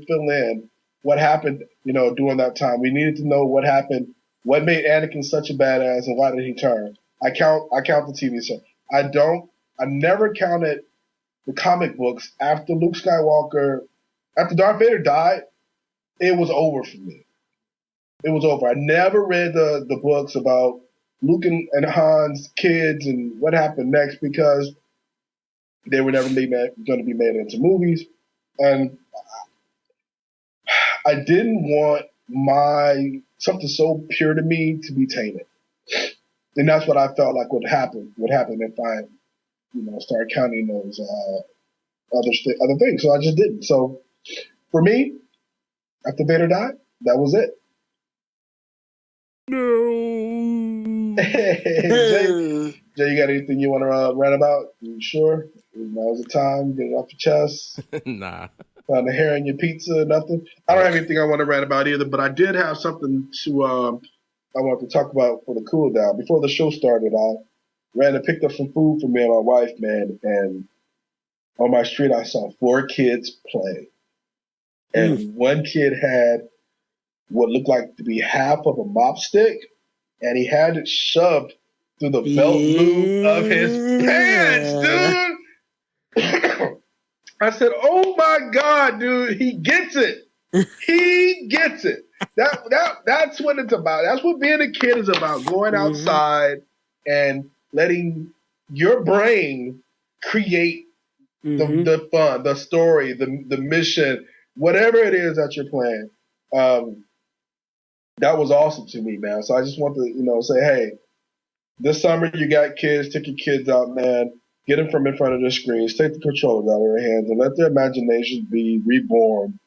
fill in what happened, during that time. We needed to know what happened, what made Anakin such a badass, and why did he turn. I count the TV show. I never counted the comic books after after Darth Vader died. It was over for me. It was over. I never read the books about Luke and Han's kids and what happened next because they were never going to be made into movies. And I didn't want something so pure to me to be tainted. And that's what I felt like would happen if I, started counting those other things. So I just didn't. So for me, after Vader died, that was it. No. Jay, you got anything you want to rant about? You sure? Now's the time. Get it off your chest. Nah. Found a hair in your pizza, nothing? I don't have anything I want to rant about either, but I did have something I want to talk about for the cool down. Before the show started, I ran and picked up some food for me and my wife, man, and on my street I saw 4 kids play. And one kid had what looked like to be half of a mop stick, and he had it shoved through the belt loop of his pants, dude. I said, "Oh my God, dude, he gets it. He gets it." That's what it's about. That's what being a kid is about. Going outside and letting your brain create the fun, the story, the mission, whatever it is that you're playing. That was awesome to me, man. So I just want to, say, hey, this summer you got kids, take your kids out, man. Get them from in front of the screens, take the controllers out of their hands, and let their imaginations be reborn.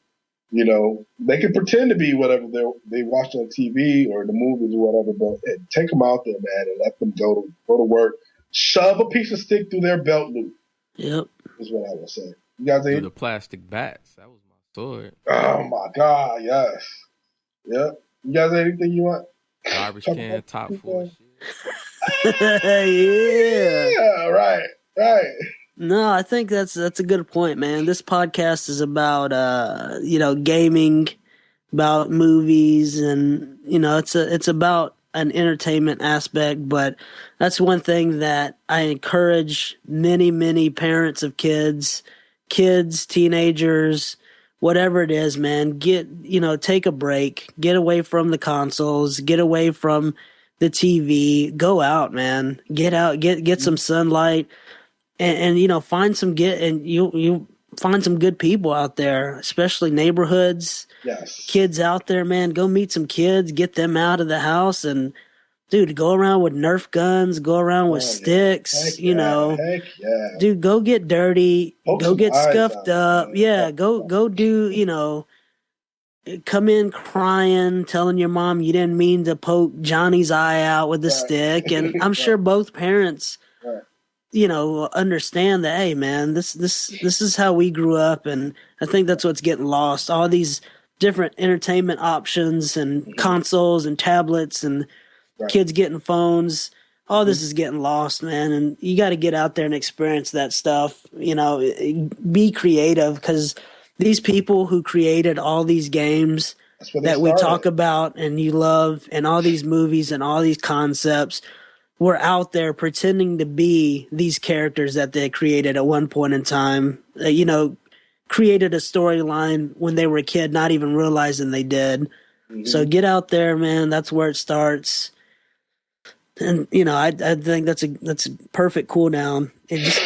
They can pretend to be whatever they watch on TV or the movies or whatever, but take them out there, man, and let them go to work. Shove a piece of stick through their belt loop. Yep, is what I will say. You guys the plastic bats. That was my sword. Oh my God, yes. Yep. You guys have anything you want? Garbage can, top 4 shit. Yeah, right. No, I think that's a good point, man. This podcast is about gaming, about movies, and it's about an entertainment aspect. But that's one thing that I encourage many parents of kids, teenagers, whatever it is, man. Take a break, get away from the consoles, get away from the TV, go out, man. Get out, get some sunlight. And find some you find some good people out there, especially neighborhoods. Yes. Kids out there, man. Go meet some kids, get them out of the house, and dude, go around with Nerf guns, go around with sticks. Heck yeah. Dude, go get dirty, go get scuffed up. Man. Yeah, go do. Come in crying, telling your mom you didn't mean to poke Johnny's eye out with a stick, and I'm sure both parents. Right. Understand that, hey, man, this is how we grew up, and I think that's what's getting lost. All these different entertainment options and consoles and tablets and kids getting phones. All this is getting lost, man, and you got to get out there and experience that stuff. Be creative, because these people who created all these games that we talk about and you love, and all these movies and all these concepts, were out there pretending to be these characters that they created at one point in time. Created a storyline when they were a kid, not even realizing they did. So get out there, man. That's where it starts. And I think that's a perfect cool down. And just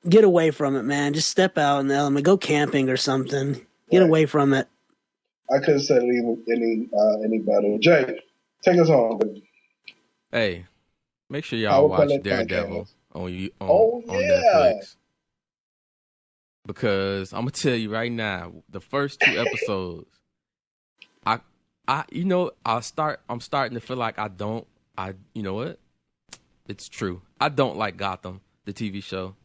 get away from it, man. Just step out in the element. Go camping or something. Get away from it. I couldn't say it any better. Jay, take us home. Hey, make sure y'all watch Daredevil on Netflix. Because I'm gonna tell you right now, the first 2 episodes, I'm starting to feel like you know what? It's true. I don't like Gotham, the TV show.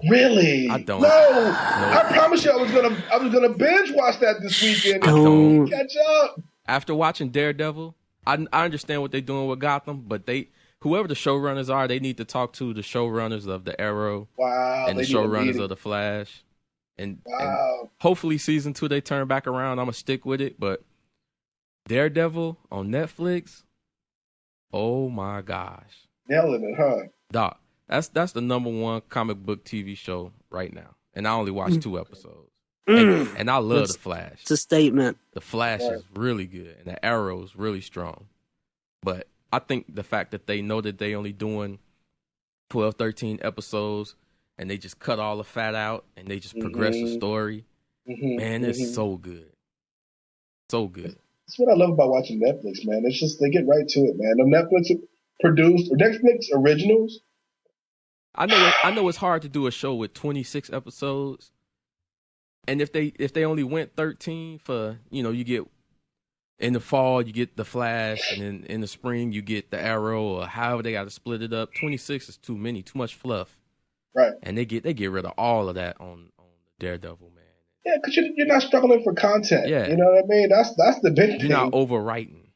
Really? I don't. No. I promise you, I was gonna binge watch that this weekend. I don't. Catch up. After watching Daredevil, I understand what they're doing with Gotham, but whoever the showrunners are, they need to talk to the showrunners of the Arrow and the showrunners of the Flash. And hopefully season 2 they turn back around. I'm gonna stick with it, but Daredevil on Netflix, oh my gosh, nailing it, huh? Doc, that's the number 1 comic book TV show right now, and I only watched 2 episodes. And I love the Flash. It's a statement. The Flash is really good, and the Arrow is really strong. But I think the fact that they know that they only doing 12, 13 episodes, and they just cut all the fat out, and they just progress the story, man, it's so good. So good. That's what I love about watching Netflix, man. It's just they get right to it, man. The Netflix originals. I know it's hard to do a show with 26 episodes. And if they only went 13 for, you get in the fall, you get the Flash, and then in the spring, you get the Arrow, or however they got to split it up. 26 is too many, too much fluff. Right. And they get rid of all of that on Daredevil, man. Yeah, because you're not struggling for content. Yeah. You know what I mean? That's the big thing. You're not overwriting.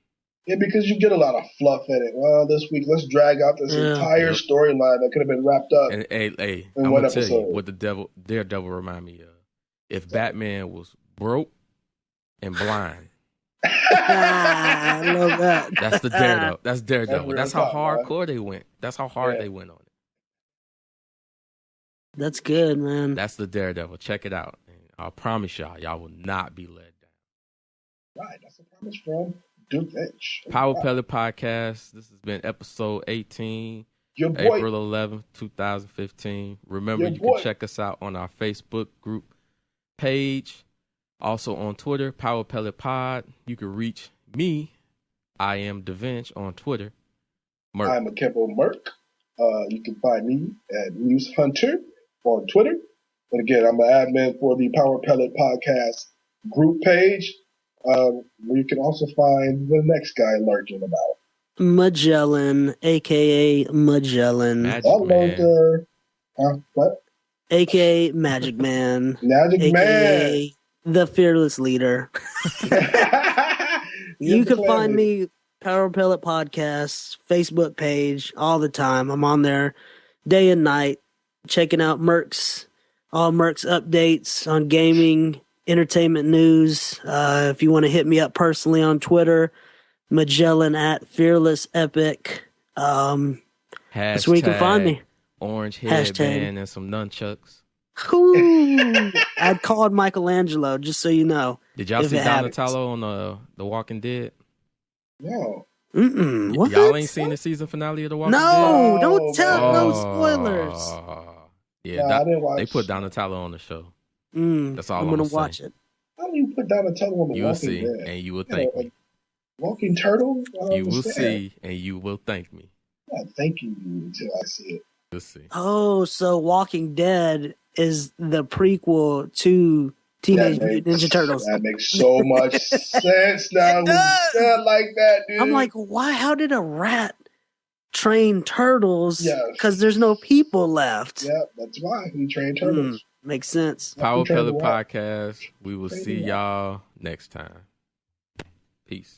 Yeah, because you get a lot of fluff in it. Well, this week, let's drag out this entire storyline that could have been wrapped up. And hey, I'm going to tell you what Daredevil remind me of. If Batman was broke and blind. I love that. That's the Daredevil. That's Daredevil. That's how hardcore they went. That's how hard they went on it. That's good, man. That's the Daredevil. Check it out. I promise y'all will not be let down. Right. That's a promise from Duke Lynch. Power Pellet Podcast. This has been episode 18. Your boy. April 11th, 2015. Remember, you can check us out on our Facebook group page. Also on Twitter, Power Pellet Pod. You can reach me. I am DaVinci on Twitter. Merc. I'm Akempo Merc. You can find me at News Hunter on Twitter. And again, I'm an admin for the Power Pellet Podcast group page, where you can also find the next guy lurking about. Majelen, a.k.a. Majelen. What? A.k.a. Magic Man. Magic AKA Man. The Fearless Leader. You can find me, Power Pellet Podcast, Facebook page, all the time. I'm on there day and night, checking out all Merc's updates on gaming, entertainment news. If you want to hit me up personally on Twitter, Majelen at Fearless Epic. That's where you can find me. Orange headband and some nunchucks. Ooh, I'd called Michelangelo, just so you know. Did y'all see Donatello on The Walking Dead? No. What? Y'all ain't seen the season finale of The Walking Dead? No, don't tell no spoilers. Yeah, they put Donatello on the show. That's all I'm going to watch it. How do you put Donatello on The Walking Dead? You will see, and you will thank me. Walking turtle? You will see, and you will thank me. I'm not thanking you until I see it. You'll see. Oh, so Walking Dead is the prequel to Teenage Mutant Ninja Turtles. That makes so much sense now. It like that, dude. I'm like, why? How did a rat train turtles? Because there's no people left. Yeah, that's why he trained turtles. Makes sense. Power Pellet Podcast. We will see y'all next time. Peace.